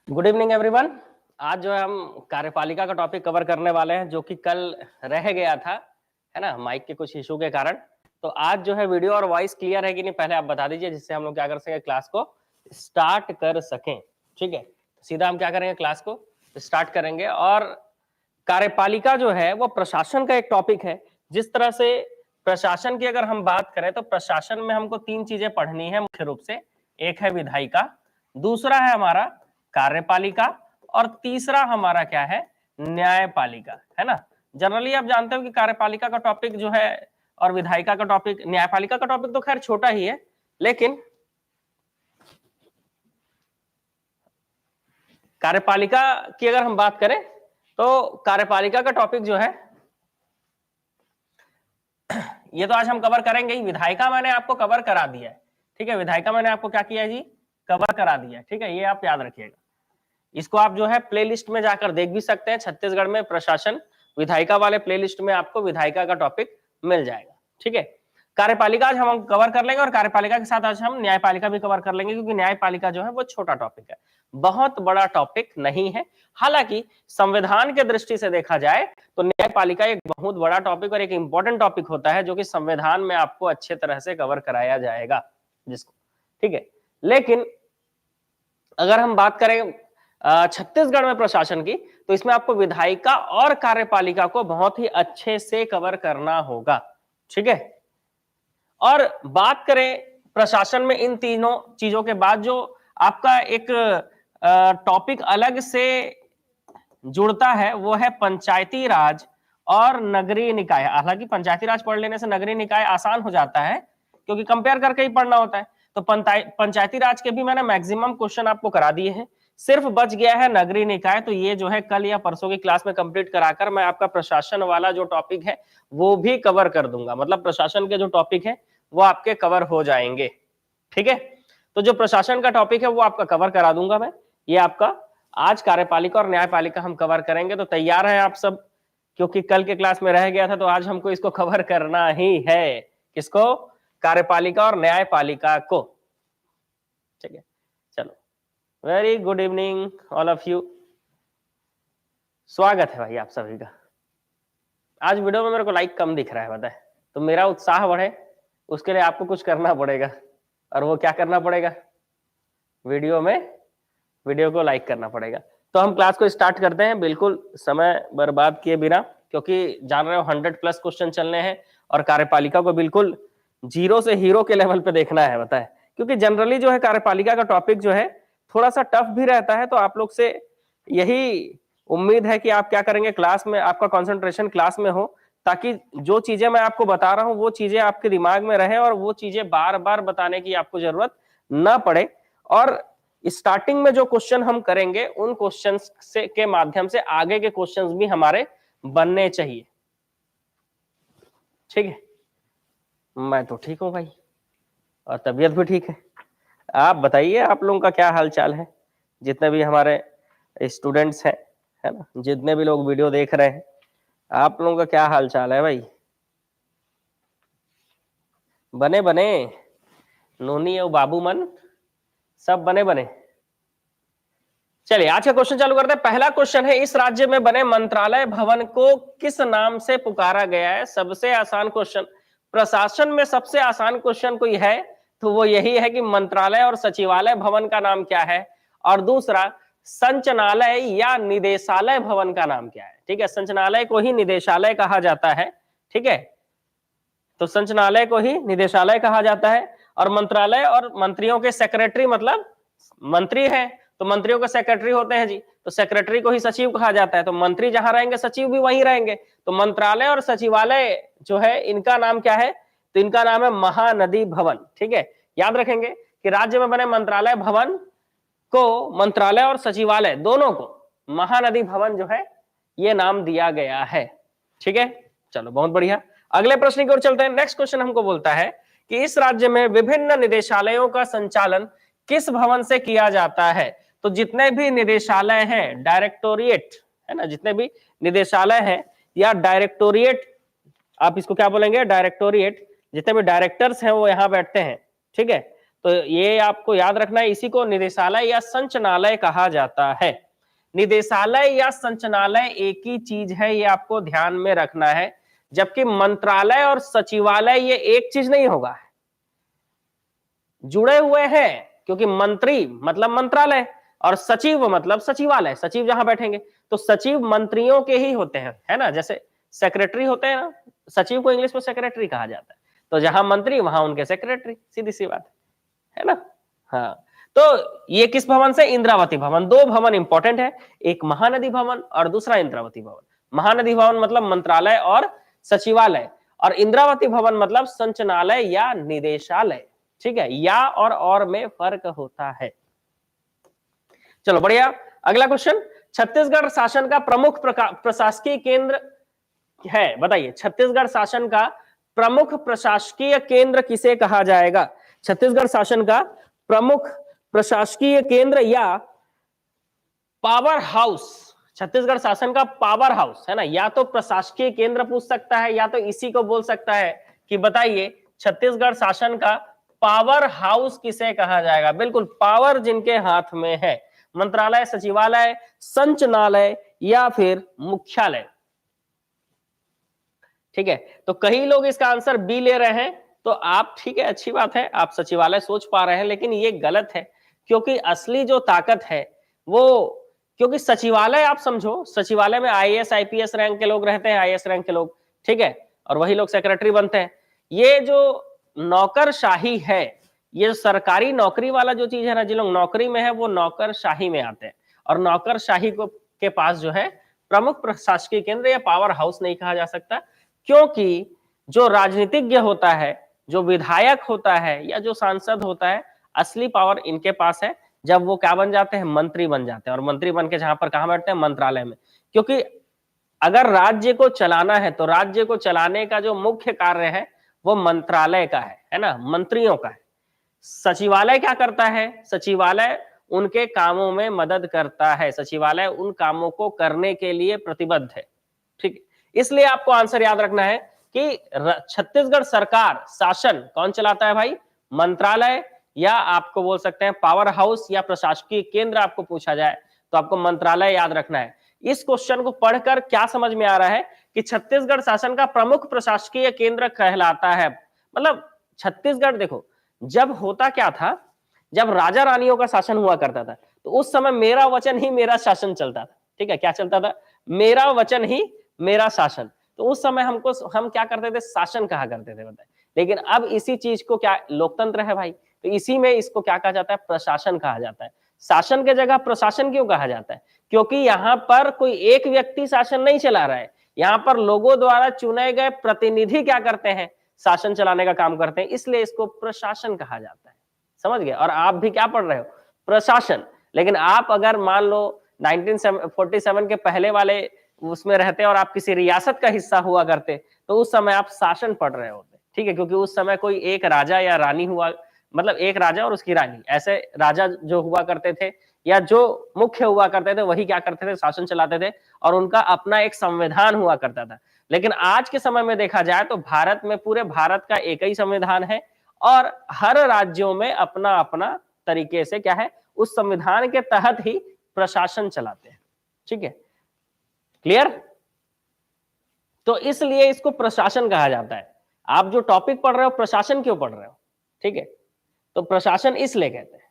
Good evening everyone. आज जो है हम कार्यपालिका का टॉपिक कवर करने वाले हैं जो कि कल रह गया था, है ना, माइक के कुछ इशू के कारण। तो आज जो है वीडियो और वॉइस क्लियर है कि नहीं पहले आप बता दीजिए, जिससे हम लोग क्या कर सकें, क्लास को स्टार्ट कर सकें। ठीक है, सीधा हम क्या करेंगे, क्लास को स्टार्ट करेंगे। और कार्यपालिका जो है वो प्रशासन का एक टॉपिक है। जिस तरह से प्रशासन की अगर हम बात करें तो प्रशासन में हमको तीन चीजें पढ़नी है मुख्य रूप से। एक है विधायिका, दूसरा है हमारा कार्यपालिका, और तीसरा हमारा क्या है, न्यायपालिका, है ना। जनरली आप जानते हो कि कार्यपालिका का टॉपिक जो है और विधायिका का टॉपिक, न्यायपालिका का टॉपिक तो खैर छोटा ही है, लेकिन कार्यपालिका की अगर हम बात करें तो कार्यपालिका का टॉपिक जो है ये तो आज हम कवर करेंगे ही। विधायिका मैंने आपको कवर करा दिया है, ठीक है। विधायिका मैंने आपको क्या किया है जी, कवर करा दिया है, ठीक है। ये आप याद रखिएगा। इसको आप जो है प्लेलिस्ट में जाकर देख भी सकते हैं। छत्तीसगढ़ में प्रशासन विधायिका वाले प्लेलिस्ट में आपको विधायिका का टॉपिक मिल जाएगा, ठीक है। कार्यपालिका आज हम कवर कर लेंगे और कार्यपालिका के साथ आज हम न्यायपालिका भी कवर कर लेंगे, क्योंकि न्यायपालिका जो है वो छोटा टॉपिक है, बहुत बड़ा टॉपिक नहीं है। हालांकि संविधान के दृष्टि से देखा जाए तो न्यायपालिका एक बहुत बड़ा टॉपिक और एक इंपॉर्टेंट टॉपिक होता है, जो कि संविधान में आपको अच्छे तरह से कवर कराया जाएगा जिसको, ठीक है। लेकिन अगर हम बात करें छत्तीसगढ़ में प्रशासन की, तो इसमें आपको विधायिका और कार्यपालिका को बहुत ही अच्छे से कवर करना होगा, ठीक है। और बात करें प्रशासन में इन तीनों चीजों के बाद जो आपका एक टॉपिक अलग से जुड़ता है, वो है पंचायती राज और नगरीय निकाय। हालांकि पंचायती राज पढ़ लेने से नगरीय निकाय आसान हो जाता है, क्योंकि कंपेयर करके ही पढ़ना होता है। तो पंचायती राज के भी मैंने मैक्सिमम क्वेश्चन आपको करा दिए हैं, सिर्फ बच गया है नगरीय निकाय। तो ये जो है कल या परसों की क्लास में कंप्लीट कराकर मैं आपका प्रशासन वाला जो टॉपिक है वो भी कवर कर दूंगा। मतलब प्रशासन के जो टॉपिक है वो आपके कवर हो जाएंगे, ठीक है। तो जो प्रशासन का टॉपिक है वो आपका कवर करा दूंगा मैं। ये आपका आज कार्यपालिका और न्यायपालिका हम कवर करेंगे। तो तैयार हैं आप सब, क्योंकि कल के क्लास में रह गया था, तो आज हमको इसको कवर करना ही है। किसको? कार्यपालिका और न्यायपालिका को, ठीक है। चलो, very good evening all of you. स्वागत है भाई आप सभी का। आज वीडियो में मेरे को लाइक कम दिख रहा है, बताए तो मेरा उत्साह बढ़े उसके लिए आपको कुछ करना पड़ेगा। और वो क्या करना पड़ेगा? वीडियो को लाइक करना पड़ेगा। तो हम क्लास को स्टार्ट करते हैं बिल्कुल समय बर्बाद किए बिना, क्योंकि जान रहे हो 100+ क्वेश्चन चलने हैं और कार्यपालिका को बिल्कुल जीरो से हीरो के लेवल पे देखना है, बताए। क्योंकि जनरली जो है कार्यपालिका का टॉपिक जो है थोड़ा सा टफ भी रहता है। तो आप लोग से यही उम्मीद है कि आप क्या करेंगे, क्लास में आपका कंसंट्रेशन क्लास में हो, ताकि जो चीजें मैं आपको बता रहा हूं वो चीजें आपके दिमाग में रहे और वो चीजें बार बार बताने की आपको जरूरत ना पड़े। और स्टार्टिंग में जो क्वेश्चन हम करेंगे उन क्वेश्चंस से के माध्यम से आगे के क्वेश्चंस भी हमारे बनने चाहिए, ठीक है। मैं तो ठीक हूं भाई, और तबीयत भी ठीक है। आप बताइए, आप लोगों का क्या हाल चाल है? जितने भी हमारे स्टूडेंट्स हैं, है ना, जितने भी लोग वीडियो देख रहे हैं, आप लोगों का क्या हाल चाल है भाई? बने बने नोनी और बाबू मन सब बने बने। चलिए आज का क्वेश्चन चालू करते हैं। पहला क्वेश्चन है, इस राज्य में बने मंत्रालय भवन को किस नाम से पुकारा गया है? सबसे आसान क्वेश्चन, प्रशासन में सबसे आसान क्वेश्चन कोई है तो वो यही है कि मंत्रालय और सचिवालय भवन का नाम क्या है। और दूसरा, संचनालय या निदेशालय भवन का नाम क्या है? ठीक है, संचनालय को ही निदेशालय कहा जाता है, ठीक है। तो संचनालय को ही निदेशालय कहा जाता है। और मंत्रालय और मंत्रियों के सेक्रेटरी, मतलब मंत्री है तो मंत्रियों के सेक्रेटरी होते हैं जी, तो सेक्रेटरी को ही सचिव कहा जाता है। तो मंत्री जहां रहेंगे सचिव भी वहीं रहेंगे। तो मंत्रालय और सचिवालय जो है इनका नाम क्या है? तो इनका नाम है महानदी भवन, ठीक है। याद रखेंगे कि राज्य में बने मंत्रालय भवन को, मंत्रालय और सचिवालय दोनों को महानदी भवन जो है ये नाम दिया गया है, ठीक है। चलो बहुत बढ़िया, अगले प्रश्न की ओर चलते हैं। नेक्स्ट क्वेश्चन हमको बोलता है कि इस राज्य में विभिन्न निदेशालयों का संचालन किस भवन से किया जाता है? तो जितने भी निदेशालय हैं, डायरेक्टोरिएट, है ना, जितने भी निदेशालय हैं या डायरेक्टोरिएट, आप इसको क्या बोलेंगे, डायरेक्टोरिएट, जितने भी डायरेक्टर्स हैं वो यहाँ बैठते हैं, ठीक है। तो ये आपको याद रखना है, इसी को निदेशालय या संचालनालय कहा जाता है। निदेशालय या संचालनालय एक ही चीज है, ये आपको ध्यान में रखना है, जबकि मंत्रालय और सचिवालय ये एक चीज नहीं होगा, जुड़े हुए हैं, क्योंकि मंत्री मतलब मंत्रालय और सचिव मतलब सचिवालय, सचिव जहां बैठेंगे, तो सचिव मंत्रियों के ही होते हैं, है ना, जैसे सेक्रेटरी होते हैं ना, सचिव को इंग्लिश में सेक्रेटरी कहा जाता है, तो जहां मंत्री वहां उनके सेक्रेटरी, सीधी सी बात है ना। हाँ, तो ये किस भवन से? इंद्रावती भवन। दो भवन इंपॉर्टेंट है, एक महानदी भवन और दूसरा इंद्रावती भवन। महानदी भवन मतलब मंत्रालय और सचिवालय, और इंद्रावती भवन मतलब संचालनालय या निदेशालय। ठीक है, या और में फर्क होता है। चलो बढ़िया, अगला क्वेश्चन, छत्तीसगढ़ शासन का प्रमुख प्रशासकीय केंद्र है, बताइए छत्तीसगढ़ शासन का प्रमुख प्रशासकीय केंद्र किसे कहा जाएगा? छत्तीसगढ़ शासन का प्रमुख प्रशासकीय केंद्र या पावर हाउस, छत्तीसगढ़ शासन का पावर हाउस है ना, या तो प्रशासकीय केंद्र पूछ सकता है या तो इसी को बोल सकता है कि बताइए छत्तीसगढ़ शासन का पावर हाउस किसे कहा जाएगा? बिल्कुल, पावर जिनके हाथ में है, मंत्रालय, सचिवालय, संचालनालय या फिर मुख्यालय। ठीक है, तो कई लोग इसका आंसर बी ले रहे हैं, तो आप ठीक है, अच्छी बात है, आप सचिवालय सोच पा रहे हैं, लेकिन ये गलत है, क्योंकि असली जो ताकत है वो, क्योंकि सचिवालय आप समझो, सचिवालय में आईएएस आईपीएस रैंक के लोग रहते हैं, आईएएस रैंक के लोग, ठीक है, और वही लोग सेक्रेटरी बनते हैं। ये जो नौकरशाही है, ये सरकारी नौकरी वाला जो चीज है ना, जिन लोग नौकरी में है वो नौकरशाही में आते हैं, और नौकरशाही को के पास जो है प्रमुख प्रशासकीय केंद्र या पावर हाउस नहीं कहा जा सकता, क्योंकि जो राजनीतिज्ञ होता है, जो विधायक होता है या जो सांसद होता है, असली पावर इनके पास है, जब वो क्या बन जाते हैं? मंत्री बन जाते हैं, और मंत्री बन के जहां पर कहां बैठते हैं? मंत्रालय में। क्योंकि अगर राज्य को चलाना है तो राज्य को चलाने का जो मुख्य कार्य है वो मंत्रालय का है ना, मंत्रियों का है। सचिवालय क्या करता है? सचिवालय उनके कामों में मदद करता है, सचिवालय उन कामों को करने के लिए प्रतिबद्ध है। ठीक, इसलिए आपको आंसर याद रखना है कि छत्तीसगढ़ सरकार शासन कौन चलाता है भाई? मंत्रालय, या आपको बोल सकते हैं पावर हाउस या प्रशासकीय केंद्र आपको पूछा जाए तो आपको मंत्रालय याद रखना है। इस क्वेश्चन को पढ़कर क्या समझ में आ रहा है कि छत्तीसगढ़ शासन का प्रमुख प्रशासकीय केंद्र कहलाता है, मतलब छत्तीसगढ़, देखो जब होता क्या था, जब राजा रानियों का शासन हुआ करता था तो उस समय मेरा वचन ही मेरा शासन चलता था। ठीक है, क्या चलता था? मेरा वचन ही मेरा शासन। तो उस समय हम क्या करते थे? शासन कहा करते थे, बताए। लेकिन अब इसी चीज को, क्या लोकतंत्र है भाई, तो इसी में इसको क्या कहा जाता है? प्रशासन कहा जाता है। शासन के जगह प्रशासन क्यों कहा जाता है? क्योंकि यहाँ पर कोई एक व्यक्ति शासन नहीं चला रहा है, यहाँ पर लोगों द्वारा चुने गए प्रतिनिधि क्या करते हैं? शासन चलाने का काम करते हैं, इसलिए इसको प्रशासन कहा जाता है। समझ गए? और आप भी क्या पढ़ रहे हो? प्रशासन। लेकिन आप अगर मान लो 1947 के पहले वाले उसमें रहते और आप किसी रियासत का हिस्सा हुआ करते तो उस समय आप शासन पढ़ रहे होते। ठीक है, क्योंकि उस समय कोई एक राजा या रानी हुआ, मतलब एक राजा और उसकी रानी, ऐसे राजा जो हुआ करते थे या जो मुख्य हुआ करते थे वही क्या करते थे? शासन चलाते थे, और उनका अपना एक संविधान हुआ करता था। लेकिन आज के समय में देखा जाए तो भारत में, पूरे भारत का एक ही संविधान है, और हर राज्यों में अपना अपना तरीके से क्या है? उस संविधान के तहत ही प्रशासन चलाते हैं। ठीक है, क्लियर? तो इसलिए इसको प्रशासन कहा जाता है। आप जो टॉपिक पढ़ रहे हो प्रशासन क्यों पढ़ रहे हो? ठीक है, तो प्रशासन इसलिए कहते हैं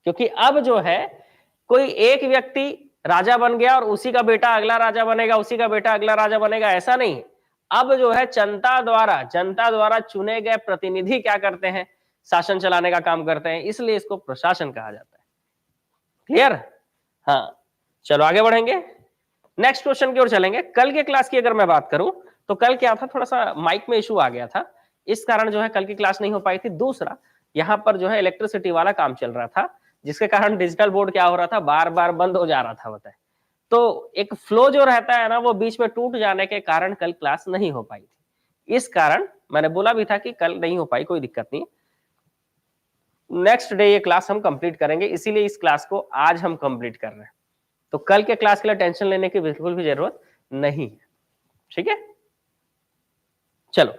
क्योंकि अब जो है कोई एक व्यक्ति राजा बन गया और उसी का बेटा अगला राजा बनेगा, उसी का बेटा अगला राजा बनेगा, ऐसा नहीं। अब जो है जनता द्वारा चुने गए प्रतिनिधि क्या करते हैं? शासन चलाने का काम करते हैं, इसलिए इसको प्रशासन कहा जाता है। क्लियर? हाँ, चलो आगे बढ़ेंगे, नेक्स्ट क्वेश्चन की ओर चलेंगे। कल के क्लास की अगर मैं बात करूं तो कल क्या था, थोड़ा सा माइक में इशू आ गया था, इस कारण जो है कल की क्लास नहीं हो पाई थी। दूसरा, यहाँ पर जो है इलेक्ट्रिसिटी वाला काम चल रहा था, जिसके कारण डिजिटल बोर्ड क्या हो रहा था? बार बार बंद हो जा रहा था, बताए। तो एक फ्लो जो रहता है ना, वो बीच में टूट जाने के कारण कल क्लास नहीं हो पाई थी। इस कारण मैंने बोला भी था कि कल नहीं हो पाई, कोई दिक्कत नहीं, नेक्स्ट डे ये क्लास हम कंप्लीट करेंगे, इसीलिए इस क्लास को आज हम कंप्लीट कर रहे हैं। तो कल के क्लास के लिए टेंशन लेने की बिल्कुल भी जरूरत नहीं है। ठीक है, चलो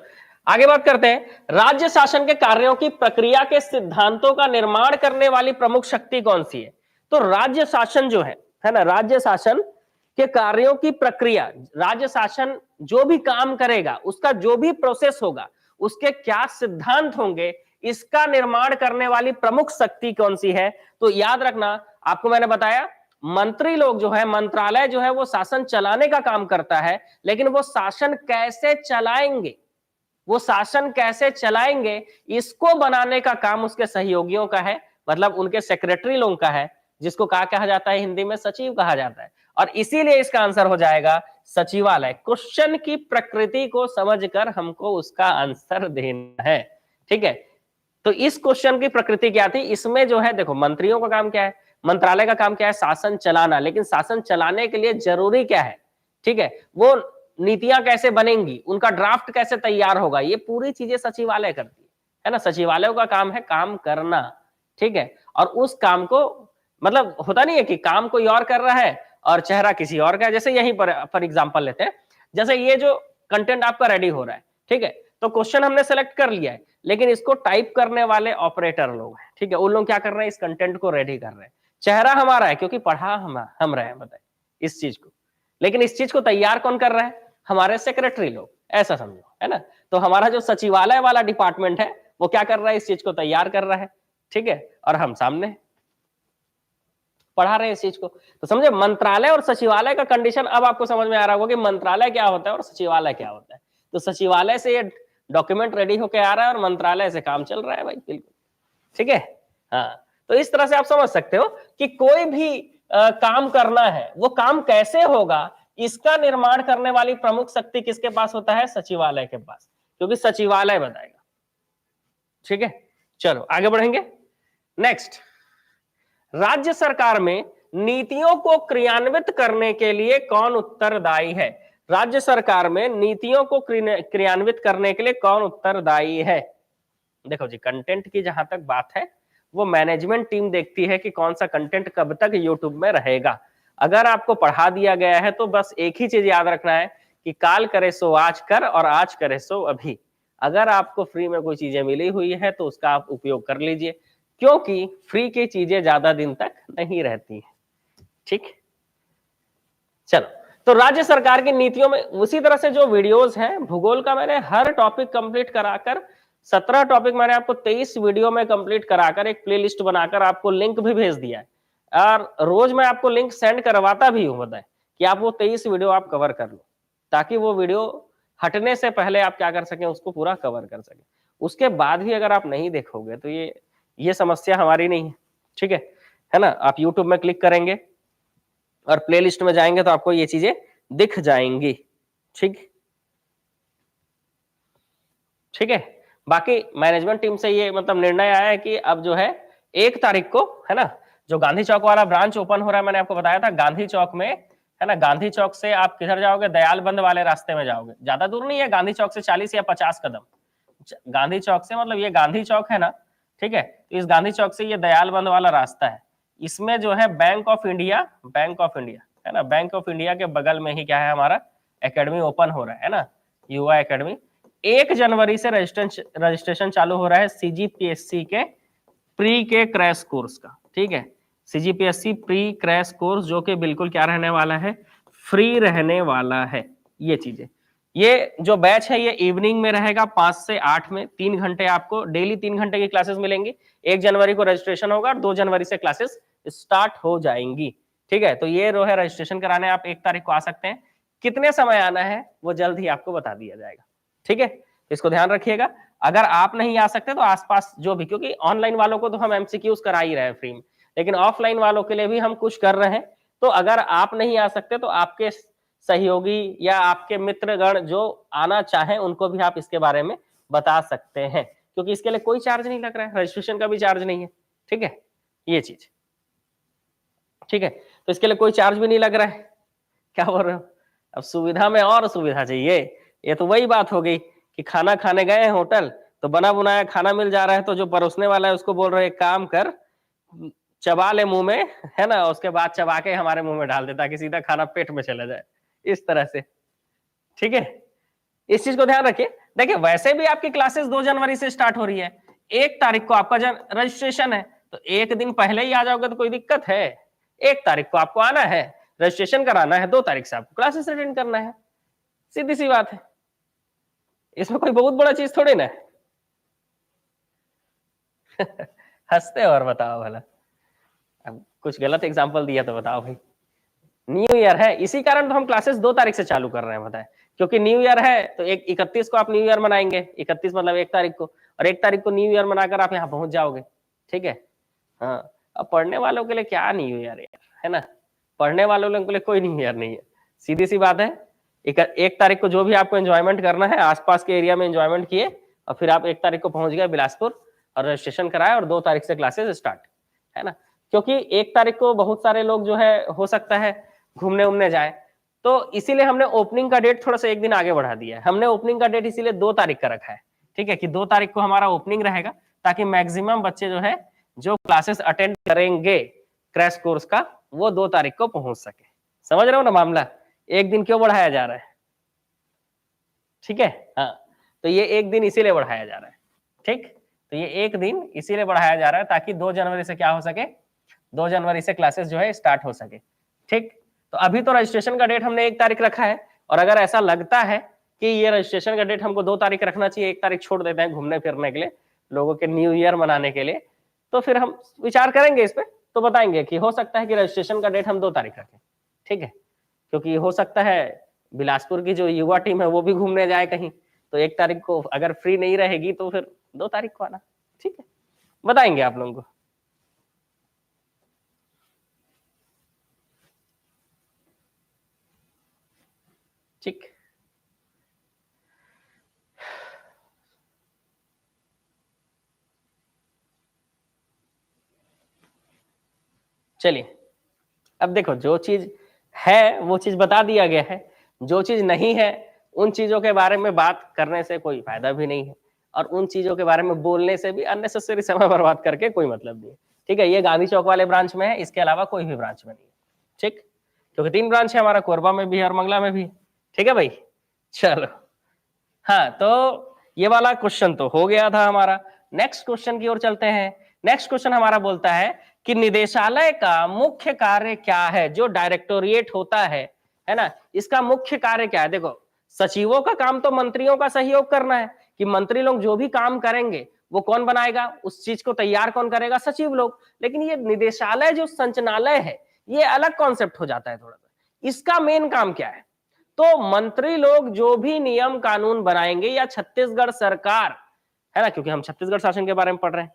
आगे बात करते हैं, राज्य शासन के कार्यों की प्रक्रिया के सिद्धांतों का निर्माण करने वाली प्रमुख शक्ति कौन सी है? तो राज्य शासन जो है ना, राज्य शासन के कार्यों की प्रक्रिया, राज्य शासन जो भी काम करेगा, उसका जो भी प्रोसेस होगा, उसके क्या सिद्धांत होंगे, इसका निर्माण करने वाली प्रमुख शक्ति कौन सी है? तो याद रखना, आपको मैंने बताया मंत्री लोग जो है, मंत्रालय जो है वो शासन चलाने का काम करता है, लेकिन वो शासन कैसे चलाएंगे, वो शासन कैसे चलाएंगे, इसको बनाने का काम उसके सहयोगियों का है, मतलब उनके सेक्रेटरी लोगों का है, जिसको क्या कहा जाता है हिंदी में? सचिव कहा जाता है। और इसीलिए इसका आंसर हो जाएगा सचिवालय। क्वेश्चन की प्रकृति को समझकर हमको उसका आंसर देना है, ठीक है। तो इस क्वेश्चन की प्रकृति क्या थी? इसमें जो है देखो, मंत्रियों का काम क्या है, मंत्रालय का काम क्या है? शासन चलाना। लेकिन शासन चलाने के लिए जरूरी क्या है, ठीक है, वो नीतियां कैसे बनेंगी, उनका ड्राफ्ट कैसे तैयार होगा, ये पूरी चीजें सचिवालय करती है ना। सचिवालय का काम है काम करना, ठीक है। और उस काम को, मतलब होता नहीं है कि काम कोई और कर रहा है और चेहरा किसी और का है। जैसे यहीं पर फॉर एग्जांपल लेते हैं, जैसे ये जो कंटेंट आपका रेडी हो रहा है, ठीक है, तो क्वेश्चन हमने सेलेक्ट कर लिया है, लेकिन इसको टाइप करने वाले ऑपरेटर लोग हैं, ठीक है, उन लोग क्या कर रहे हैं? इस कंटेंट को रेडी कर रहे हैं। चेहरा हमारा है क्योंकि पढ़ा हम रहे हैं, बताए इस चीज को, लेकिन इस चीज को तैयार कौन कर रहा है? हमारे सेक्रेटरी लोग, ऐसा समझो, है ना। तो हमारा जो सचिवालय वाला डिपार्टमेंट है वो क्या कर रहा है? इस चीज को तैयार कर रहा है, ठीक है, और हम सामने पढ़ा रहे हैं इस चीज को। तो समझे, मंत्रालय और सचिवालय का कंडीशन अब आपको समझ में आ रहा होगा कि मंत्रालय क्या होता है और सचिवालय क्या होता है। तो सचिवालय से ये डॉक्यूमेंट रेडी होके आ रहा है और मंत्रालय से काम चल रहा है भाई, बिल्कुल, ठीक है। हाँ, तो इस तरह से आप समझ सकते हो कि कोई भी काम करना है, वो काम कैसे होगा, इसका निर्माण करने वाली प्रमुख शक्ति किसके पास होता है? सचिवालय के पास, क्योंकि सचिवालय बताएगा, ठीक है। चलो आगे बढ़ेंगे। नेक्स्ट, राज्य सरकार में नीतियों को क्रियान्वित करने के लिए कौन उत्तरदायी है? राज्य सरकार में नीतियों को क्रियान्वित करने के लिए कौन उत्तरदायी है? देखो जी, कंटेंट की जहां तक बात है, वो मैनेजमेंट टीम देखती है कि कौन सा कंटेंट कब तक यूट्यूब में रहेगा। अगर आपको पढ़ा दिया गया है तो बस एक ही चीज याद रखना है कि काल करे सो आज कर और आज करे सो अभी। अगर आपको फ्री में कोई चीजें मिली हुई है तो उसका आप उपयोग कर लीजिए, क्योंकि फ्री की चीजें ज्यादा दिन तक नहीं रहती है, ठीक। चलो, तो राज्य सरकार की नीतियों में उसी तरह से जो वीडियोस हैं, भूगोल का मैंने हर टॉपिक कंप्लीट कराकर 17 टॉपिक मैंने आपको 23 वीडियो में कंप्लीट कराकर एक प्लेलिस्ट बनाकर आपको लिंक भी भेज दिया है, और रोज मैं आपको लिंक सेंड करवाता भी हूं, बताएं कि आप वो 23 वीडियो आप कवर कर लो, ताकि वो वीडियो हटने से पहले आप क्या कर सकें, उसको पूरा कवर कर सकें। उसके बाद भी अगर आप नहीं देखोगे तो ये समस्या हमारी नहीं है, ठीक है ना। आप यूट्यूब में क्लिक करेंगे और प्लेलिस्ट में जाएंगे तो आपको ये चीजें दिख जाएंगी, ठीक है। बाकी मैनेजमेंट टीम से ये मतलब निर्णय आया है कि अब जो है 1 तारीख को, है ना, जो गांधी चौक वाला ब्रांच ओपन हो रहा है, मैंने आपको बताया था गांधी चौक में, है ना, गांधी चौक से आप किधर जाओगे? दयालबंद वाले रास्ते में जाओगे, ज्यादा दूर नहीं है, गांधी चौक से 40 या 50 कदम। गांधी चौक से, मतलब ये गांधी चौक है ना, ठीक है, तो इस गांधी चौक से ये दयालबंद वाला रास्ता है, इसमें जो है बैंक ऑफ इंडिया है ना, बैंक ऑफ इंडिया के बगल में ही क्या है, हमारा एकेडमी ओपन हो रहा है ना, युवा एकेडमी। 1 जनवरी से रजिस्ट्रेशन चालू हो रहा है सीजीपीएससी के प्री के क्रैश कोर्स का, ठीक है, सीजीपीएससी प्री क्रैश कोर्स, जो कि बिल्कुल क्या रहने वाला है? फ्री रहने वाला है। ये चीजें, ये जो बैच है ये इवनिंग में रहेगा 5 से 8 में, 3 घंटे आपको डेली 3 घंटे की क्लासेस मिलेंगी। 1 जनवरी को रजिस्ट्रेशन होगा और 2 जनवरी से क्लासेस स्टार्ट हो जाएंगी, ठीक है। तो ये जो है रजिस्ट्रेशन कराने आप 1 तारीख को आ सकते हैं। कितने समय आना है वो जल्द ही आपको बता दिया जाएगा, ठीक है, इसको ध्यान रखिएगा। अगर आप नहीं आ सकते तो आसपास जो भी, क्योंकि ऑनलाइन वालों को तो हम एमसीक्यूज करा ही रहे हैं फ्री में, लेकिन ऑफलाइन वालों के लिए भी हम कुछ कर रहे हैं। तो अगर आप नहीं आ सकते तो आपके सहयोगी या आपके मित्रगण जो आना चाहें उनको भी आप इसके बारे में बता सकते हैं, क्योंकि इसके लिए कोई चार्ज नहीं लग रहा है, रजिस्ट्रेशन का भी चार्ज नहीं है, ठीक है, ये चीज, ठीक है। तो इसके लिए कोई चार्ज भी नहीं लग रहा है, क्या बोल रहे हो? अब सुविधा में और सुविधा चाहिए, ये तो वही बात हो गई कि खाना खाने गए हैं होटल, तो बना बुनाया खाना मिल जा रहा है, तो जो परोसने वाला है उसको बोल रहे एक काम कर, चबा ले मुंह में, है ना, उसके बाद चबा के हमारे मुंह में डाल दे ताकि सीधा खाना पेट में चला जाए, इस तरह से, ठीक है। इस चीज को ध्यान रखिए। देखिए वैसे भी आपकी क्लासेस 2 जनवरी से स्टार्ट हो रही है, 1 तारीख को आपका रजिस्ट्रेशन है, तो एक दिन पहले ही आ जाओगे तो कोई दिक्कत है? 1 तारीख को आपको आना है, रजिस्ट्रेशन कराना है, 2 तारीख से आपको क्लासेस अटेंड करना है, सीधी सी बात है। इसमें कोई बहुत बड़ा चीज थोड़ी ना है। हंसते हो और बताओ भला, अब कुछ गलत एग्जांपल दिया तो बताओ भाई। न्यू ईयर है, इसी कारण तो हम क्लासेस 2 तारीख से चालू कर रहे हैं, बताए क्योंकि न्यू ईयर है तो 31 को आप न्यू ईयर मनाएंगे, 31 मतलब 1 तारीख को, और 1 तारीख को न्यू ईयर मनाकर आप यहाँ पहुंच जाओगे, ठीक है। हाँ, अब पढ़ने वालों के लिए क्या न्यू ईयर है ना, पढ़ने वालों के लिए कोई न्यू ईयर नहीं है, सीधी सी बात है। 1 तारीख को जो भी आपको एंजॉयमेंट करना है आसपास के एरिया में एंजॉयमेंट किए, और फिर आप 1 तारीख को पहुंच गए बिलासपुर और रजिस्ट्रेशन कराए, और 2 तारीख से क्लासेस स्टार्ट, है ना। क्योंकि 1 तारीख को बहुत सारे लोग जो है हो सकता है घूमने उमने जाए, तो इसीलिए हमने ओपनिंग का डेट थोड़ा सा 1 दिन आगे बढ़ा दिया है। हमने ओपनिंग का डेट इसीलिए 2 तारीख का रखा है, ठीक है, कि 2 तारीख को हमारा ओपनिंग रहेगा, ताकि मैक्सिमम बच्चे जो है जो क्लासेस अटेंड करेंगे क्रैश कोर्स का, वो 2 तारीख को पहुंच सके। समझ रहे हो ना मामला, 1 दिन क्यों बढ़ाया जा रहा है, ठीक है। हाँ, तो ये 1 दिन इसीलिए बढ़ाया जा रहा है, ठीक। तो ये 1 दिन इसीलिए बढ़ाया जा रहा है ताकि 2 जनवरी से क्या हो सके, 2 जनवरी से क्लासेस जो है स्टार्ट हो सके, ठीक। तो अभी तो रजिस्ट्रेशन का डेट हमने 1 तारीख रखा है, और अगर ऐसा लगता है कि ये रजिस्ट्रेशन का डेट हमको 2 तारीख रखना चाहिए, 1 तारीख छोड़ देते हैं घूमने फिरने के लिए, लोगों के न्यू ईयर मनाने के लिए, तो फिर हम विचार करेंगे इस पे, तो बताएंगे कि हो सकता है कि रजिस्ट्रेशन का डेट हम 2 तारीख रखें, ठीक है। क्योंकि हो सकता है बिलासपुर की जो युवा टीम है वो भी घूमने जाए कहीं, तो 1 तारीख को अगर फ्री नहीं रहेगी तो फिर 2 तारीख को आना, ठीक है, बताएंगे आप लोगों को। ठीक, चलिए अब देखो, जो चीज है वो चीज बता दिया गया है, जो चीज नहीं है उन चीजों के बारे में बात करने से कोई फायदा भी नहीं है, और उन चीजों के बारे में बोलने से भी अननेसेसरी समय बर्बाद करके कोई मतलब नहीं है, ठीक है। ये गांधी चौक वाले ब्रांच में है, इसके अलावा कोई भी ब्रांच में नहीं है, ठीक, क्योंकि 3 ब्रांच है हमारा, कोरबा में भी है और मंगला में भी, ठीक है भाई। चलो, हाँ, तो ये वाला क्वेश्चन तो हो गया था हमारा। नेक्स्ट क्वेश्चन की ओर चलते हैं। नेक्स्ट क्वेश्चन हमारा बोलता है कि निदेशालय का मुख्य कार्य क्या है, जो डायरेक्टोरेट होता है ना, इसका मुख्य कार्य क्या है। देखो, सचिवों का काम तो मंत्रियों का सहयोग करना है, कि मंत्री लोग जो भी काम करेंगे वो कौन बनाएगा, उस चीज को तैयार कौन करेगा, सचिव लोग। लेकिन ये निदेशालय जो संचालय है ये अलग कॉन्सेप्ट हो जाता है थोड़ा सा। इसका मेन काम क्या है, तो मंत्री लोग जो भी नियम कानून बनाएंगे, या छत्तीसगढ़ सरकार, है ना, क्योंकि हम छत्तीसगढ़ शासन के बारे में पढ़ रहे हैं,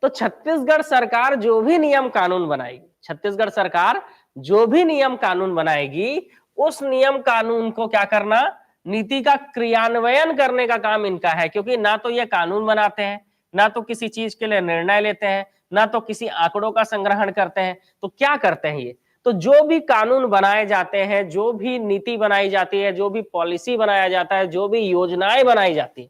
तो छत्तीसगढ़ सरकार जो भी नियम कानून बनाएगी, छत्तीसगढ़ सरकार जो भी नियम कानून बनाएगी, उस नियम कानून को क्या करना, नीति का क्रियान्वयन करने का काम इनका है। क्योंकि ना तो ये कानून बनाते हैं, ना तो किसी चीज के लिए निर्णय लेते हैं, ना तो किसी आंकड़ों का संग्रहण करते हैं, तो क्या करते हैं ये, तो जो भी कानून बनाए जाते हैं, जो भी नीति बनाई जाती है, जो भी पॉलिसी बनाया जाता है, जो भी योजनाएं बनाई जाती है,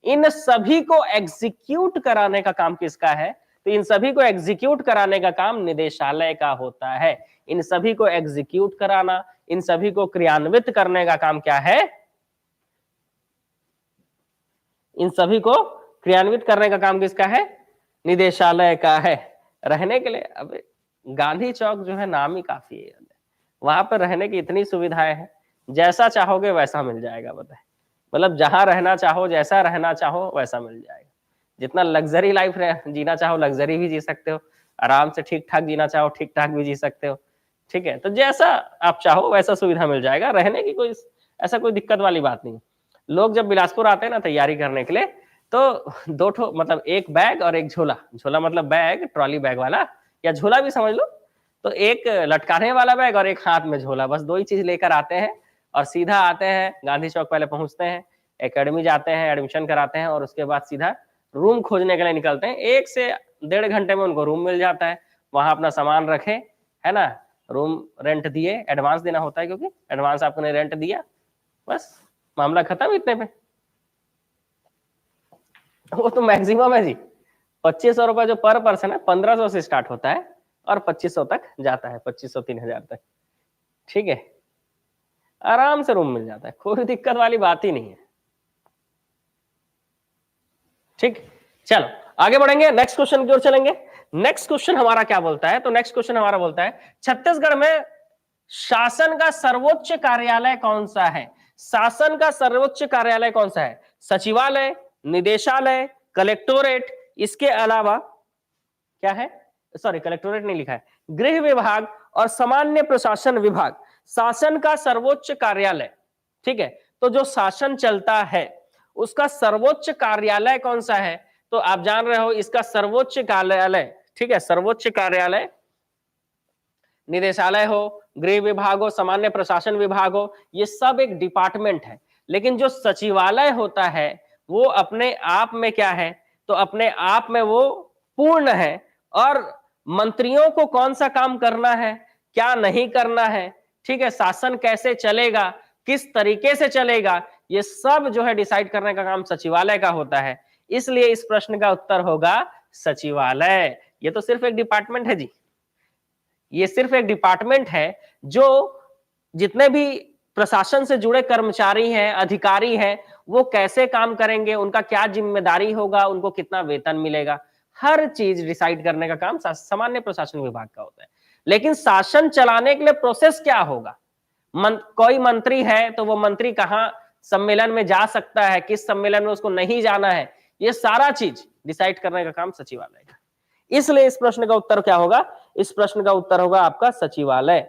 इन सभी को एग्जीक्यूट कराने का काम किसका है, तो इन सभी को एग्जीक्यूट कराने का काम निदेशालय का होता है। इन सभी को एग्जीक्यूट कराना, इन सभी को क्रियान्वित करने का काम क्या है, इन सभी को क्रियान्वित करने का काम किसका है, निदेशालय का है। रहने के लिए अब गांधी चौक जो है नाम ही काफी है, वहां पर रहने की इतनी सुविधाएं हैं, जैसा चाहोगे वैसा मिल जाएगा, बताए, मतलब जहां रहना चाहो, जैसा रहना चाहो वैसा मिल जाएगा। जितना लग्जरी लाइफ जीना चाहो लग्जरी भी जी सकते हो, आराम से ठीक ठाक जीना चाहो ठीक ठाक भी जी सकते हो, ठीक है। तो जैसा आप चाहो वैसा सुविधा मिल जाएगा, रहने की कोई ऐसा कोई दिक्कत वाली बात नहीं। लोग जब बिलासपुर आते हैं ना तैयारी करने के लिए, तो 2 ठो मतलब एक बैग और एक झोला, झोला मतलब बैग, ट्रॉली बैग वाला, या झोला भी समझ लो, तो एक लटकाने वाला बैग और एक हाथ में झोला, बस 2 ही चीज लेकर आते हैं, और सीधा आते हैं गांधी चौक, पहले पहुंचते हैं, एकेडमी जाते हैं, एडमिशन कराते हैं, और उसके बाद सीधा रूम खोजने के लिए निकलते हैं। 1 से 1.5 घंटे में उनको रूम मिल जाता है, वहां अपना सामान रखे, है ना, रूम रेंट दिए, एडवांस देना होता है क्योंकि एडवांस आपने रेंट दिया, बस मामला खत्म इतने पे। वो तो मैक्सिमम है जी, 2500 रुपए जो पर पर्सन है, 1500 से स्टार्ट होता है और 2500 तक जाता है, 2500 3000 तक, ठीक है। आराम से रूम मिल जाता है, कोई दिक्कत वाली बात ही नहीं है, ठीक, चलो आगे बढ़ेंगे, नेक्स्ट क्वेश्चन की ओर चलेंगे। नेक्स्ट क्वेश्चन हमारा क्या बोलता है, तो नेक्स्ट क्वेश्चन हमारा बोलता है छत्तीसगढ़ में शासन का सर्वोच्च कार्यालय कौन सा है? शासन का सर्वोच्च कार्यालय कौन सा है? सचिवालय, निदेशालय, कलेक्टोरेट, इसके अलावा क्या है, सॉरी कलेक्टोरेट नहीं लिखा है, गृह विभाग और सामान्य प्रशासन विभाग। शासन का सर्वोच्च कार्यालय, ठीक है, तो जो शासन चलता है उसका सर्वोच्च कार्यालय कौन सा है? तो आप जान रहे हो इसका सर्वोच्च कार्यालय, ठीक है, सर्वोच्च कार्यालय निदेशालय हो, गृह विभाग हो, सामान्य प्रशासन विभाग हो, ये सब एक डिपार्टमेंट है। लेकिन जो सचिवालय होता है वो अपने आप में क्या है, तो अपने आप में वो पूर्ण है और मंत्रियों को कौन सा काम करना है, क्या नहीं करना है, ठीक है, शासन कैसे चलेगा, किस तरीके से चलेगा, ये सब जो है डिसाइड करने का काम सचिवालय का होता है। इसलिए इस प्रश्न का उत्तर होगा सचिवालय। ये तो सिर्फ एक डिपार्टमेंट है जी, ये सिर्फ एक डिपार्टमेंट है जो जितने भी प्रशासन से जुड़े कर्मचारी हैं, अधिकारी हैं, वो कैसे काम करेंगे, उनका क्या जिम्मेदारी होगा, उनको कितना वेतन मिलेगा, हर चीज डिसाइड करने का काम सामान्य प्रशासन विभाग का होता है। लेकिन शासन चलाने के लिए प्रोसेस क्या होगा, कोई मंत्री है तो वो मंत्री कहाँ सम्मेलन में जा सकता है, किस सम्मेलन में उसको नहीं जाना है, ये सारा चीज डिसाइड करने का काम सचिवालय का। इसलिए इस प्रश्न का उत्तर क्या होगा, इस प्रश्न का उत्तर होगा आपका सचिवालय।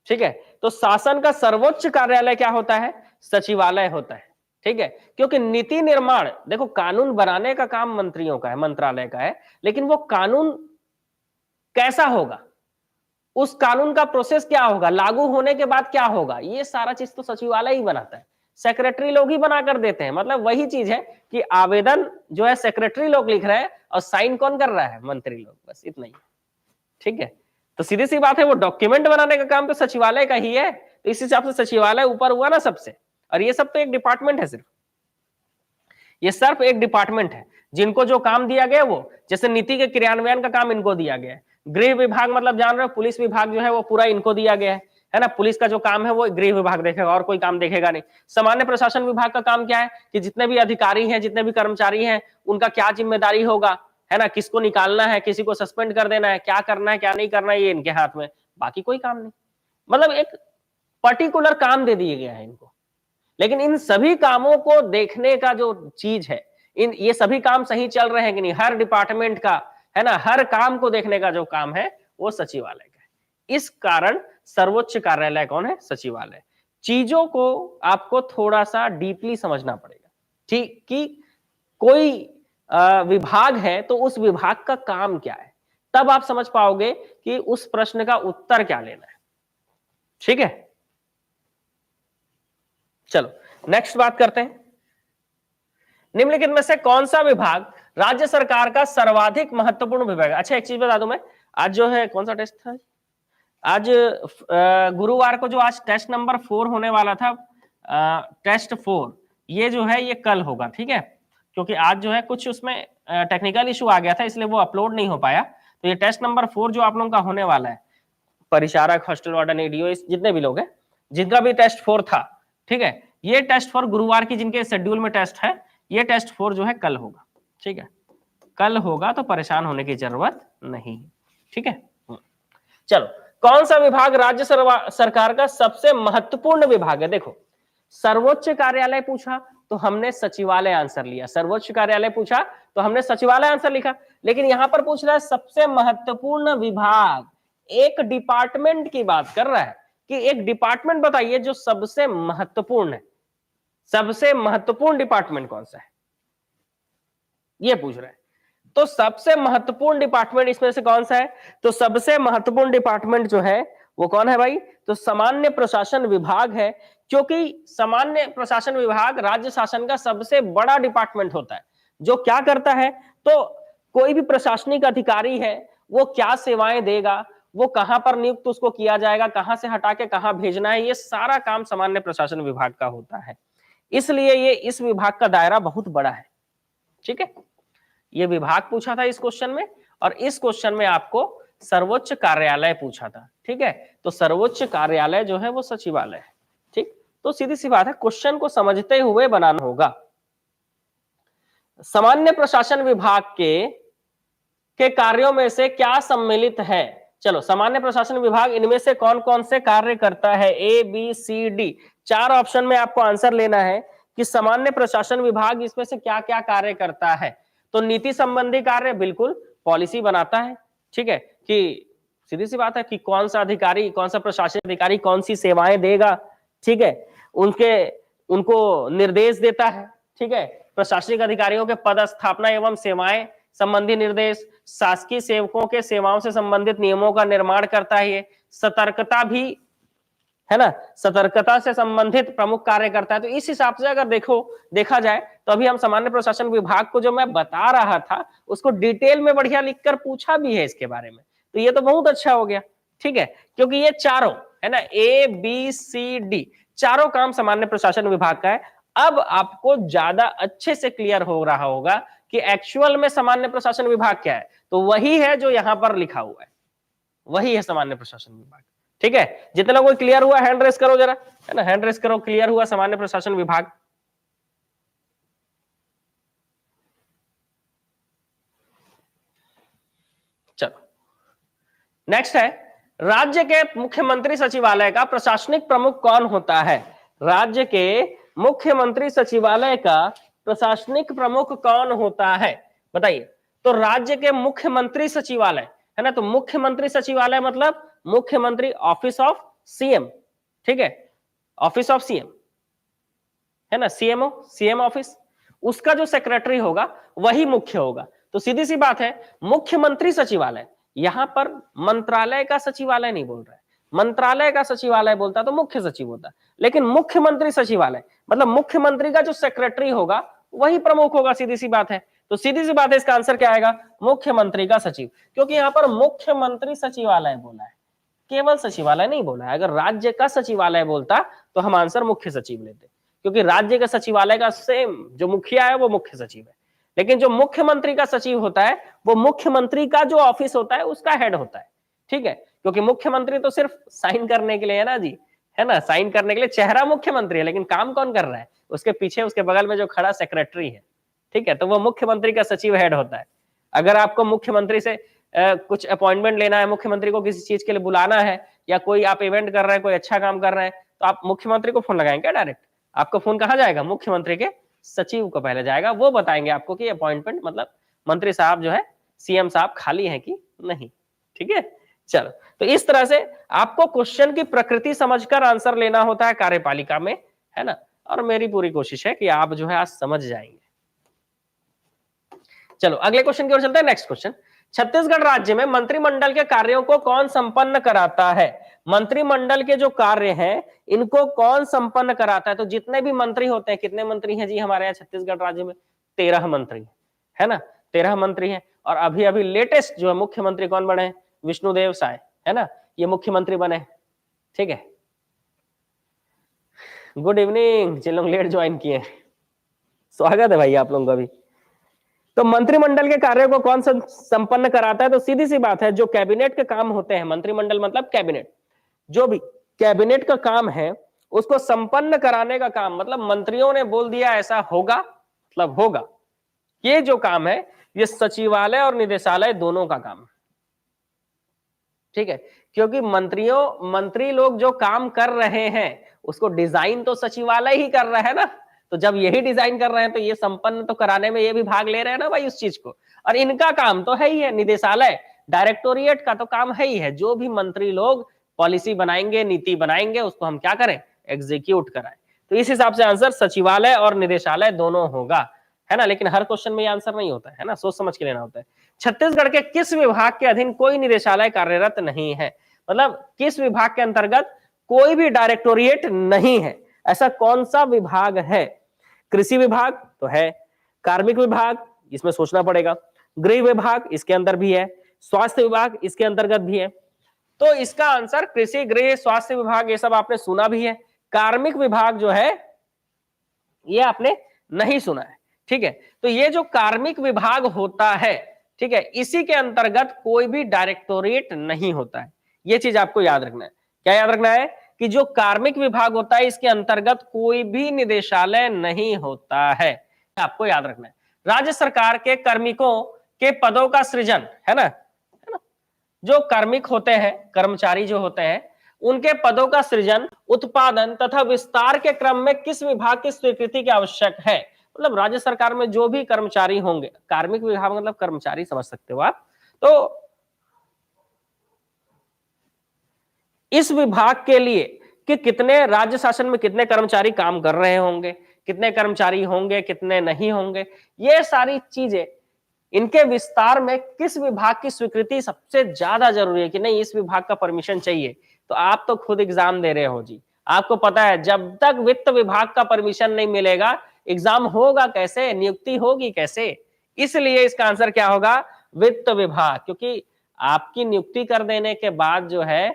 ठीक है, तो शासन का सर्वोच्च कार्यालय क्या होता है, सचिवालय होता है। ठीक है, क्योंकि नीति निर्माण, देखो कानून बनाने का काम मंत्रियों का है, मंत्रालय का है, लेकिन वो कानून कैसा होगा, उस कानून का प्रोसेस क्या होगा, लागू होने के बाद क्या होगा, ये सारा चीज तो सचिवालय ही बनाता है। सेक्रेटरी लोग ही बना कर देते हैं। मतलब वही चीज है कि आवेदन जो है सेक्रेटरी लोग लिख रहे हैं और साइन कौन कर रहा है, मंत्री लोग, बस इतना ही। ठीक है, तो सीधी सी बात है, वो डॉक्यूमेंट बनाने का काम तो सचिवालय का ही है, तो इस हिसाब से सचिवालय ऊपर हुआ ना सबसे। और ये सब तो एक डिपार्टमेंट है, सिर्फ ये सिर्फ एक डिपार्टमेंट है जिनको जो काम दिया गया, वो जैसे नीति के क्रियान्वयन का काम इनको दिया गया है। गृह विभाग मतलब जान रहे हो, पुलिस विभाग जो है वो पूरा इनको दिया गया है ना, पुलिस का जो काम है वो गृह विभाग देखेगा और कोई काम देखेगा नहीं। सामान्य प्रशासन विभाग का काम क्या है कि जितने भी अधिकारी हैं, जितने भी कर्मचारी हैं, उनका क्या जिम्मेदारी होगा, है ना, किसको निकालना है, किसी को सस्पेंड कर देना है, क्या करना है क्या नहीं करना है, ये इनके हाथ में, बाकी कोई काम नहीं। मतलब एक पर्टिकुलर काम दे दिए गया है इनको। लेकिन इन सभी कामों को देखने का जो चीज है, इन ये सभी काम सही चल रहे हैं कि नहीं, हर डिपार्टमेंट का, है ना, हर काम को देखने का जो काम है वो सचिवालय का है। इस कारण सर्वोच्च कार्यालय कौन है, सचिवालय। चीजों को आपको थोड़ा सा डीपली समझना पड़ेगा, ठीक, कि कोई विभाग है तो उस विभाग का काम क्या है, तब आप समझ पाओगे कि उस प्रश्न का उत्तर क्या लेना है। ठीक है, चलो नेक्स्ट बात करते हैं। निम्नलिखित में से कौन सा विभाग राज्य सरकार का सर्वाधिक महत्वपूर्ण विभाग है? अच्छा एक चीज बता दूं मैं, आज जो है कौन सा टेस्ट था, आज गुरुवार को जो आज टेस्ट नंबर 4 होने वाला था, टेस्ट 4, ये जो है ये कल होगा। ठीक है, क्योंकि आज जो है कुछ उसमें टेक्निकल इशू आ गया था, इसलिए वो अपलोड नहीं हो पाया। तो ये टेस्ट नंबर 4 जो आप लोगों का होने वाला है, परिचारक, हॉस्टल वार्डन, एडीओ, जितने भी लोग हैं, जिनका भी टेस्ट 4 था, ठीक है, ये टेस्ट 4 गुरुवार की जिनके शेड्यूल में टेस्ट है, ये टेस्ट 4 जो है कल होगा। ठीक है, कल होगा, तो परेशान होने की जरूरत नहीं। ठीक है, चलो कौन सा विभाग राज्य सरकार का सबसे महत्वपूर्ण विभाग है? देखो सर्वोच्च कार्यालय पूछा तो हमने सचिवालय आंसर लिया, सर्वोच्च कार्यालय पूछा तो हमने सचिवालय आंसर लिखा। लेकिन यहां पर पूछ रहा है सबसे महत्वपूर्ण विभाग, एक डिपार्टमेंट की बात कर रहा है कि एक डिपार्टमेंट बताइए जो सबसे महत्वपूर्ण है। सबसे महत्वपूर्ण डिपार्टमेंट कौन सा है, ये पूछ रहा है। तो सबसे महत्वपूर्ण डिपार्टमेंट इसमें से कौन सा है? तो सबसे महत्वपूर्ण डिपार्टमेंट जो है वो कौन है भाई? तो सामान्य प्रशासन विभाग है, क्योंकि सामान्य प्रशासन विभाग राज्य शासन का सबसे बड़ा डिपार्टमेंट होता है, जो क्या करता है, तो कोई भी प्रशासनिक अधिकारी है वो क्या सेवाएं देगा, वो कहां पर नियुक्त उसको किया जाएगा, कहां से हटा के कहां भेजना है, ये सारा काम सामान्य प्रशासन विभाग का होता है। इसलिए ये इस विभाग का दायरा बहुत बड़ा है। ठीक है, ये विभाग पूछा था इस क्वेश्चन में, और इस क्वेश्चन में आपको सर्वोच्च कार्यालय पूछा था। ठीक है, तो सर्वोच्च कार्यालय जो है वो सचिवालय है। ठीक, तो सीधी सी बात है, क्वेश्चन को समझते हुए बनाना होगा। सामान्य प्रशासन विभाग के कार्यों में से क्या सम्मिलित है? चलो, सामान्य प्रशासन विभाग इनमें से कौन कौन से कार्य करता है? A B C D, 4 option में आपको आंसर लेना है कि सामान्य प्रशासन विभाग इसमें से क्या क्या कार्य करता है। तो नीति संबंधी कार्य, बिल्कुल पॉलिसी बनाता है, ठीक है, कि सीधी सी बात है कि कौन सा अधिकारी, कौन सा प्रशासनिक अधिकारी कौन सी सेवाएं देगा, ठीक है, उनको निर्देश देता है, ठीक है, प्रशासनिक अधिकारियों के पदस्थापना एवं सेवाएं संबंधी निर्देश, शासकीय सेवकों के सेवाओं से संबंधित नियमों का निर्माण करता है। ये सतर्कता भी है ना, सतर्कता से संबंधित प्रमुख कार्य करता है। तो इस हिसाब से अगर देखा जाए तो अभी हम सामान्य प्रशासन विभाग को जो मैं बता रहा था उसको डिटेल में बढ़िया लिखकर पूछा भी है इसके बारे में, तो ये तो बहुत अच्छा हो गया, ठीक है, क्योंकि ये चारों है ना, ए बी सी डी, चारों काम सामान्य प्रशासन विभाग का है। अब आपको ज्यादा अच्छे से क्लियर हो रहा होगा कि एक्चुअल में सामान्य प्रशासन विभाग क्या है। तो वही है जो यहां पर लिखा हुआ है, वही है सामान्य प्रशासन विभाग, ठीक है। जितना कोई क्लियर हुआ हैंड रेस करो जरा, है ना, हैंड रेस करो, क्लियर हुआ सामान्य प्रशासन विभाग। चलो, नेक्स्ट है, राज्य के मुख्यमंत्री सचिवालय का प्रशासनिक प्रमुख कौन होता है? राज्य के मुख्यमंत्री सचिवालय का प्रशासनिक प्रमुख कौन होता है, बताइए। तो राज्य के मुख्यमंत्री सचिवालय, है ना, तो मुख्यमंत्री सचिवालय मतलब मुख्यमंत्री ऑफिस ऑफ सीएम, ठीक है, ऑफिस ऑफ सीएम, है ना, सीएमओ, सीएम ऑफिस, उसका जो सेक्रेटरी होगा वही मुख्य होगा। तो सीधी सी बात है, मुख्यमंत्री सचिवालय, यहां पर मंत्रालय का सचिवालय नहीं बोल रहा है, मंत्रालय का सचिवालय बोलता तो मुख्य सचिव होता, लेकिन मुख्यमंत्री सचिवालय मतलब मुख्यमंत्री का जो सेक्रेटरी होगा वही प्रमुख होगा, सीधी सी बात है। तो सीधी सी बात है, इसका आंसर क्या आएगा? मुख्यमंत्री का सचिव, क्योंकि यहां पर मुख्यमंत्री सचिवालय बोला है, केवल सचिवालय नहीं बोला है। अगर राज्य का सचिवालय बोलता तो हम आंसर मुख्य सचिव लेते, क्योंकि राज्य के सचिवालय का सेम जो मुखिया है वो मुख्य सचिव है, लेकिन जो मुख्यमंत्री का सचिव होता है वो मुख्यमंत्री का जो ऑफिस होता है उसका हेड होता है, ठीक है, क्योंकि मुख्यमंत्री तो सिर्फ साइन करने के लिए है ना जी, है ना, साइन करने के लिए चेहरा मुख्यमंत्री है, लेकिन काम कौन कर रहा है? उसके पीछे, उसके बगल में जो खड़ा सेक्रेटरी है, ठीक है, तो वो मुख्यमंत्री का सचिव हेड होता है। अगर आपको मुख्यमंत्री से कुछ अपॉइंटमेंट लेना है, मुख्यमंत्री को किसी चीज के लिए बुलाना है, या कोई आप इवेंट कर रहे हैं, कोई अच्छा काम कर रहे हैं, तो आप मुख्यमंत्री को फोन लगाएंगे डायरेक्ट? आपको फोन कहाँ जाएगा? मुख्यमंत्री के सचिव को पहले जाएगा, वो बताएंगे आपको कि अपॉइंटमेंट मतलब मंत्री साहब जो है, सीएम साहब खाली है कि नहीं, ठीक है। चलो, तो इस तरह से आपको क्वेश्चन की प्रकृति समझकर आंसर लेना होता है कार्यपालिका में, है ना, और मेरी पूरी कोशिश है कि आप जो है आज समझ जाएंगे। चलो, अगले क्वेश्चन की ओर चलते हैं। नेक्स्ट क्वेश्चन, छत्तीसगढ़ राज्य में मंत्रिमंडल के कार्यों को कौन संपन्न कराता है? मंत्रिमंडल के जो कार्य हैं इनको कौन संपन्न कराता है? तो जितने भी मंत्री होते हैं, कितने मंत्री हैं जी हमारे यहाँ छत्तीसगढ़ राज्य में? 13 मंत्री, है ना, 13 मंत्री हैं। और अभी अभी लेटेस्ट जो है मुख्यमंत्री कौन बने? विष्णुदेव साय, है ना, ये मुख्यमंत्री बने, ठीक है। गुड इवनिंग, जिन लोग लेट ज्वाइन किए, स्वागत है भाई आप लोगों का भी। तो मंत्रिमंडल के कार्यों को कौन संपन्न कराता है? तो सीधी सी बात है, जो कैबिनेट के काम होते हैं, मंत्रिमंडल मतलब कैबिनेट, जो भी कैबिनेट का काम है उसको संपन्न कराने का काम, मतलब मंत्रियों ने बोल दिया ऐसा होगा मतलब होगा, ये जो काम है ये सचिवालय और निदेशालय दोनों का काम है, ठीक है, क्योंकि मंत्री लोग जो काम कर रहे हैं उसको डिजाइन तो सचिवालय ही कर रहा है ना, तो जब यही डिजाइन कर रहे हैं तो ये संपन्न तो कराने में ये भी भाग ले रहे हैं ना भाई उस चीज को, और इनका काम तो है ही है, निदेशालय डायरेक्टोरिएट का तो काम है ही है, जो भी मंत्री लोग पॉलिसी बनाएंगे, नीति बनाएंगे, उसको हम क्या करें? एग्जीक्यूट कराएं। तो इस हिसाब से आंसर सचिवालय और निदेशालय दोनों होगा, है ना, लेकिन हर क्वेश्चन में ये आंसर नहीं होता है ना, सोच समझ के लेना होता है। छत्तीसगढ़ के किस विभाग के अधीन कोई निदेशालय कार्यरत नहीं है? मतलब किस विभाग के अंतर्गत कोई भी डायरेक्टोरिएट नहीं है, ऐसा कौन सा विभाग है? कृषि विभाग तो है, कार्मिक विभाग इसमें सोचना पड़ेगा, गृह विभाग इसके अंदर भी है, स्वास्थ्य विभाग इसके अंतर्गत भी है। तो इसका आंसर कृषि, गृह, स्वास्थ्य विभाग ये सब आपने सुना भी है, कार्मिक विभाग जो है ये आपने नहीं सुना है, ठीक है। तो ये जो कार्मिक विभाग होता है, ठीक है, इसी के अंतर्गत कोई भी डायरेक्टोरेट नहीं होता है, ये चीज आपको याद रखना है। क्या याद रखना है? कि जो कार्मिक विभाग होता है इसके अंतर्गत कोई भी निदेशालय नहीं होता है, आपको याद रखना है। राज्य सरकार के कार्मिकों के पदों का सृजन, है ना, जो कार्मिक होते हैं, कर्मचारी जो होते हैं, उनके पदों का सृजन, उत्पादन तथा विस्तार के क्रम में किस विभाग की स्वीकृति की आवश्यक है। मतलब राज्य सरकार में जो भी कर्मचारी होंगे, कार्मिक विभाग मतलब कर्मचारी समझ सकते हो आप, तो इस विभाग के लिए कि कितने राज्य शासन में कितने कर्मचारी काम कर रहे होंगे, कितने कर्मचारी होंगे, कितने नहीं होंगे, ये सारी चीजें, इनके विस्तार में किस विभाग की स्वीकृति सबसे ज्यादा जरूरी है कि नहीं इस विभाग का परमिशन चाहिए। तो आप तो खुद एग्जाम दे रहे हो जी, आपको पता है जब तक वित्त विभाग का परमिशन नहीं मिलेगा एग्जाम होगा कैसे, नियुक्ति होगी कैसे। इसलिए इसका आंसर क्या होगा, वित्त विभाग, क्योंकि आपकी नियुक्ति कर देने के बाद जो है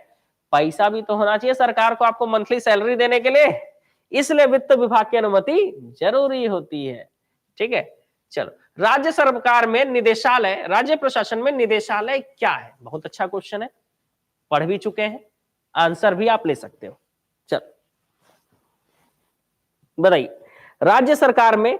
पैसा भी तो होना चाहिए सरकार को आपको मंथली सैलरी देने के लिए, इसलिए वित्त विभाग की अनुमति जरूरी होती है। ठीक है, चलो राज्य सरकार में निदेशालय, राज्य प्रशासन में निदेशालय क्या है, बहुत अच्छा क्वेश्चन है, पढ़ भी चुके हैं, आंसर भी आप ले सकते हो। चलो बताइए राज्य सरकार में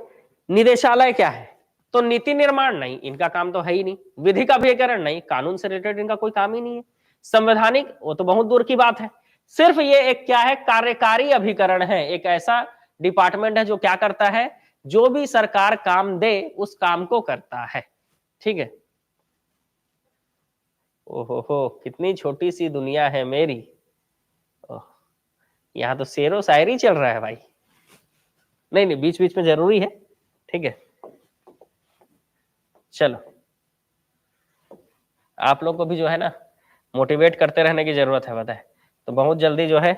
निदेशालय क्या है। तो नीति निर्माण नहीं, इनका काम तो है ही नहीं, विधि का अभिकरण नहीं, कानून से रिलेटेड इनका कोई काम ही नहीं है, संवैधानिक वो तो बहुत दूर की बात है, सिर्फ ये एक क्या है, कार्यकारी अभिकरण है, एक ऐसा डिपार्टमेंट है जो क्या करता है, जो भी सरकार काम दे उस काम को करता है। ठीक है, ओहो कितनी छोटी सी दुनिया है मेरी, यहाँ तो शेरो शायरी चल रहा है भाई, नहीं नहीं बीच बीच में जरूरी है। ठीक है, चलो आप लोग को भी जो है ना मोटिवेट करते रहने की जरूरत है, बताए तो बहुत जल्दी जो है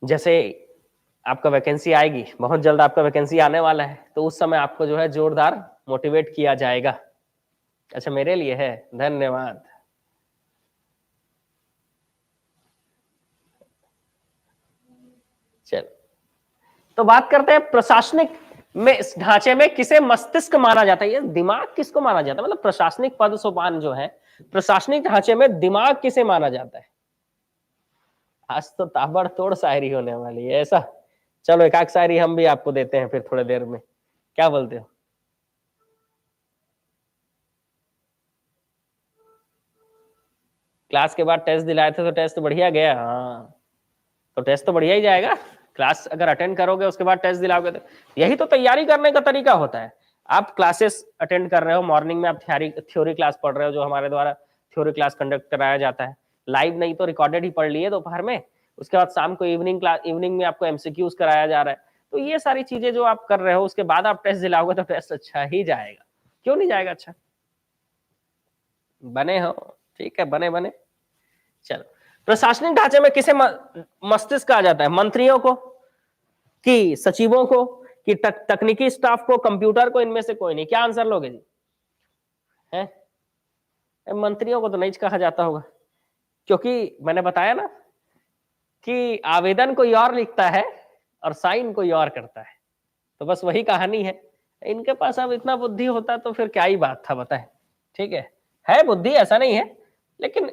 जैसे आपका वैकेंसी आएगी, बहुत जल्द आपका वैकेंसी आने वाला है, तो उस समय आपको जो है जोरदार मोटिवेट किया जाएगा। अच्छा मेरे लिए है, धन्यवाद। चलो तो बात करते हैं प्रशासनिक में ढांचे में किसे मस्तिष्क माना जाता है, ये दिमाग किसको माना जाता है, मतलब प्रशासनिक पद सोपान जो है प्रशासनिक ढांचे में दिमाग किसे माना जाता है। आज तो ताबड़तोड़ शायरी होने वाली है ऐसा, चलो एक आध शायरी हम भी आपको देते हैं फिर थोड़ी देर में, क्या बोलते हो। क्लास के बाद टेस्ट दिलाए थे तो टेस्ट तो बढ़िया गया, हाँ तो टेस्ट तो बढ़िया ही जाएगा, क्लास अगर अटेंड करोगे उसके बाद टेस्ट दिलाओगे तो यही तो तैयारी करने का तरीका होता है। आप क्लासेस अटेंड कर रहे हो, मॉर्निंग में आप थ्योरी क्लास पढ़ रहे हो, जो हमारे द्वारा थ्योरी क्लास कंडक्ट कराया जाता है, लाइव नहीं तो रिकॉर्डेड ही पढ़ लिए दोपहर में, उसके बाद शाम को इवनिंग में आपको एमसीक्यूज कराया जा रहा है, तो ये सारी चीजें जो आप कर रहे हो उसके बाद आप टेस्ट दिलाओगे तो टेस्ट अच्छा ही जाएगा, क्यों नहीं जाएगा अच्छा, बने हो, ठीक है बने बने। चलो प्रशासनिक ढांचे में किसे मस्तिष्क कहा जाता है, मंत्रियों को कि सचिवों को कि तकनीकी स्टाफ को, कंप्यूटर को, इनमें से कोई नहीं, क्या आंसर लोगे जी, है मंत्रियों को तो नहीं कहा जाता होगा, क्योंकि मैंने बताया ना कि आवेदन कोई और लिखता है और साइन कोई और करता है, तो बस वही कहानी है, इनके पास अब इतना बुद्धि होता तो फिर क्या ही बात था बताए। ठीक है बुद्धि ऐसा नहीं है, लेकिन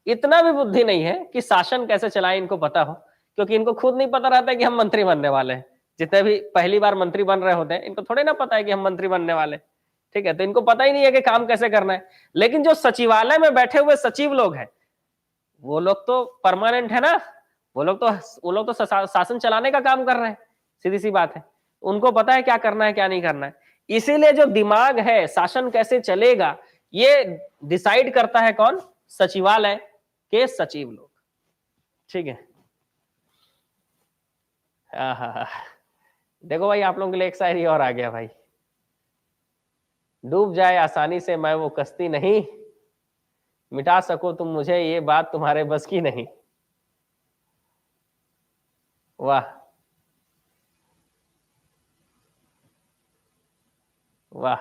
इतना भी बुद्धि नहीं है कि शासन कैसे चलाए इनको पता हो, क्योंकि इनको खुद नहीं पता रहता है कि हम मंत्री बनने वाले हैं, जितने भी पहली बार मंत्री बन रहे होते हैं इनको थोड़े ना पता है कि हम मंत्री बनने वाले। ठीक है, तो इनको पता ही नहीं है कि काम कैसे करना है, लेकिन जो सचिवालय में बैठे हुए सचिव लोग हैं वो लोग तो परमानेंट है ना, वो लोग तो शासन चलाने का काम कर रहे हैं, सीधी सी बात है, उनको पता है क्या करना है क्या नहीं करना है, इसीलिए जो दिमाग है शासन कैसे चलेगा ये डिसाइड करता है कौन, सचिवालय के सचिव लोग। ठीक है, देखो भाई आप लोगों के लिए एक शायरी और आ गया भाई, डूब जाए आसानी से मैं वो कश्ती नहीं, मिटा सको तुम मुझे ये बात तुम्हारे बस की नहीं। वाह वाह,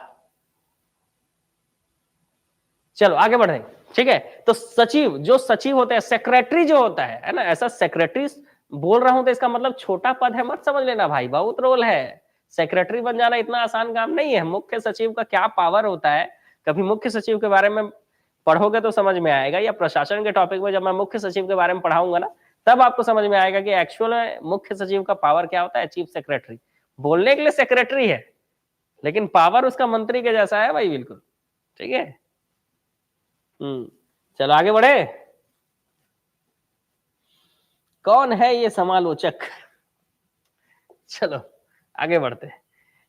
चलो आगे बढ़े। ठीक है, तो सचिव, जो सचिव होते हैं, सेक्रेटरी जो होता है ना, ऐसा सेक्रेटरी बोल रहा हूं तो इसका मतलब छोटा पद है मत समझ लेना भाई, बहुत रोल है, सेक्रेटरी बन जाना इतना आसान काम नहीं है। मुख्य सचिव का क्या पावर होता है, कभी मुख्य सचिव के बारे में पढ़ोगे तो समझ में आएगा, या प्रशासन के टॉपिक में जब मैं मुख्य सचिव के बारे में पढ़ाऊंगा ना तब आपको समझ में आएगा कि एक्चुअल में मुख्य सचिव का पावर क्या होता है। चीफ सेक्रेटरी बोलने के लिए सेक्रेटरी है, लेकिन पावर उसका मंत्री के जैसा है भाई, बिल्कुल। ठीक है। चलो आगे बढ़े। कौन है ये समालोचक? चलो आगे बढ़ते हैं।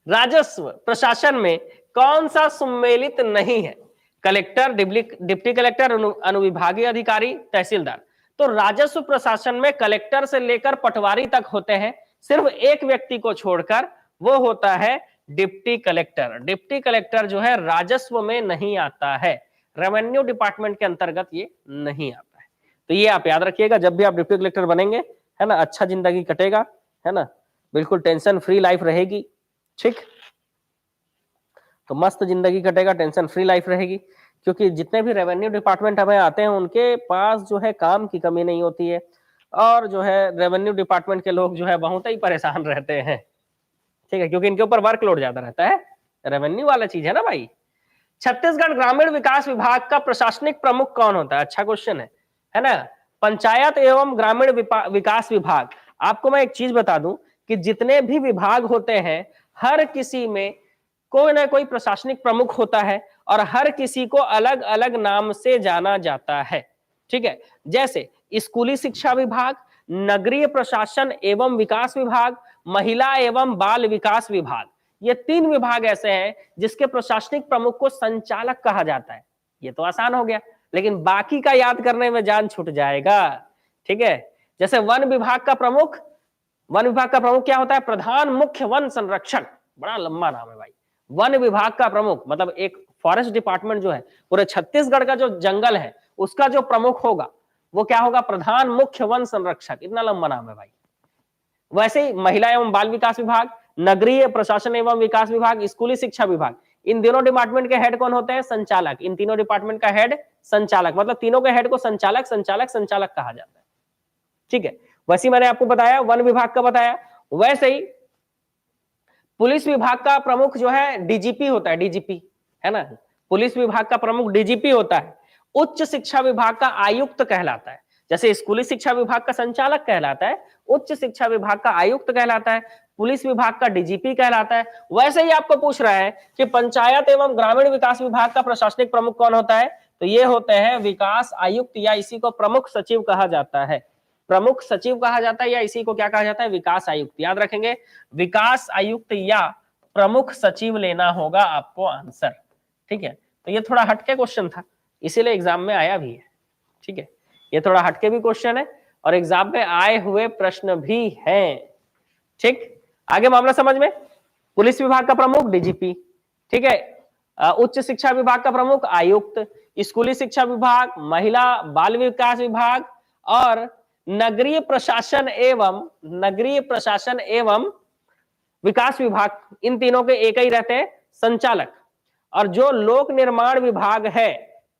राजस्व प्रशासन में कौन सा सम्मिलित नहीं है? कलेक्टर, डिप्टी कलेक्टर, अनुविभागीय अधिकारी, तहसीलदार। तो राजस्व प्रशासन में कलेक्टर से लेकर पटवारी तक होते हैं, सिर्फ एक व्यक्ति को छोड़कर, वो होता है डिप्टी कलेक्टर। डिप्टी कलेक्टर जो है राजस्व में नहीं आता है, रेवेन्यू डिपार्टमेंट के अंतर्गत ये नहीं आता है। तो ये आप याद रखिएगा जब भी आप डिप्टी कलेक्टर बनेंगे, है ना। अच्छा जिंदगी कटेगा, है ना, बिल्कुल टेंशन फ्री लाइफ रहेगी। ठीक, तो मस्त जिंदगी कटेगा, टेंशन फ्री लाइफ रहेगी, क्योंकि जितने भी रेवेन्यू डिपार्टमेंट हमें आते हैं उनके पास जो है काम की कमी नहीं होती है, और जो है रेवेन्यू डिपार्टमेंट के लोग जो है बहुत ही परेशान रहते हैं। ठीक है, क्योंकि इनके ऊपर वर्कलोड ज्यादा रहता है, रेवेन्यू वाला चीज है ना भाई। छत्तीसगढ़ ग्रामीण विकास विभाग का प्रशासनिक प्रमुख कौन होता है? अच्छा क्वेश्चन है ना। पंचायत एवं ग्रामीण विकास विभाग। आपको मैं एक चीज बता दूं कि जितने भी विभाग होते हैं हर किसी में कोई ना कोई प्रशासनिक प्रमुख होता है, और हर किसी को अलग अलग नाम से जाना जाता है। ठीक है, जैसे स्कूली शिक्षा विभाग, नगरीय प्रशासन एवं विकास विभाग, महिला एवं बाल विकास विभाग। ये 3 विभाग ऐसे हैं जिसके प्रशासनिक प्रमुख को संचालक कहा जाता है। ये तो आसान हो गया, लेकिन बाकी का याद करने में जान छूट जाएगा। ठीक है, जैसे वन विभाग का प्रमुख क्या होता है? प्रधान मुख्य वन संरक्षक। बड़ा लंबा नाम है भाई। वन विभाग का प्रमुख मतलब एक फॉरेस्ट डिपार्टमेंट जो है, पूरे छत्तीसगढ़ का जो जंगल है उसका जो प्रमुख होगा वो क्या होगा? प्रधान मुख्य वन संरक्षक। इतना लंबा नाम है भाई। वैसे ही महिला एवं बाल विकास विभाग, नगरीय प्रशासन एवं विकास विभाग, स्कूली शिक्षा विभाग, इन दोनों डिपार्टमेंट के हेड कौन होते हैं? संचालक। इन तीनों डिपार्टमेंट का हेड संचालक, मतलब तीनों के हेड को संचालक संचालक संचालक कहा जाता है। ठीक है, वैसे ही मैंने आपको बताया वन विभाग का बताया। वैसे ही पुलिस विभाग का प्रमुख जो है डीजीपी होता है, डीजीपी, है ना। पुलिस विभाग का प्रमुख डीजीपी होता है। उच्च शिक्षा विभाग का आयुक्त कहलाता है। जैसे स्कूली शिक्षा विभाग का संचालक कहलाता है, उच्च शिक्षा विभाग का आयुक्त कहलाता है, पुलिस विभाग का डीजीपी कहलाता है। वैसे ही आपको पूछ रहा है कि पंचायत एवं ग्रामीण विकास विभाग का प्रशासनिक प्रमुख कौन होता है? तो ये होते हैं विकास आयुक्त, या इसी को प्रमुख सचिव कहा जाता है। प्रमुख सचिव कहा जाता है, या इसी को क्या कहा जाता है? विकास आयुक्त। याद रखेंगे, विकास आयुक्त या प्रमुख सचिव लेना होगा आपको आंसर। ठीक है, तो ये थोड़ा हटके क्वेश्चन था, इसीलिए एग्जाम में आया भी है। ठीक है, ये थोड़ा हटके भी क्वेश्चन है और एग्जाम में आए हुए प्रश्न भी हैं। ठीक, आगे मामला समझ में। पुलिस विभाग का प्रमुख डीजीपी, ठीक है। उच्च शिक्षा विभाग का प्रमुख आयुक्त, स्कूली शिक्षा विभाग, महिला बाल विकास विभाग और नगरीय प्रशासन एवं विकास विभाग, इन तीनों के एक ही रहते हैं, संचालक। और जो लोक निर्माण विभाग है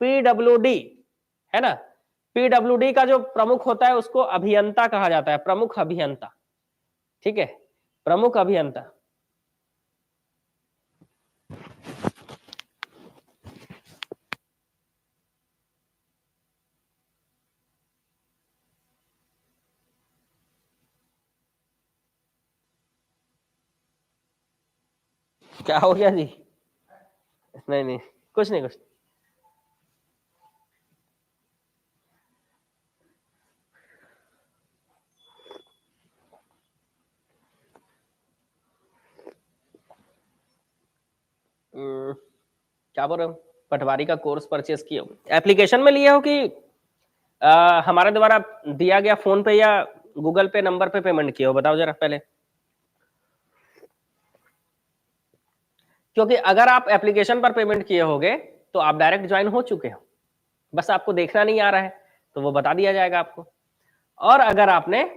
पीडब्ल्यूडी, है ना, पीडब्ल्यूडी का जो प्रमुख होता है उसको अभियंता कहा जाता है, प्रमुख अभियंता। ठीक है, प्रमुख अभियंता। क्या हो गया जी? नहीं नहीं, कुछ नहीं, कुछ नहीं। क्या बोल रहे हो? पटवारी का कोर्स परचेस किए हो, एप्लीकेशन में लिए हो कि हमारे द्वारा दिया गया फोन पे या गूगल पे नंबर पे पेमेंट किए हो? बताओ जरा पहले, क्योंकि अगर आप एप्लीकेशन पर पेमेंट किए होगे तो आप डायरेक्ट ज्वाइन हो चुके हो, बस आपको देखना नहीं आ रहा है तो वो बता दिया जाएगा आपको। और अगर आपने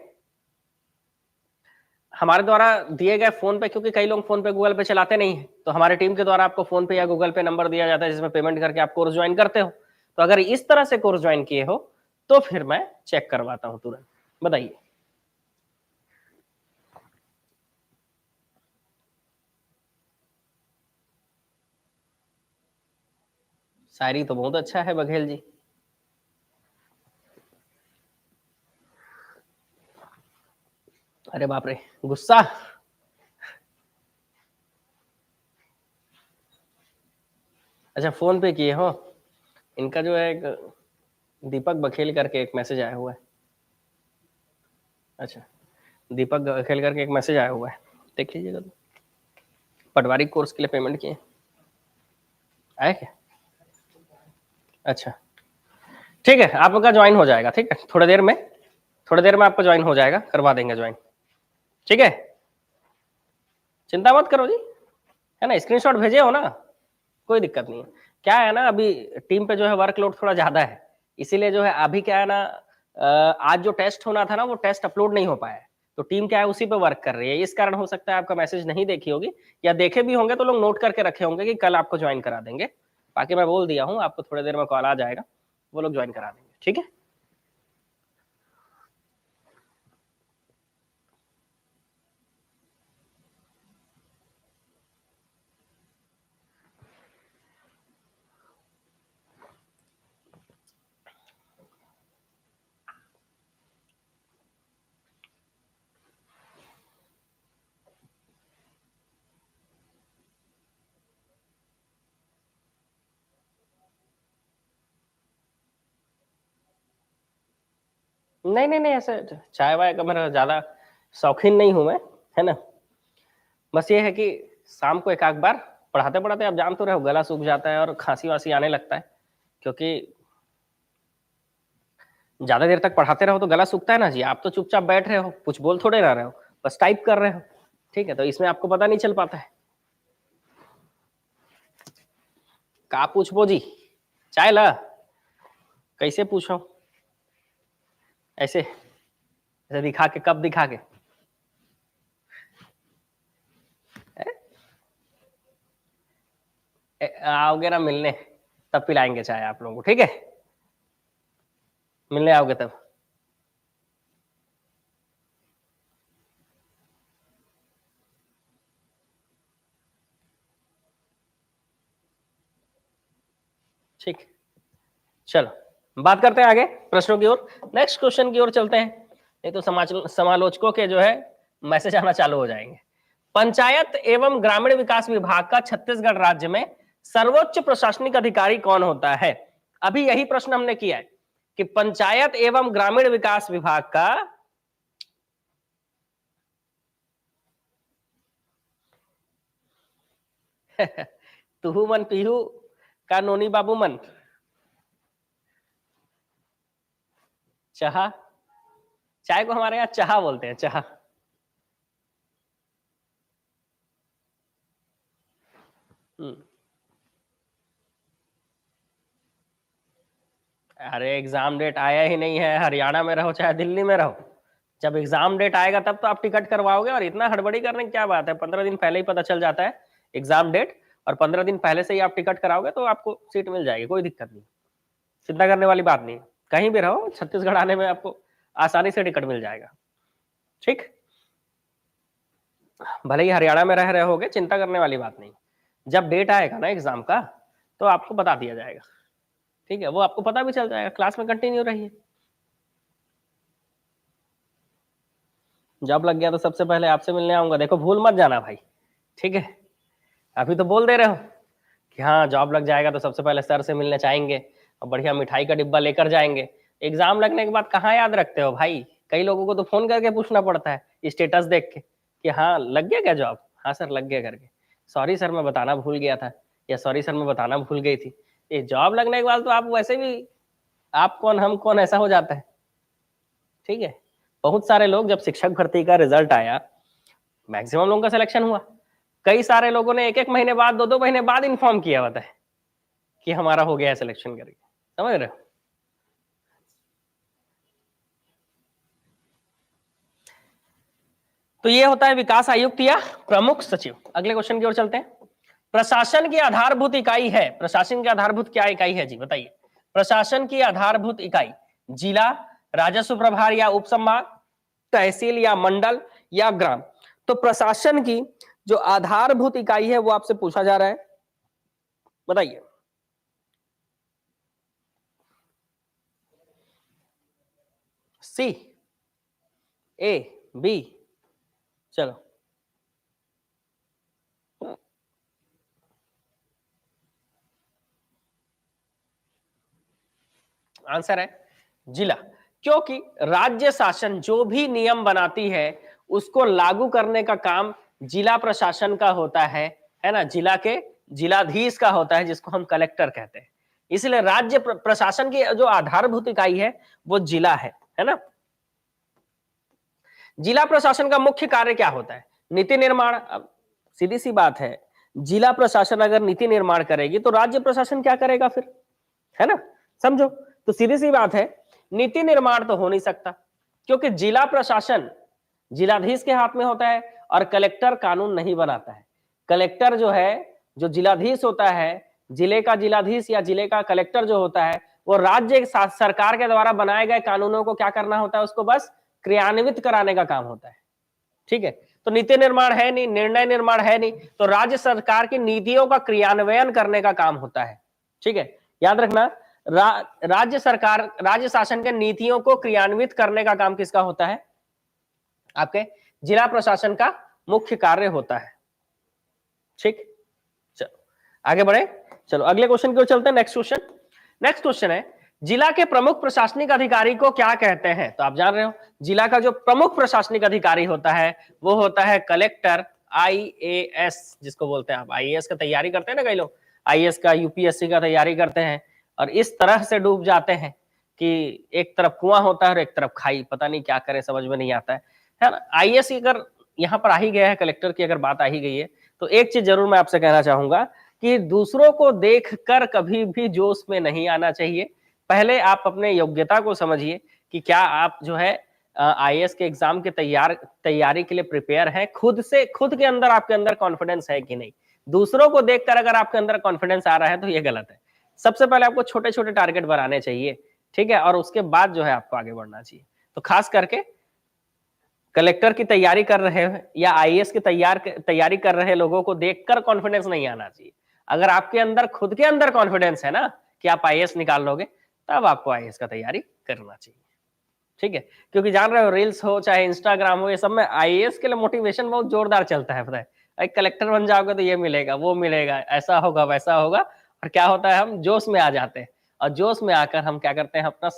हमारे द्वारा दिए गए फोन पे, क्योंकि कई लोग फोन पे गूगल पे चलाते नहीं है, तो हमारे टीम के द्वारा आपको फोन पे या गूगल पे नंबर दिया जाता है जिसमें पेमेंट करके आप कोर्स ज्वाइन करते हो। तो अगर इस तरह से कोर्स ज्वाइन किए हो तो फिर मैं चेक करवाता हूं तुरंत। बताइए। शायरी तो बहुत अच्छा है बघेल जी। अरे बाप रे, गुस्सा। अच्छा फोन पे किए हो। इनका जो है एक दीपक बखेल करके एक मैसेज आया हुआ है। अच्छा, दीपक बखेल करके एक मैसेज आया हुआ है, देख लीजिएगा। तो पटवारी कोर्स के लिए पेमेंट किए, आया क्या? अच्छा ठीक है, आपका ज्वाइन हो जाएगा, ठीक है, थोड़ी देर में, थोड़ी देर में आपका ज्वाइन हो जाएगा, करवा देंगे ज्वाइन, ठीक है, चिंता मत करो जी, है ना, स्क्रीनशॉट भेजे हो ना, कोई दिक्कत नहीं है। क्या है ना, अभी टीम पे जो है वर्कलोड थोड़ा ज्यादा है, इसीलिए जो है अभी क्या है ना, आज जो टेस्ट होना था ना, वो टेस्ट अपलोड नहीं हो पाया है, तो टीम क्या है उसी पे वर्क कर रही है, इस कारण हो सकता है आपका मैसेज नहीं देखी होगी, या देखे भी होंगे तो लोग नोट करके रखे होंगे कि कल आपको ज्वाइन करा देंगे। बाकी मैं बोल दिया हूँ, आपको थोड़ी देर में कॉल आ जाएगा, वो लोग ज्वाइन करा देंगे, ठीक है। नहीं नहीं नहीं, ऐसे चाय वाय का मेरा ज्यादा शौकीन नहीं हूं मैं, है ना, बस ये है कि शाम को एक आध बार पढ़ाते पढ़ाते, आप जान तो रहे हो, गला सूख जाता है और खांसी वासी आने लगता है, क्योंकि ज्यादा देर तक पढ़ाते रहो तो गला सूखता है ना जी। आप तो चुपचाप बैठ रहे हो, कुछ बोल थोड़े ना रहे हो, बस टाइप कर रहे हो, ठीक है, तो इसमें आपको पता नहीं चल पाता है। का पूछबो जी, चाय ला, कैसे पूछो, ऐसे ऐसे दिखा के, कब दिखा के, आओगे ना मिलने तब पिलाएंगे चाय आप लोगों को, ठीक है, मिलने आओगे तब। ठीक, चलो बात करते हैं आगे प्रश्नों की ओर, नेक्स्ट क्वेश्चन की ओर चलते हैं, नहीं तो समालोचकों के जो है मैसेज आना चालू हो जाएंगे। पंचायत एवं ग्रामीण विकास विभाग का छत्तीसगढ़ राज्य में सर्वोच्च प्रशासनिक अधिकारी कौन होता है? अभी यही प्रश्न हमने किया है कि पंचायत एवं ग्रामीण विकास विभाग का तुहू मन पीहू का नोनी बाबू मन, चाह, चाय को हमारे यहाँ चाह बोलते हैं, चाह। हम्म। अरे एग्जाम डेट आया ही नहीं है, हरियाणा में रहो चाहे दिल्ली में रहो, जब एग्जाम डेट आएगा तब तो आप टिकट करवाओगे, और इतना हड़बड़ी करने की क्या बात है, 15 दिन पहले ही पता चल जाता है एग्जाम डेट, और 15 दिन पहले से ही आप टिकट कराओगे तो आपको सीट मिल जाएगी, कोई दिक्कत नहीं, चिंता करने वाली बात नहीं, कहीं भी रहो छत्तीसगढ़ आने में आपको आसानी से टिकट मिल जाएगा, ठीक, भले ही हरियाणा में रह रहे होगे, चिंता करने वाली बात नहीं, जब डेट आएगा ना एग्जाम का तो आपको बता दिया जाएगा, ठीक है, वो आपको पता भी चल जाएगा, क्लास में कंटिन्यू रहिए। जॉब लग गया तो सबसे पहले आपसे मिलने आऊंगा, देखो भूल मत जाना भाई, ठीक है, अभी तो बोल दे रहे हो कि हाँ जॉब लग जाएगा तो सबसे पहले सर से मिलने चाहेंगे और बढ़िया मिठाई का डिब्बा लेकर जाएंगे, एग्जाम लगने के बाद कहाँ याद रखते हो भाई, कई लोगों को तो फोन करके पूछना पड़ता है स्टेटस देख के कि हाँ लग गया क्या जॉब, हाँ सर लग गया करके, सॉरी सर मैं बताना भूल गया था, या सॉरी सर मैं बताना भूल गई थी, ये जॉब लगने के बाद तो आप वैसे भी आप कौन हम कौन ऐसा हो जाता है, ठीक है। बहुत सारे लोग, जब शिक्षक भर्ती का रिजल्ट आया, मैक्सिमम लोगों का सिलेक्शन हुआ, कई सारे लोगों ने एक एक महीने बाद, दो दो महीने बाद इन्फॉर्म किया हुआ था कि हमारा हो गया है सिलेक्शन करके, समझ रहे हो। तो ये होता है विकास आयुक्त या प्रमुख सचिव। अगले क्वेश्चन की ओर चलते हैं। प्रशासन की आधारभूत इकाई है, प्रशासन की आधारभूत क्या इकाई है जी, बताइए। प्रशासन की आधारभूत इकाई, जिला, राजस्व प्रभार या उपसंभाग, तहसील या मंडल या ग्राम। तो प्रशासन की जो आधारभूत इकाई है वो आपसे पूछा जा रहा है, बताइए। सी, ए, बी, चलो आंसर है जिला, क्योंकि राज्य शासन जो भी नियम बनाती है उसको लागू करने का काम जिला प्रशासन का होता है ना, जिला के जिलाधीश का होता है, जिसको हम कलेक्टर कहते हैं। इसलिए राज्य प्रशासन की जो आधारभूत इकाई है वो जिला है ना। जिला प्रशासन का मुख्य कार्य क्या होता है? नीति निर्माण। अब सीधी सी बात है, जिला प्रशासन अगर नीति निर्माण करेगी तो राज्य प्रशासन क्या करेगा फिर, है ना, समझो। तो सीधी सी बात है, नीति निर्माण तो हो नहीं सकता, क्योंकि जिला प्रशासन जिलाधीश के हाथ में होता है और कलेक्टर कानून नहीं बनाता है। कलेक्टर जो है, जो जिलाधीश होता है, जिले का जिलाधीश या जिले का कलेक्टर जो होता है, वो राज्य सरकार के द्वारा बनाए गए कानूनों को क्या करना होता है, उसको बस क्रियान्वित कराने का काम होता है। ठीक है, तो नीति निर्माण है नहीं, निर्णय निर्माण है नहीं, तो राज्य सरकार की नीतियों का क्रियान्वयन करने का काम होता है। ठीक है, याद रखना, राज्य सरकार, राज्य शासन के नीतियों को क्रियान्वित करने का काम किसका होता है? आपके जिला प्रशासन का मुख्य कार्य होता है। ठीक, चलो आगे बढ़े। चलो अगले क्वेश्चन की ओर चलते हैं। नेक्स्ट क्वेश्चन है, जिला के प्रमुख प्रशासनिक अधिकारी को क्या कहते हैं? तो आप जान रहे हो, जिला का जो प्रमुख प्रशासनिक अधिकारी होता है वो होता है कलेक्टर, IAS जिसको बोलते हैं। आप IAS का तैयारी करते हैं ना, कई लोग IAS का, UPSC का तैयारी करते हैं और इस तरह से डूब जाते हैं कि एक तरफ कुआं होता है और एक तरफ खाई, पता नहीं क्या करें, समझ में नहीं आता है ना। IAS अगर यहाँ पर आ ही गया है, कलेक्टर की अगर बात आ ही गई है, तो एक चीज जरूर मैं आपसे कहना चाहूंगा कि दूसरों को देखकर कभी भी जोश में नहीं आना चाहिए। पहले आप अपने योग्यता को समझिए कि क्या आप जो है IAS के एग्जाम के तैयारी के लिए प्रिपेयर हैं, खुद के अंदर आपके अंदर कॉन्फिडेंस है कि नहीं। दूसरों को देखकर अगर आपके अंदर कॉन्फिडेंस आ रहा है तो ये गलत है। सबसे पहले आपको छोटे छोटे टारगेट बनाने चाहिए, ठीक है, और उसके बाद जो है आपको आगे बढ़ना चाहिए। तो खास करके कलेक्टर की तैयारी कर रहे हैं या IAS की तैयारी कर रहे लोगों को देखकर कॉन्फिडेंस नहीं आना चाहिए। अगर आपके अंदर खुद के अंदर कॉन्फिडेंस है ना कि आप IAS निकाल लोगे, तब आपको IAS का तैयारी करना चाहिए। ठीक है, क्योंकि जान रहे हो, रील्स हो चाहे इंस्टाग्राम हो, ये सब में IAS के लिए मोटिवेशन बहुत जोरदार चलता है। पता है, कलेक्टर बन जाओगे तो ये मिलेगा, वो मिलेगा, ऐसा होगा, वैसा होगा, और क्या होता है, हम जोश में आ जाते हैं और जोश में आकर हम क्या करते हैं, अपना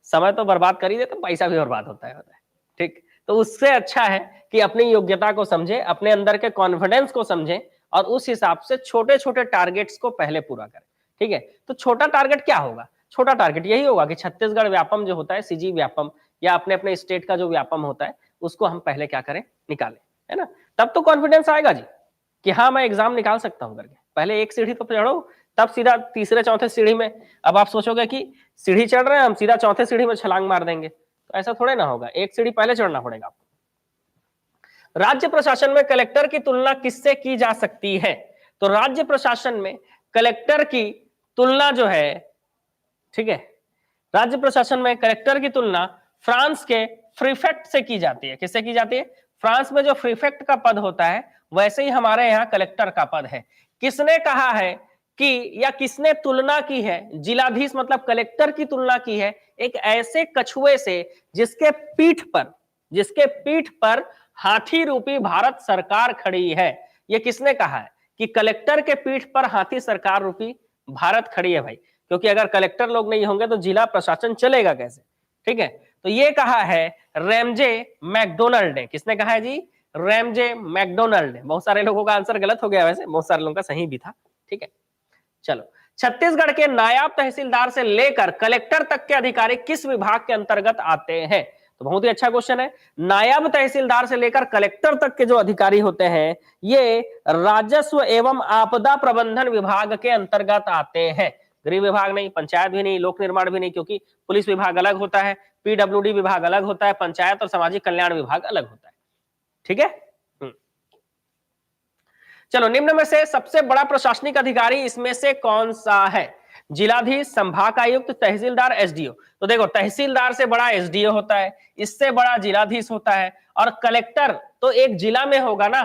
समय तो बर्बाद कर ही देते, पैसा भी बर्बाद होता है। ठीक, तो उससे अच्छा है कि अपनी योग्यता को समझे, अपने अंदर के कॉन्फिडेंस को समझे और उस हिसाब से छोटे छोटे टारगेट्स को पहले पूरा करें। ठीक है, तो छोटा टारगेट क्या होगा? छोटा टारगेट यही होगा कि छत्तीसगढ़ व्यापम जो होता है, CG व्यापम, या अपने अपने स्टेट का जो व्यापम होता है, उसको हम पहले क्या करें, निकालें, है ना। तब तो कॉन्फिडेंस आएगा जी कि हाँ मैं एग्जाम निकाल सकता हूँ करके। पहले एक सीढ़ी तो चढ़ो, तब सीधा तीसरे चौथे सीढ़ी में। अब आप सोचोगे कि सीढ़ी चढ़ रहे हैं हम, सीधा चौथे सीढ़ी में छलांग मार देंगे, तो ऐसा थोड़े ना होगा, एक सीढ़ी पहले चढ़ना पड़ेगा आपको। राज्य प्रशासन में कलेक्टर की तुलना किससे की जा सकती है? तो राज्य प्रशासन में कलेक्टर की तुलना जो है, ठीक है, राज्य प्रशासन में कलेक्टर की तुलना फ्रांस के प्रीफेक्ट से की जाती है। किससे की जाती है? फ्रांस में जो प्रीफेक्ट का पद होता है, वैसे ही हमारे यहाँ कलेक्टर का पद है। किसने कहा है कि, या किसने तुलना की है, जिलाधीश मतलब कलेक्टर की तुलना की है एक ऐसे कछुए से जिसके पीठ पर हाथी रूपी भारत सरकार खड़ी है। ये किसने कहा है कि कलेक्टर के पीठ पर हाथी सरकार रूपी भारत खड़ी है भाई? क्योंकि अगर कलेक्टर लोग नहीं होंगे तो जिला प्रशासन चलेगा कैसे? ठीक है, तो ये कहा है रैमजे मैकडोनाल्ड ने। किसने कहा है जी? रैमजे मैकडोनाल्ड ने। बहुत सारे लोगों का आंसर गलत हो गया, वैसे बहुत सारे लोगों का सही भी था। ठीक है, चलो, छत्तीसगढ़ के नायब तहसीलदार से लेकर कलेक्टर तक के अधिकारी किस विभाग के अंतर्गत आते हैं? तो बहुत ही अच्छा क्वेश्चन है। नायब तहसीलदार से लेकर कलेक्टर तक के जो अधिकारी होते हैं, ये राजस्व एवं आपदा प्रबंधन विभाग के अंतर्गत आते हैं। गृह विभाग नहीं, पंचायत भी नहीं, लोक निर्माण भी नहीं, क्योंकि पुलिस विभाग अलग होता है, PWD विभाग अलग होता है, पंचायत और सामाजिक कल्याण विभाग अलग होता है। ठीक है, चलो, निम्न में से सबसे बड़ा प्रशासनिक अधिकारी इसमें से कौन सा है? जिलाधीश, संभाग आयुक्त, तहसीलदार, SDO। तो देखो, तहसीलदार से बड़ा SDO होता है, इससे बड़ा जिलाधीश होता है, और कलेक्टर तो एक जिला में होगा ना,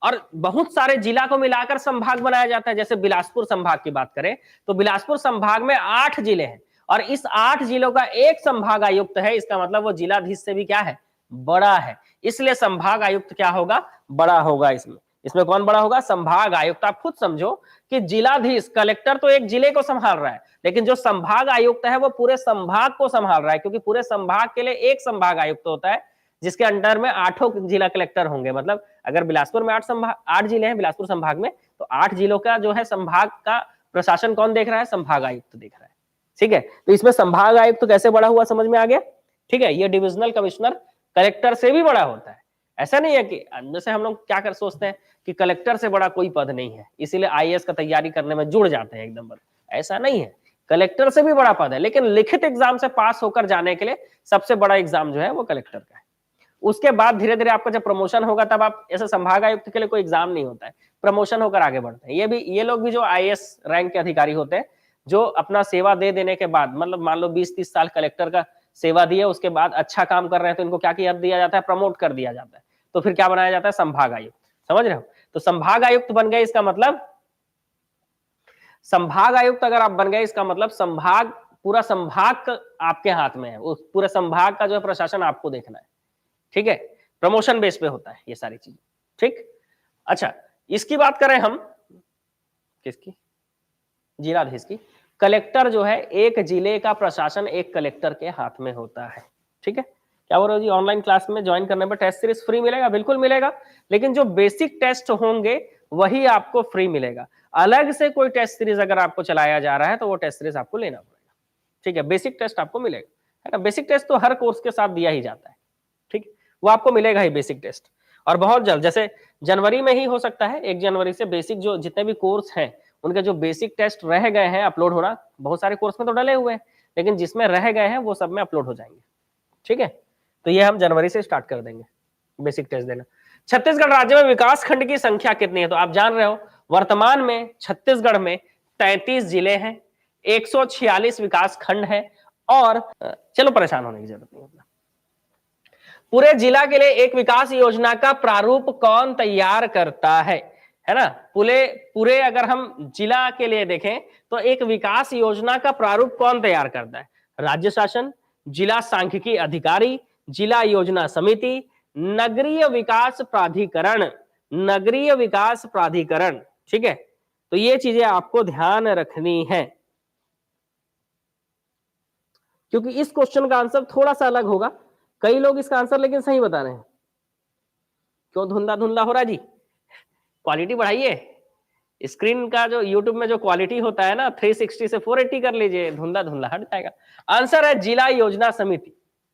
और बहुत सारे जिला को मिलाकर संभाग बनाया जाता है। जैसे बिलासपुर संभाग की बात करें तो बिलासपुर संभाग में 8 जिले हैं और इस 8 जिलों का एक संभाग आयुक्त है। इसका मतलब वो जिलाधीश से भी क्या है, बड़ा है, इसलिए संभाग आयुक्त क्या होगा, बड़ा होगा। इसमें कौन बड़ा होगा, संभाग आयुक्त। आप खुद समझो कि जिलाधीश, कलेक्टर तो एक जिले को संभाल रहा है, लेकिन जो संभाग आयुक्त है वो पूरे संभाग को संभाल रहा है, क्योंकि पूरे संभाग के लिए एक संभाग आयुक्त होता है जिसके अंडर में 8 जिला कलेक्टर होंगे। मतलब अगर बिलासपुर में 8 जिले हैं बिलासपुर संभाग में, तो 8 जिलों का जो है संभाग का प्रशासन कौन देख रहा है, संभाग आयुक्त देख रहा है। ठीक है, तो इसमें संभाग आयुक्त कैसे बड़ा हुआ, समझ में आ गया। ठीक है, ये डिविजनल कमिश्नर कलेक्टर से भी बड़ा होता है। ऐसा नहीं है कि जैसे हम लोग क्या कर सोचते हैं कि कलेक्टर से बड़ा कोई पद नहीं है, इसीलिए आईएएस का तैयारी करने में जुड़ जाते हैं एकदम। ऐसा नहीं है, कलेक्टर से भी बड़ा पद है, लेकिन लिखित एग्जाम से पास होकर जाने के लिए सबसे बड़ा एग्जाम जो है वो कलेक्टर का है। उसके बाद धीरे धीरे आपका जब प्रमोशन होगा तब आप, ऐसे संभाग आयुक्त के लिए कोई एग्जाम नहीं होता है, प्रमोशन होकर आगे बढ़ते हैं। ये लोग भी जो आईएएस रैंक के अधिकारी होते हैं, जो अपना सेवा दे देने के बाद, मतलब मान लो 20-30 साल कलेक्टर का सेवा दिए, उसके बाद अच्छा काम कर रहे हैं तो इनको क्या किया दिया जाता है, प्रमोट कर दिया जाता है। तो फिर क्या बनाया जाता है, संभाग आयुक्त। समझ रहे हो, तो संभाग आयुक्त बन गए, इसका मतलब संभाग आयुक्त अगर आप बन गए, इसका मतलब संभाग, पूरा संभाग आपके हाथ में है, उस पूरे संभाग का जो है प्रशासन आपको देखना है। ठीक है, प्रमोशन बेस पे होता है ये सारी चीजें। ठीक, अच्छा इसकी बात करें हम, किसकी, जिलाधीश की। कलेक्टर जो है, एक जिले का प्रशासन एक कलेक्टर के हाथ में होता है। ठीक है, क्या बोल रहे हो जी, ऑनलाइन क्लास में ज्वाइन करने पर टेस्ट सीरीज फ्री मिलेगा, बिल्कुल मिलेगा, लेकिन जो बेसिक टेस्ट होंगे वही आपको फ्री मिलेगा। अलग से कोई टेस्ट सीरीज अगर आपको चलाया जा रहा है तो वो टेस्ट सीरीज आपको लेना पड़ेगा। ठीक है, बेसिक टेस्ट आपको मिलेगा, है ना। बेसिक टेस्ट तो हर कोर्स के साथ दिया ही जाता है। ठीक, वो आपको मिलेगा ही बेसिक टेस्ट, और बहुत जल्द, जैसे जनवरी में ही हो सकता है, 1 जनवरी से बेसिक जो जितने भी कोर्स हैं उनके जो बेसिक टेस्ट रह गए हैं अपलोड होना, बहुत सारे कोर्स में तो डले हुए हैं, लेकिन जिसमें रह गए हैं वो सब में अपलोड हो जाएंगे। ठीक है, तो ये हम जनवरी से स्टार्ट कर देंगे बेसिक टेस्ट देना। छत्तीसगढ़ राज्य में विकास खंड की संख्या कितनी है, तो आप जान रहे हो वर्तमान में छत्तीसगढ़ में 33 जिले हैं, 146 विकास खंड है, और चलो परेशान होने की जरूरत नहीं है। पूरे जिला के लिए एक विकास योजना का प्रारूप कौन तैयार करता है ना। पूरे अगर हम जिला के लिए देखें तो एक विकास योजना का प्रारूप कौन तैयार करता है, राज्य शासन, जिला सांख्यिकी अधिकारी, जिला योजना समिति, नगरीय विकास प्राधिकरण, नगरीय विकास प्राधिकरण। ठीक है, तो ये चीजें आपको ध्यान रखनी है, क्योंकि इस क्वेश्चन का आंसर थोड़ा सा अलग होगा। कई लोग इसका आंसर लेकिन सही बता रहे हैं। क्यों धुंधला धुंधला हो रहा है जी, क्वालिटी बढ़ाइए। स्क्रीन का जो यूट्यूब में जो क्वालिटी होता है ना, 360 से 480 कर लीजिए, धुंधला धुंधला हट जाएगा। आंसर है जिला योजना समिति।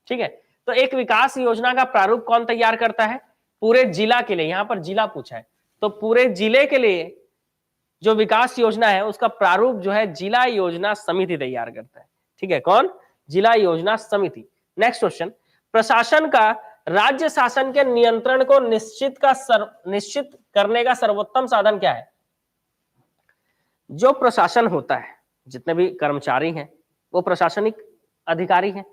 ठीक है, तो एक विकास योजना का प्रारूप कौन तैयार करता है, पूरे जिला के लिए, यहां पर जिला पूछा है, तो पूरे जिले के लिए जो विकास योजना है उसका प्रारूप जो है जिला योजना समिति तैयार करता है। ठीक है, कौन, जिला योजना समिति। नेक्स्ट क्वेश्चन, प्रशासन का राज्य शासन के नियंत्रण को निश्चित करने का सर्वोत्तम साधन क्या है। जो प्रशासन होता है, जितने भी कर्मचारी हैं वो प्रशासनिक अधिकारी हैं,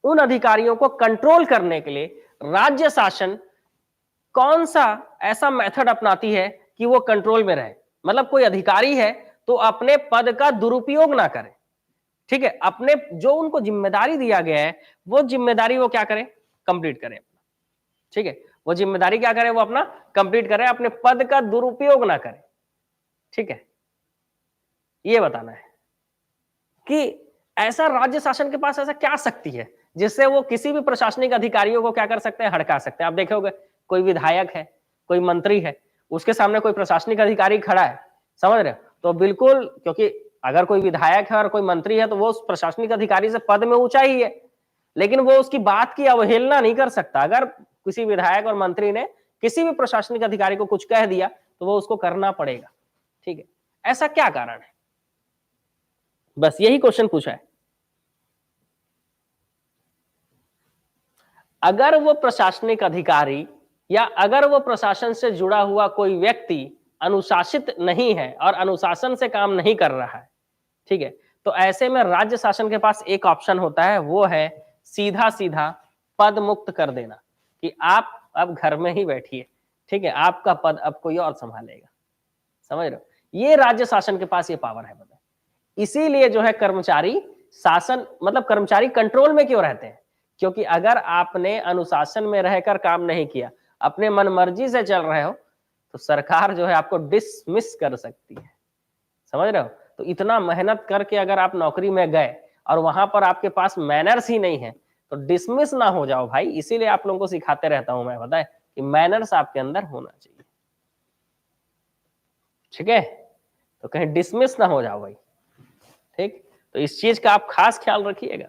उन अधिकारियों को कंट्रोल करने के लिए राज्य शासन कौन सा ऐसा मेथड अपनाती है कि वो कंट्रोल में रहे। मतलब कोई अधिकारी है तो अपने पद का दुरुपयोग ना करे। ठीक है, अपने जो उनको जिम्मेदारी दिया गया है वो जिम्मेदारी वो क्या करें, कंप्लीट करें। ठीक है, वो जिम्मेदारी क्या करे, वो अपना कंप्लीट करे, अपने पद का दुरुपयोग ना करे। ठीक है, ये बताना है कि ऐसा राज्य शासन के पास ऐसा क्या शक्ति है जिससे वो किसी भी प्रशासनिक अधिकारियों को क्या कर सकते हैं, हड़का सकते हैं। आप देखोगे कोई विधायक है, कोई मंत्री है, उसके सामने कोई प्रशासनिक अधिकारी खड़ा है, समझ रहे हो, तो बिल्कुल, क्योंकि अगर कोई विधायक है और कोई मंत्री है तो वो उस प्रशासनिक अधिकारी से पद में ऊंचा ही है, लेकिन वो उसकी बात की अवहेलना नहीं कर सकता। अगर किसी विधायक और मंत्री ने किसी भी प्रशासनिक अधिकारी को कुछ कह दिया तो वो उसको करना पड़ेगा। ठीक है, ऐसा क्या कारण है, बस यही क्वेश्चन पूछा है। अगर वो प्रशासनिक अधिकारी या अगर वो प्रशासन से जुड़ा हुआ कोई व्यक्ति अनुशासित नहीं है और अनुशासन से काम नहीं कर रहा है, ठीक है, तो ऐसे में राज्य शासन के पास एक ऑप्शन होता है, वो है सीधा सीधा पद मुक्त कर देना कि आप अब घर में ही बैठिए। ठीक है, आपका पद अब कोई और संभालेगा। समझ रहे हो, ये राज्य शासन के पास ये पावर है। इसीलिए जो है कर्मचारी शासन, मतलब कर्मचारी कंट्रोल में क्यों रहते हैं, क्योंकि अगर आपने अनुशासन में रहकर काम नहीं किया, अपने मनमर्जी से चल रहे हो, तो सरकार जो है आपको डिसमिस कर सकती है। समझ रहे हो? तो इतना मेहनत करके अगर आप नौकरी में गए और वहां पर आपके पास मैनर्स ही नहीं है, तो डिसमिस ना हो जाओ भाई। इसीलिए आप लोगों को सिखाते रहता हूं मैं, पता है, कि मैनर्स आपके अंदर होना चाहिए। ठीक है? तो कहीं डिसमिस ना हो जाओ भाई। ठीक, तो इस चीज का आप खास ख्याल रखिएगा।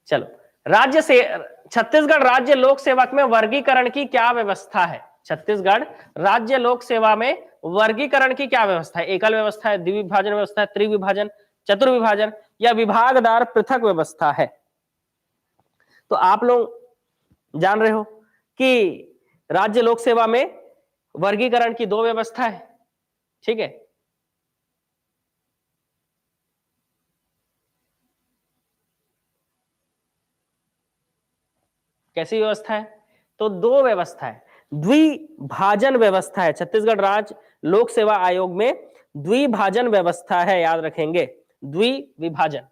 चलो, राज्य से छत्तीसगढ़ राज्य लोक सेवा में वर्गीकरण की क्या व्यवस्था है? छत्तीसगढ़ राज्य लोक सेवा में वर्गीकरण की क्या व्यवस्था है? एकल व्यवस्था है, द्विविभाजन व्यवस्था है, त्रिविभाजन, चतुर्विभाजन या विभागदार पृथक व्यवस्था है? तो आप लोग जान रहे हो कि राज्य लोक सेवा में वर्गीकरण की 2 व्यवस्था है। ठीक है, कैसी व्यवस्था है? तो 2 व्यवस्था है। द्विभाजन व्यवस्था है। छत्तीसगढ़ राज्य लोक सेवा आयोग में द्विभाजन व्यवस्था है, याद रखेंगे। द्विविभाजन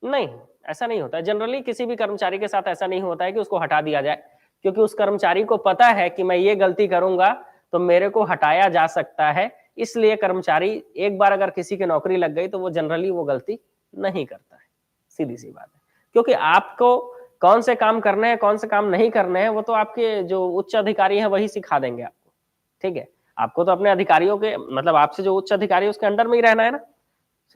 नहीं, ऐसा नहीं होता है। जनरली किसी भी कर्मचारी के साथ ऐसा नहीं होता है कि उसको हटा दिया जाए, क्योंकि उस कर्मचारी को पता है कि मैं ये गलती करूंगा तो मेरे को हटाया जा सकता है। इसलिए कर्मचारी एक बार अगर किसी की नौकरी लग गई तो वो जनरली वो गलती नहीं करता है। सीधी सी बात है, क्योंकि आपको कौन से काम करने हैं, कौन से काम नहीं करने हैं, वो तो आपके जो उच्च अधिकारी हैं वही सिखा देंगे आपको। ठीक है, आपको तो अपने अधिकारियों के, मतलब आपसे जो उच्च अधिकारी है उसके अंडर में ही रहना है ना।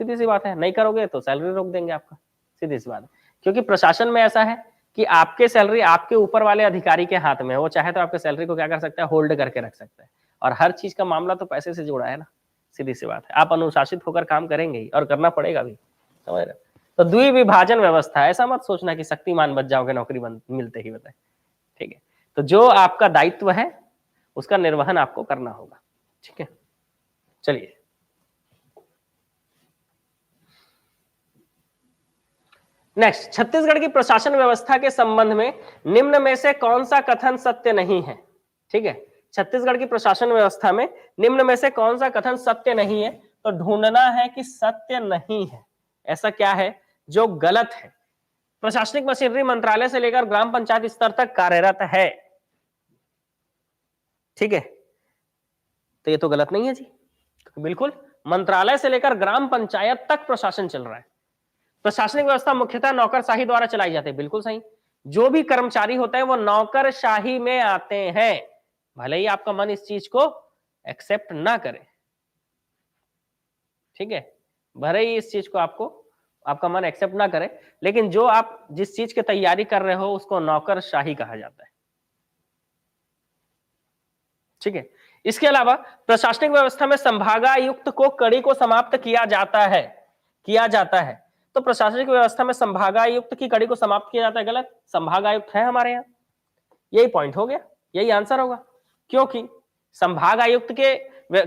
सीधी सी बात है, नहीं करोगे तो सैलरी रोक देंगे आपका। सीधी सी बात है, क्योंकि प्रशासन में ऐसा है कि आपके सैलरी आपके ऊपर वाले अधिकारी के हाथ में है। वो चाहे तो आपके सैलरी को क्या कर सकता है, होल्ड करके रख सकता है। और हर चीज का मामला तो पैसे से जुड़ा है ना। सीधी सी बात है, आप अनुशासित होकर काम करेंगे ही और करना पड़ेगा भी। समझ रहे? तो द्विविभाजन व्यवस्था, ऐसा मत सोचना कि शक्तिमान बच जाओगे नौकरी मिलते ही, बताए। ठीक है, तो जो आपका दायित्व है उसका निर्वहन आपको करना होगा। ठीक है, चलिए नेक्स्ट, छत्तीसगढ़ की प्रशासन व्यवस्था के संबंध में निम्न में से कौन सा कथन सत्य नहीं है? ठीक है, छत्तीसगढ़ की प्रशासन व्यवस्था में निम्न में से कौन सा कथन सत्य नहीं है? तो ढूंढना है कि सत्य नहीं है, ऐसा क्या है जो गलत है। प्रशासनिक मशीनरी मंत्रालय से लेकर ग्राम पंचायत स्तर तक कार्यरत है। ठीक है, तो ये तो गलत नहीं है जी, बिल्कुल। मंत्रालय से लेकर ग्राम पंचायत तक प्रशासन चल रहा है। प्रशासनिक व्यवस्था मुख्यतः नौकरशाही द्वारा चलाई जाती है, बिल्कुल सही। जो भी कर्मचारी होते हैं वो नौकरशाही में आते हैं, भले ही आपका मन इस चीज को एक्सेप्ट ना करे। ठीक है, भले ही इस चीज को आपका मन एक्सेप्ट ना करे, लेकिन जो आप जिस चीज की तैयारी कर रहे हो उसको नौकरशाही कहा जाता है। ठीक है, इसके अलावा प्रशासनिक व्यवस्था में संभागायुक्त को कड़ी को समाप्त किया जाता है। तो प्रशासनिक व्यवस्था में संभागायुक्त की कड़ी को समाप्त किया जाता है, गलत। संभागायुक्त है हमारे यहाँ, यही पॉइंट हो गया, यही आंसर होगा। क्योंकि संभागायुक्त के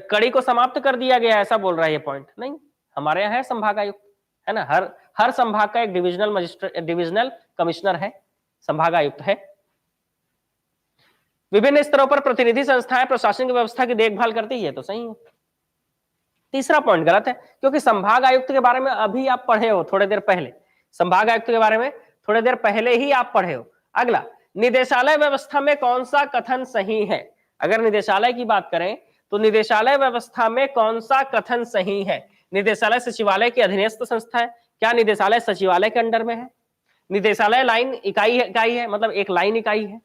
कड़ी को समाप्त कर दिया गया, ऐसा बोल रहा है ये पॉइंट। नहीं, हमारे यहाँ है संभागायुक्त, है ना। हर संभाग का एक डिविजनल कमिश्नर है, संभागायुक्त है। विभिन्न स्तरों पर प्रतिनिधि संस्थाएं प्रशासनिक व्यवस्था की देखभाल करती है, तो सही है। तीसरा पॉइंट गलत है, क्योंकि संभाग आयुक्त के बारे में अभी आप पढ़े हो थोड़ी देर पहले, संभाग आयुक्त के बारे में थोड़ी देर पहले ही आप पढ़े हो। अगला, निदेशालय व्यवस्था में कौन सा कथन सही है? अगर निदेशालय की बात करें तो निदेशालय व्यवस्था में कौन सा कथन सही है? निदेशालय सचिवालय की अधीनस्थ संस्था है। क्या निदेशालय सचिवालय के अंडर में है? निदेशालय लाइन इकाई है, मतलब एक लाइन इकाई है।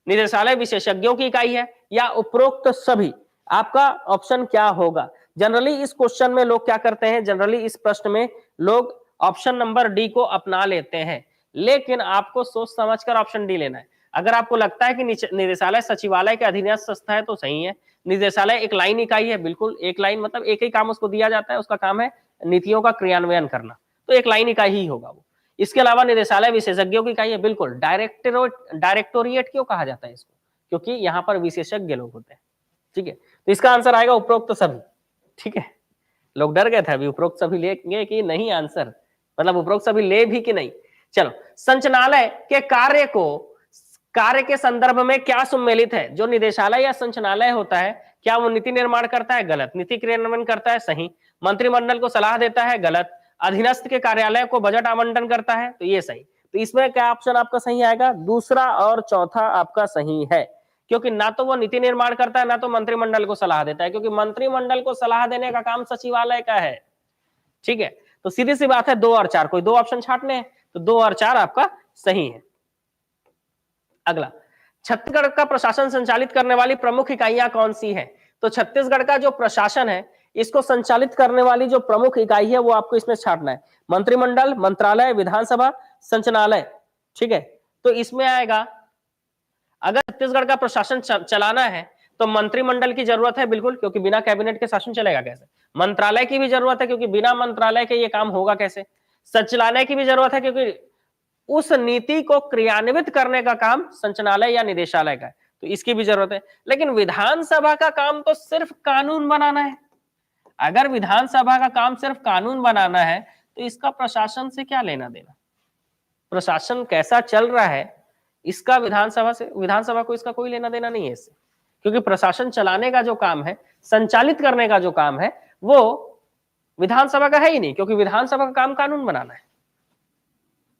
निदेशालय विशेषज्ञों की इकाई है, या उपरोक्त सभी? आपका ऑप्शन क्या होगा? जनरली इस क्वेश्चन में लोग क्या करते हैं, जनरली इस प्रश्न में लोग ऑप्शन नंबर डी को अपना लेते हैं, लेकिन आपको सोच समझकर ऑप्शन डी लेना है। अगर आपको लगता है कि निदेशालय सचिवालय के अधीनस्थ संस्था है तो सही है। निदेशालय एक लाइन इकाई है, बिल्कुल एक लाइन, मतलब एक ही काम उसको दिया जाता है, उसका काम है नीतियों का क्रियान्वयन करना, तो एक लाइन इकाई ही होगा वो। इसके अलावा निदेशालय विशेषज्ञों की इकाई है, बिल्कुल। डायरेक्टोरिएट क्यों कहा जाता है इसको? क्योंकि यहाँ पर विशेषज्ञ लोग होते हैं। ठीक है, तो इसका आंसर आएगा उपरोक्त सभी। ठीक है, लोग डर गए थे अभी उपरोक्त सभी लेंगे कि नहीं आंसर, मतलब उपरोक्त सभी ले भी कि नहीं। चलो, संचालनालय के कार्य के संदर्भ में क्या सम्मिलित है? जो निदेशालय या संचालनालय होता है, क्या वो नीति निर्माण करता है? गलत। नीति क्रियान्वयन करता है? सही। मंत्रिमंडल को सलाह देता है? गलत। अधीनस्थ के कार्यालय को बजट आवंटन करता है, तो ये सही। तो इसमें क्या ऑप्शन आपका सही आएगा? दूसरा और चौथा आपका सही है, क्योंकि ना तो वो नीति निर्माण करता है, ना तो मंत्रिमंडल को सलाह देता है, क्योंकि मंत्रिमंडल को सलाह देने का काम सचिवालय का है। ठीक है, तो सीधी सी बात है 2 और 4, कोई 2 ऑप्शन छांटने हैं, तो 2 और 4 आपका सही है। अगला, छत्तीसगढ़ का प्रशासन संचालित करने वाली प्रमुख इकाइयां कौन सी हैं? तो छत्तीसगढ़ का जो प्रशासन है, इसको संचालित करने वाली जो प्रमुख इकाई है वो आपको इसमें छांटना है। मंत्रिमंडल, मंत्रालय, विधानसभा, संचालनालय। ठीक है, तो इसमें आएगा, अगर छत्तीसगढ़ का प्रशासन चलाना है तो मंत्रिमंडल की जरूरत है बिल्कुल, क्योंकि बिना कैबिनेट के शासन चलेगा कैसे। मंत्रालय की भी जरूरत है, क्योंकि बिना मंत्रालय के ये काम होगा कैसे। संचालनालय की भी जरूरत है, क्योंकि उस नीति को क्रियान्वित करने का काम संचालनालय या निदेशालय का है, तो इसकी भी जरूरत है। लेकिन विधानसभा का काम तो सिर्फ कानून बनाना है। अगर विधानसभा का काम सिर्फ कानून बनाना है तो इसका प्रशासन से क्या लेना देना? प्रशासन कैसा चल रहा है इसका विधानसभा को इसका कोई लेना देना नहीं है इससे, क्योंकि प्रशासन चलाने का जो काम है, संचालित करने का जो काम है, वो विधानसभा का है ही नहीं, क्योंकि विधानसभा का काम कानून बनाना है।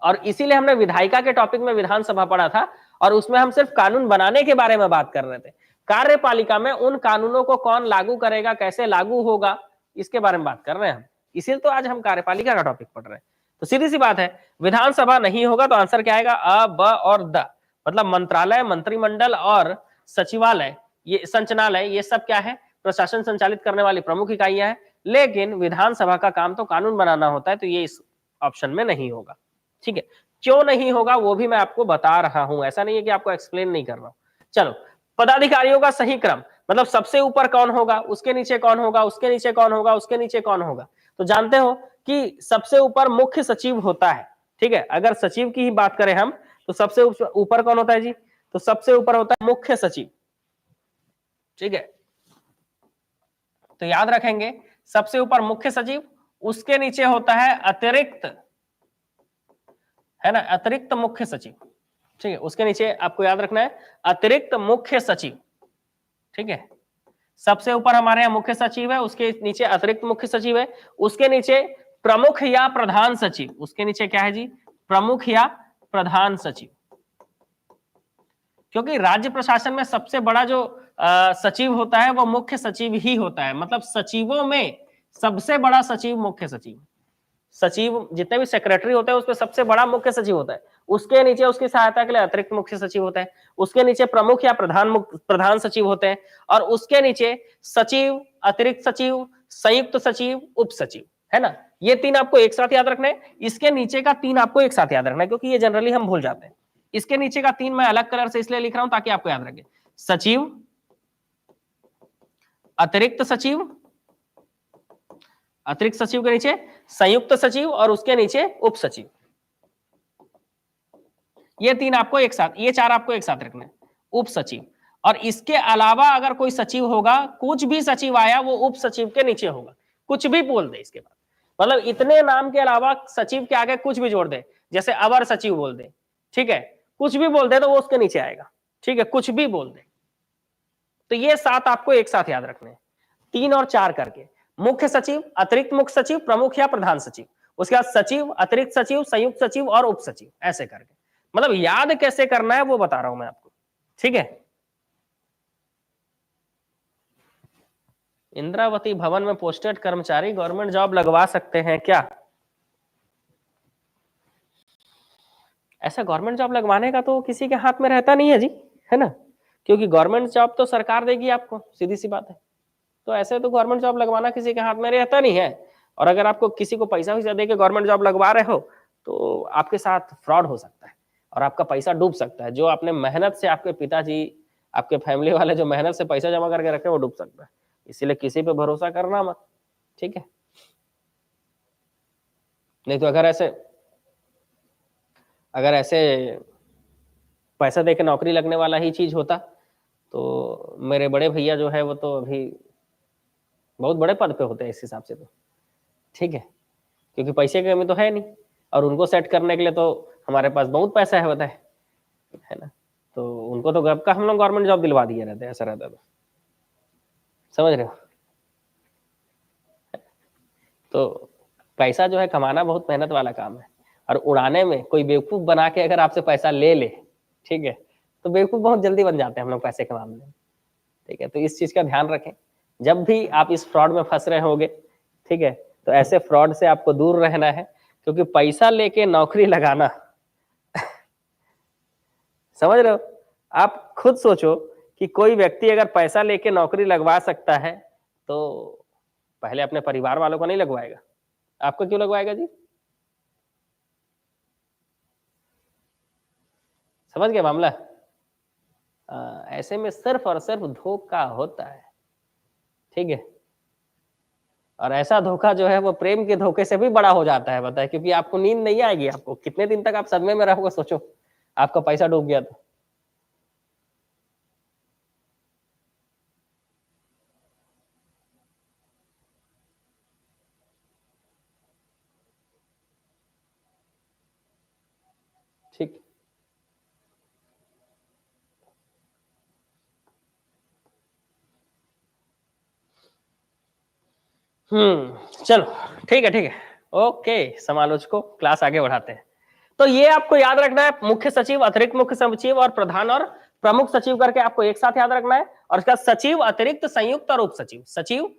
और इसीलिए हमने विधायिका के टॉपिक में विधानसभा पढ़ा था, और उसमें हम सिर्फ कानून बनाने के बारे में बात कर रहे थे। कार्यपालिका में उन कानूनों को कौन लागू करेगा, कैसे लागू होगा, इसके बारे में बात कर रहे हैं हम। इसीलिए तो आज हम कार्यपालिका का टॉपिक पढ़ रहे हैं। तो सीधी सी बात है, विधानसभा नहीं होगा तो आंसर क्या आएगा? अ, ब और द, मतलब मंत्रालय, मंत्रिमंडल और सचिवालय, ये संचालनालय, ये सब क्या है? प्रशासन संचालित करने वाली प्रमुख इकाइयां हैं। लेकिन विधानसभा का काम तो कानून बनाना होता है, तो ये इस ऑप्शन में नहीं होगा। ठीक है, क्यों नहीं होगा वो भी मैं आपको बता रहा हूं, ऐसा नहीं है कि आपको एक्सप्लेन नहीं कर रहा हूं। चलो, पदाधिकारियों का सही क्रम, मतलब सबसे ऊपर कौन होगा, उसके नीचे कौन होगा, उसके नीचे कौन होगा, उसके नीचे कौन होगा। तो जानते हो कि सबसे ऊपर मुख्य सचिव होता है। ठीक है, अगर सचिव की ही बात करें हम, तो सबसे ऊपर कौन होता है जी? तो सबसे ऊपर होता है मुख्य सचिव। ठीक है, तो याद रखेंगे, सबसे ऊपर मुख्य सचिव, उसके नीचे होता है अतिरिक्त, है ना, अतिरिक्त मुख्य सचिव। ठीक है, उसके नीचे आपको याद रखना है अतिरिक्त मुख्य सचिव। ठीक है, सबसे ऊपर हमारे यहाँ मुख्य सचिव है, उसके नीचे अतिरिक्त मुख्य सचिव है, उसके नीचे प्रमुख या प्रधान सचिव। उसके नीचे क्या है जी? प्रमुख या प्रधान सचिव। क्योंकि राज्य प्रशासन में सबसे बड़ा जो सचिव होता है वो मुख्य सचिव ही होता है, मतलब सचिवों में सबसे बड़ा सचिव मुख्य सचिव। सचिव जितने भी सेक्रेटरी होते हैं उसमें सबसे बड़ा मुख्य सचिव होता है, उसके नीचे उसकी सहायता के लिए अतिरिक्त मुख्य सचिव होता है, उसके नीचे प्रमुख या प्रधान सचिव होते हैं, और उसके नीचे सचिव, अतिरिक्त सचिव, संयुक्त सचिव, उप सचिव, है ना। ये 3 आपको एक साथ याद रखना है, इसके नीचे का 3 आपको एक साथ याद रखना है, क्योंकि ये जनरली हम भूल जाते हैं। इसके नीचे का 3 मैं अलग कलर से इसलिए लिख रहा हूं ताकि आपको याद रखे। सचिव, अतिरिक्त सचिव, अतिरिक्त सचिव के नीचे संयुक्त सचिव, और उसके नीचे उप सचिव। ये 3 आपको एक साथ, ये 4 आपको एक साथ रखना है, उप सचिव। और इसके अलावा अगर कोई सचिव होगा, कुछ भी सचिव आया वो उप सचिव के नीचे होगा, कुछ भी बोल दे इसके बाद, मतलब इतने नाम के अलावा सचिव के आगे कुछ भी जोड़ दे, जैसे अवर सचिव बोल दे, ठीक है, कुछ भी बोल दे तो वो उसके नीचे आएगा। ठीक है, कुछ भी बोल दे। तो ये 7 आपको एक साथ याद रखने हैं, 3 और 4 करके। मुख्य सचिव, अतिरिक्त मुख्य सचिव, प्रमुख या प्रधान सचिव, उसके बाद सचिव, अतिरिक्त सचिव, संयुक्त सचिव और उप सचिव, ऐसे करके। मतलब याद कैसे करना है वो बता रहा हूं मैं आपको। ठीक है, इंद्रावती भवन में पोस्टेड कर्मचारी गवर्नमेंट जॉब लगवा सकते हैं क्या? ऐसा गवर्नमेंट जॉब लगवाने का तो किसी के हाथ में रहता नहीं है जी, है ना, क्योंकि गवर्नमेंट जॉब तो सरकार देगी आपको, सीधी सी बात है। तो ऐसे तो गवर्नमेंट जॉब लगवाना किसी के हाथ में रहता नहीं है। और अगर आपको किसी को पैसा वैसा दे के गवर्नमेंट जॉब लगवा रहे हो तो आपके साथ फ्रॉड हो सकता है और आपका पैसा डूब सकता है। जो आपने मेहनत से, आपके पिताजी, आपके फैमिली वाले जो मेहनत से पैसा जमा करके रखे वो डूब सकता है। इसीलिए किसी पे भरोसा करना मत, ठीक है। नहीं तो अगर ऐसे पैसा देके नौकरी लगने वाला ही चीज होता तो मेरे बड़े भैया जो है वो तो अभी बहुत बड़े पद पे होते हैं इस हिसाब से तो, ठीक है, क्योंकि पैसे की कमी तो है नहीं और उनको सेट करने के लिए तो हमारे पास बहुत पैसा है, बताए, है ना। तो उनको तो कब का हम लोग गवर्नमेंट जॉब दिलवा दिए रहते, ऐसा रहता तो, समझ रहे हो। तो पैसा जो है कमाना बहुत मेहनत वाला काम है, और उड़ाने में कोई बेवकूफ बना के अगर आपसे पैसा ले ले, ठीक है, तो बेवकूफ बहुत जल्दी बन जाते हैं हम लोग पैसे के मामले में, ठीक है। तो इस चीज का ध्यान रखें जब भी आप इस फ्रॉड में फंस रहे होंगे, ठीक है, तो ऐसे फ्रॉड से आपको दूर रहना है, क्योंकि पैसा लेके नौकरी लगाना समझ रहे हो, आप खुद सोचो कि कोई व्यक्ति अगर पैसा लेके नौकरी लगवा सकता है तो पहले अपने परिवार वालों को नहीं लगवाएगा, आपको क्यों लगवाएगा जी? समझ गए मामला? ऐसे में सिर्फ और सिर्फ धोखा होता है, ठीक है। और ऐसा धोखा जो है वो प्रेम के धोखे से भी बड़ा हो जाता है, बताए, क्योंकि आपको नींद नहीं आएगी, आपको कितने दिन तक आप सदमे में रहोगे, सोचो आपका पैसा डूब गया तो। ठीक, चलो ठीक है, ठीक है, ओके समालोचकों, क्लास आगे बढ़ाते हैं। तो ये आपको याद रखना है, मुख्य सचिव, अतिरिक्त मुख्य सचिव और प्रधान और प्रमुख सचिव करके आपको एक साथ याद रखना है। और इसका सचिव, अतिरिक्त, संयुक्त और उप सचिव, सचिव,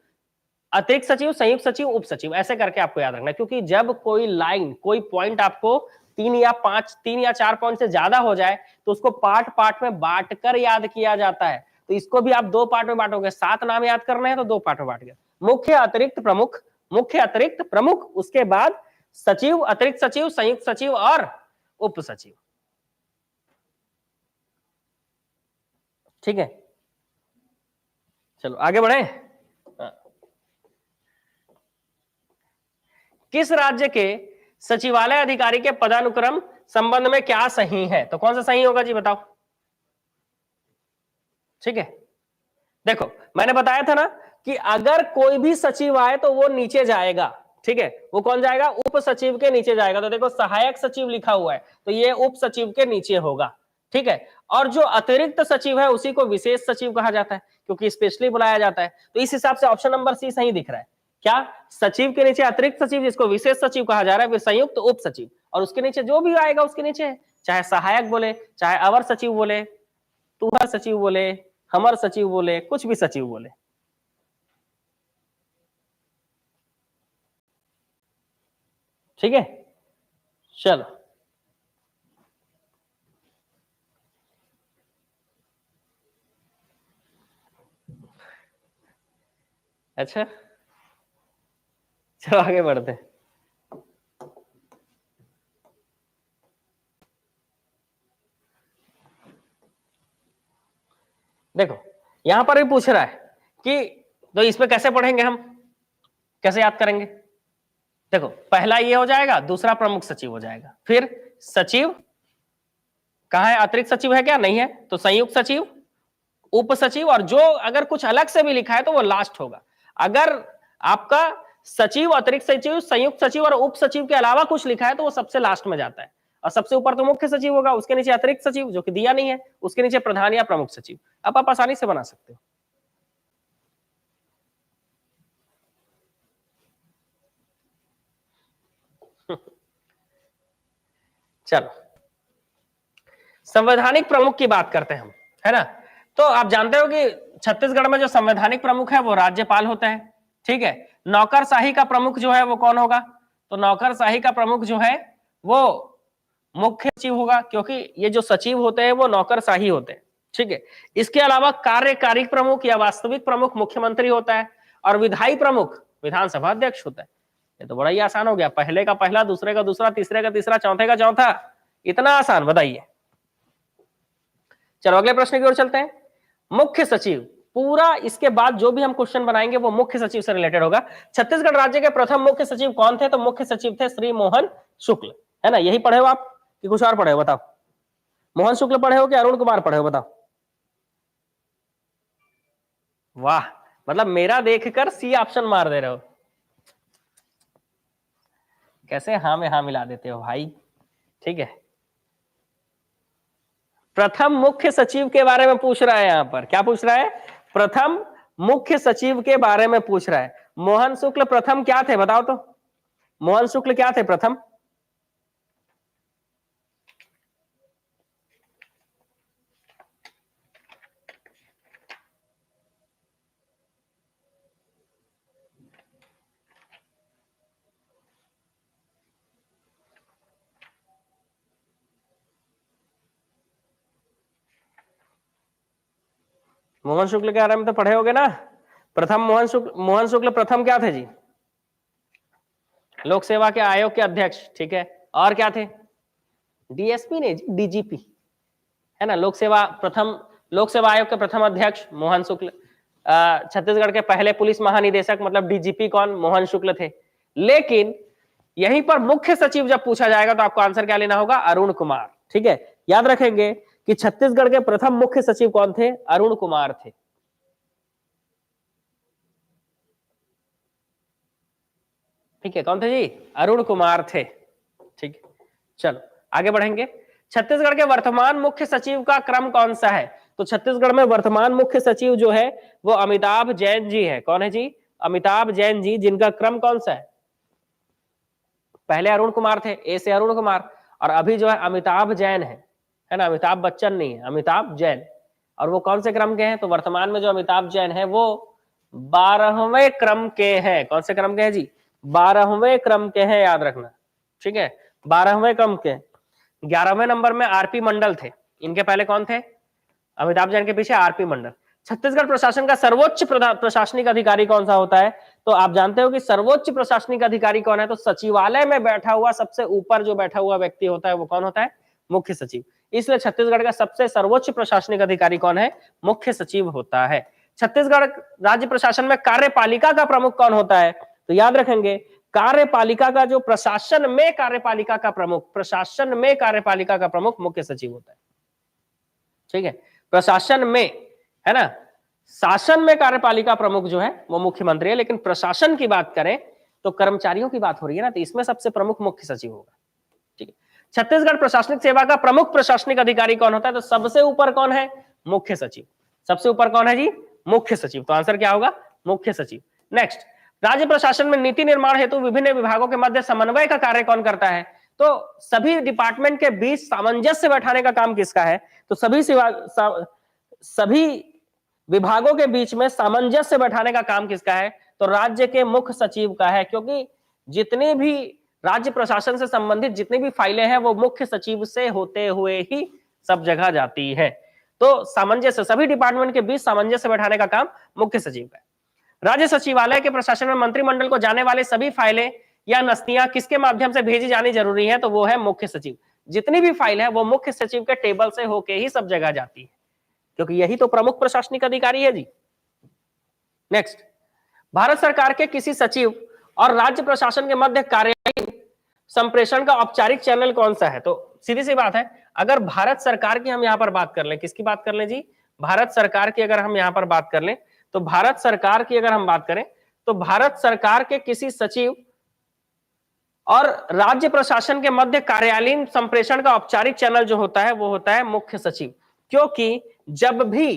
अतिरिक्त सचिव, संयुक्त सचिव, उप सचिव, ऐसे करके आपको याद रखना है। क्योंकि जब कोई लाइन, कोई पॉइंट आपको 3 या 4 पॉइंट से ज्यादा हो जाए तो उसको पार्ट पार्ट में बांट कर याद किया जाता है। तो इसको भी आप 2 पार्ट में बांटोगे, 7 नाम याद करना है तो 2 पार्ट में बांट गया, मुख्य, अतिरिक्त, प्रमुख, मुख्य, अतिरिक्त, प्रमुख, उसके बाद सचिव, अतिरिक्त सचिव, संयुक्त सचिव और उप सचिव, ठीक है। चलो आगे बढ़े। किस राज्य के सचिवालय अधिकारी के पदानुक्रम संबंध में क्या सही है? तो कौन सा सही होगा जी, बताओ। ठीक है, देखो मैंने बताया था ना कि अगर कोई भी सचिव आए तो वो नीचे जाएगा, ठीक है, वो कौन जाएगा? उप सचिव के नीचे जाएगा। तो देखो सहायक सचिव लिखा हुआ है तो ये उप सचिव के नीचे होगा, ठीक है। और जो अतिरिक्त सचिव है उसी को विशेष सचिव कहा जाता है, क्योंकि स्पेशली बुलाया जाता है। तो इस हिसाब से ऑप्शन नंबर सी सही दिख रहा है। क्या? सचिव के नीचे अतिरिक्त सचिव, जिसको विशेष सचिव कहा जा रहा है, फिर संयुक्त उप सचिव, और उसके नीचे जो भी आएगा उसके नीचे है, चाहे सहायक बोले, चाहे अवर सचिव बोले, तुहर सचिव बोले, हमर सचिव बोले, कुछ भी सचिव बोले। ठीक है, चलो अच्छा, चलो आगे बढ़ते हैं। देखो यहां पर भी पूछ रहा है कि तो इसमें कैसे पढ़ेंगे हम, कैसे याद करेंगे? देखो पहला ये हो जाएगा, दूसरा प्रमुख सचिव हो जाएगा, फिर सचिव कहाँ है? अतिरिक्त सचिव है क्या? नहीं है, तो संयुक्त सचिव, उप सचिव, और जो अगर कुछ अलग से भी लिखा है तो वो लास्ट होगा। अगर आपका सचिव, अतिरिक्त सचिव, संयुक्त सचिव और उप सचिव के अलावा कुछ लिखा है तो वो सबसे लास्ट में जाता है, और सबसे ऊपर तो मुख्य सचिव होगा, उसके नीचे अतिरिक्त सचिव जो कि दिया नहीं है, उसके नीचे प्रधान या प्रमुख सचिव। अब आप आसानी से बना सकते हो। चलो संवैधानिक प्रमुख की बात करते हैं हम, है ना। तो आप जानते हो कि छत्तीसगढ़ में जो संवैधानिक प्रमुख है वो राज्यपाल होता है, ठीक है। नौकरशाही का प्रमुख जो है वो कौन होगा? तो नौकरशाही का प्रमुख जो है वो मुख्य सचिव होगा, क्योंकि ये जो सचिव होते हैं वो नौकरशाही होते हैं, ठीक है। इसके अलावा कार्यकारी प्रमुख या वास्तविक प्रमुख मुख्यमंत्री होता है, और विधायी प्रमुख विधानसभा अध्यक्ष होता है। ये तो बड़ा ही आसान हो गया, पहले का पहला, दूसरे का दूसरा, तीसरे का तीसरा, चौथे का चौथा, इतना आसान, बताइए। चलो अगले प्रश्न की ओर चलते हैं। मुख्य सचिव, पूरा इसके बाद जो भी हम क्वेश्चन बनाएंगे वो मुख्य सचिव से रिलेटेड होगा। छत्तीसगढ़ राज्य के प्रथम मुख्य सचिव कौन थे? तो मुख्य सचिव थे श्री मोहन शुक्ल, है ना। यही पढ़े हो आप कि कुछ और पढ़े हो, बताओ। मोहन शुक्ल पढ़े हो कि अरुण कुमार पढ़े हो, बताओ। वाह, मतलब मेरा देखकर सी ऑप्शन मार दे रहे हो, कैसे हाँ में हाँ मिला देते हो भाई, ठीक है। प्रथम मुख्य सचिव के बारे में पूछ रहा है, यहां पर क्या पूछ रहा है? प्रथम मुख्य सचिव के बारे में पूछ रहा है। मोहन शुक्ल प्रथम क्या थे, बताओ तो। मोहन शुक्ल क्या थे प्रथम? मोहन शुक्ल के बारे में तो पढ़े होगे ना। प्रथम मोहन शुक्ल प्रथम क्या थे जी? लोक सेवा के आयोग के अध्यक्ष, ठीक है। और क्या थे? डीएसपी नहीं, डीजीपी, है ना। लोक सेवा आयोग के प्रथम अध्यक्ष मोहन शुक्ल। छत्तीसगढ़ के पहले पुलिस महानिदेशक मतलब डीजीपी कौन? मोहन शुक्ल थे। लेकिन यहीं पर मुख्य सचिव जब पूछा जाएगा तो आपको आंसर क्या लेना होगा? अरुण कुमार, ठीक है। याद रखेंगे कि छत्तीसगढ़ के प्रथम मुख्य सचिव कौन थे? अरुण कुमार थे। ठीक है, कौन थे जी? अरुण कुमार थे। ठीक है, चलो आगे बढ़ेंगे। छत्तीसगढ़ के वर्तमान मुख्य सचिव का क्रम कौन सा है? तो छत्तीसगढ़ में वर्तमान मुख्य सचिव जो है वो अमिताभ जैन जी है। कौन है जी? अमिताभ जैन जी, जिनका क्रम कौन सा है? पहले अरुण कुमार थे, ए से अरुण कुमार, और अभी जो है अमिताभ जैन है ना। अमिताभ बच्चन नहीं है, अमिताभ जैन। और वो कौन से क्रम के हैं? तो वर्तमान में जो अमिताभ जैन है वो 12वें क्रम के हैं। कौन से क्रम के हैं जी? 12वें क्रम के हैं, याद रखना, ठीक है। 12वें क्रम के। 11वें नंबर में आरपी मंडल थे। इनके पहले कौन थे? अमिताभ जैन के पीछे आरपी मंडल। छत्तीसगढ़ प्रशासन का सर्वोच्च प्रशासनिक अधिकारी कौन सा होता है? तो आप जानते हो कि सर्वोच्च प्रशासनिक अधिकारी कौन है? तो सचिवालय में बैठा हुआ सबसे ऊपर जो बैठा हुआ व्यक्ति होता है वो कौन होता है? मुख्य सचिव। इसलिए छत्तीसगढ़ का सबसे सर्वोच्च प्रशासनिक अधिकारी कौन है? मुख्य सचिव होता है। छत्तीसगढ़ राज्य प्रशासन में कार्यपालिका का प्रमुख कौन होता है? तो याद रखेंगे, कार्यपालिका का जो प्रशासन में कार्यपालिका का प्रमुख मुख्य सचिव होता है, ठीक है। प्रशासन में, है ना। शासन में कार्यपालिका प्रमुख जो है वो मुख्यमंत्री है, लेकिन प्रशासन की बात करें तो कर्मचारियों की बात हो रही है ना, तो इसमें सबसे प्रमुख मुख्य सचिव होगा, ठीक है। छत्तीसगढ़ प्रशासनिक सेवा का प्रमुख प्रशासनिक अधिकारी कौन होता है? तो सबसे ऊपर कौन है? मुख्य सचिव। सबसे ऊपर कौन है जी? मुख्य सचिव। तो आंसर क्या होगा? मुख्य सचिव। नेक्स्ट, राज्य प्रशासन में नीति निर्माण हेतु विभिन्न विभागों के मध्य समन्वय का कार्य कौन करता है? तो सभी डिपार्टमेंट के बीच सामंजस्य बैठाने का काम किसका है? तो सभी विभागों के बीच में सामंजस्य बैठाने का काम किसका है? तो राज्य के मुख्य सचिव का है, क्योंकि जितनी भी राज्य प्रशासन से संबंधित जितनी भी फाइलें हैं वो मुख्य सचिव से होते हुए ही सब जगह जाती है। तो सामंजस्य, सभी डिपार्टमेंट के बीच सामंजस्य बैठाने का काम मुख्य सचिव का है। राज्य सचिवालय के प्रशासन में मंत्रिमंडल को जाने वाले सभी फाइलें या नस्तियां किसके माध्यम से भेजी जानी जरूरी है? तो वो है मुख्य सचिव। जितनी भी फाइल है वो मुख्य सचिव के टेबल से होके ही सब जगह जाती है, क्योंकि यही तो प्रमुख प्रशासनिक अधिकारी है जी। नेक्स्ट, भारत सरकार के किसी सचिव और राज्य प्रशासन के मध्य कार्यालयीन संप्रेषण का औपचारिक चैनल कौन सा है? तो सीधी सी बात है, अगर भारत सरकार की हम यहां पर बात कर लें, किसकी बात कर लें जी? भारत सरकार की अगर हम यहां पर बात कर लें, तो भारत सरकार की अगर हम बात करें तो भारत सरकार के किसी सचिव और राज्य प्रशासन के मध्य कार्यालयीन संप्रेषण का औपचारिक चैनल जो होता है वो होता है मुख्य सचिव। क्योंकि जब भी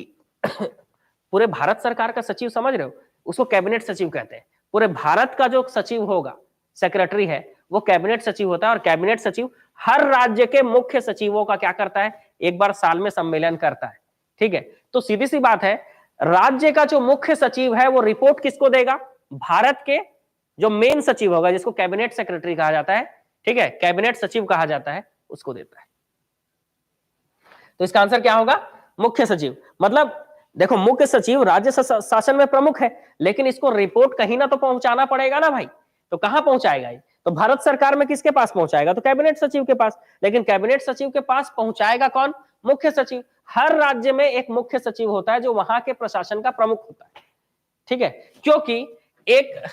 पूरे भारत सरकार का सचिव, समझ रहे हो, उसको कैबिनेट सचिव कहते हैं। पूरे भारत का जो सचिव होगा, सेक्रेटरी है, वो कैबिनेट सचिव होता है। और कैबिनेट सचिव हर राज्य के मुख्य सचिवों का क्या करता है? एक बार साल में सम्मेलन करता है, ठीक है। तो सीधी सी बात है, राज्य का जो मुख्य सचिव है वो रिपोर्ट किसको देगा? भारत के जो मेन सचिव होगा, जिसको कैबिनेट सेक्रेटरी कहा जाता है, ठीक है, कैबिनेट सचिव कहा जाता है, उसको देता है। तो इसका आंसर क्या होगा? मुख्य सचिव। मतलब देखो, मुख्य सचिव राज्य शासन में प्रमुख है, लेकिन इसको रिपोर्ट कहीं ना तो पहुंचाना पड़ेगा ना भाई। तो कहां पहुंचाएगा ये? तो भारत सरकार में किसके पास पहुंचाएगा? तो कैबिनेट सचिव के पास। लेकिन कैबिनेट सचिव के पास पहुंचाएगा कौन? मुख्य सचिव। हर राज्य में एक मुख्य सचिव होता है जो वहां के प्रशासन का प्रमुख होता है, ठीक है। क्योंकि एक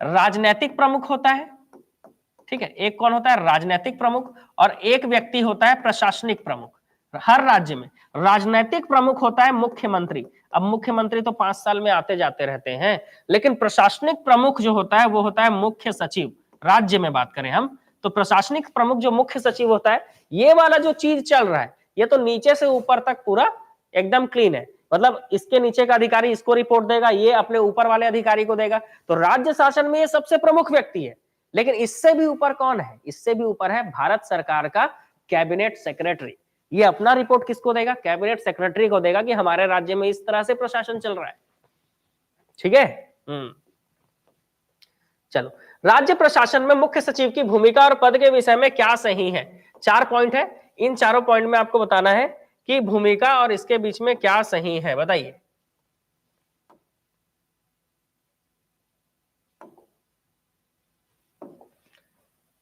राजनैतिक प्रमुख होता है, ठीक है, एक कौन होता है? राजनैतिक प्रमुख, और एक व्यक्ति होता है प्रशासनिक प्रमुख। हर राज्य में राजनैतिक प्रमुख होता है मुख्यमंत्री। अब मुख्यमंत्री तो 5 साल में आते जाते रहते हैं, लेकिन प्रशासनिक प्रमुख जो होता है वो होता है मुख्य सचिव। राज्य में बात करें हम तो प्रशासनिक प्रमुख जो मुख्य सचिव होता है, ये वाला जो चीज चल रहा है ये तो नीचे से ऊपर तक पूरा एकदम क्लीन है। मतलब इसके नीचे का अधिकारी इसको रिपोर्ट देगा, ये अपने ऊपर वाले अधिकारी को देगा। तो राज्य शासन में ये सबसे प्रमुख व्यक्ति है। लेकिन इससे भी ऊपर कौन है? इससे भी ऊपर है भारत सरकार का कैबिनेट सेक्रेटरी। ये अपना रिपोर्ट किसको देगा? कैबिनेट सेक्रेटरी को देगा कि हमारे राज्य में इस तरह से प्रशासन चल रहा है। ठीक है। चलो, राज्य प्रशासन में मुख्य सचिव की भूमिका और पद के विषय में क्या सही है? 4 पॉइंट है, इन चारों पॉइंट में आपको बताना है कि भूमिका और इसके बीच में क्या सही है, बताइए।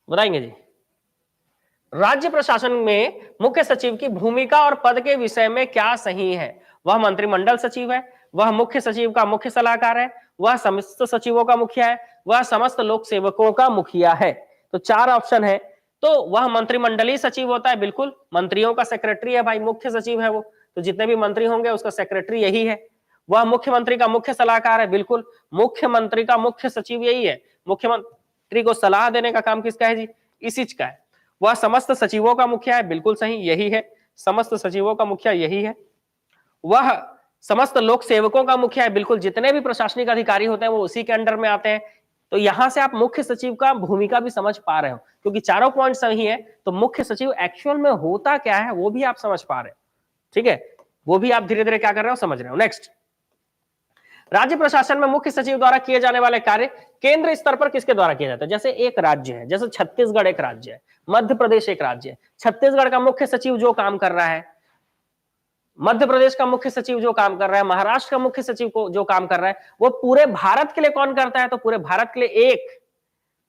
बताएंगे जी। राज्य प्रशासन में मुख्य सचिव की भूमिका और पद के विषय में क्या सही है? वह मंत्रिमंडल सचिव है, वह मुख्य सचिव का मुख्य सलाहकार है, वह समस्त सचिवों का मुखिया है, वह समस्त लोक सेवकों का मुखिया है। तो 4 ऑप्शन है। तो वह मंत्रिमंडलीय सचिव होता है, बिल्कुल। मंत्रियों का सेक्रेटरी है भाई, मुख्य सचिव है वो। तो जितने भी मंत्री होंगे उसका सेक्रेटरी यही है। वह मुख्यमंत्री का मुख्य सलाहकार है, बिल्कुल। मुख्यमंत्री का मुख्य सचिव यही है। मुख्यमंत्री को सलाह देने का काम किसका है जी? इसी का है। वह समस्त सचिवों का मुखिया है, बिल्कुल सही, यही है। समस्त सचिवों का मुखिया यही है। वह समस्त लोक सेवकों का मुखिया है, बिल्कुल। जितने भी प्रशासनिक अधिकारी होते हैं वो उसी के अंडर में आते हैं। तो यहां से आप मुख्य सचिव का भूमिका भी समझ पा रहे हो, क्योंकि चारों पॉइंट सही है। तो मुख्य सचिव एक्चुअल में होता क्या है वो भी आप समझ पा रहे हो। ठीक है, वो भी आप धीरे धीरे क्या कर रहे हो, समझ रहे हो। नेक्स्ट, राज्य प्रशासन में मुख्य सचिव द्वारा किए जाने वाले कार्य केंद्र स्तर पर किसके द्वारा किया जाता है? जैसे एक राज्य है, जैसे छत्तीसगढ़ एक राज्य है, मध्य प्रदेश एक राज्य है। छत्तीसगढ़ का मुख्य सचिव जो काम कर रहा है, मध्य प्रदेश का मुख्य सचिव जो काम कर रहा है, महाराष्ट्र का मुख्य सचिव को जो काम कर रहा है, वो पूरे भारत के लिए कौन करता है? तो पूरे भारत के लिए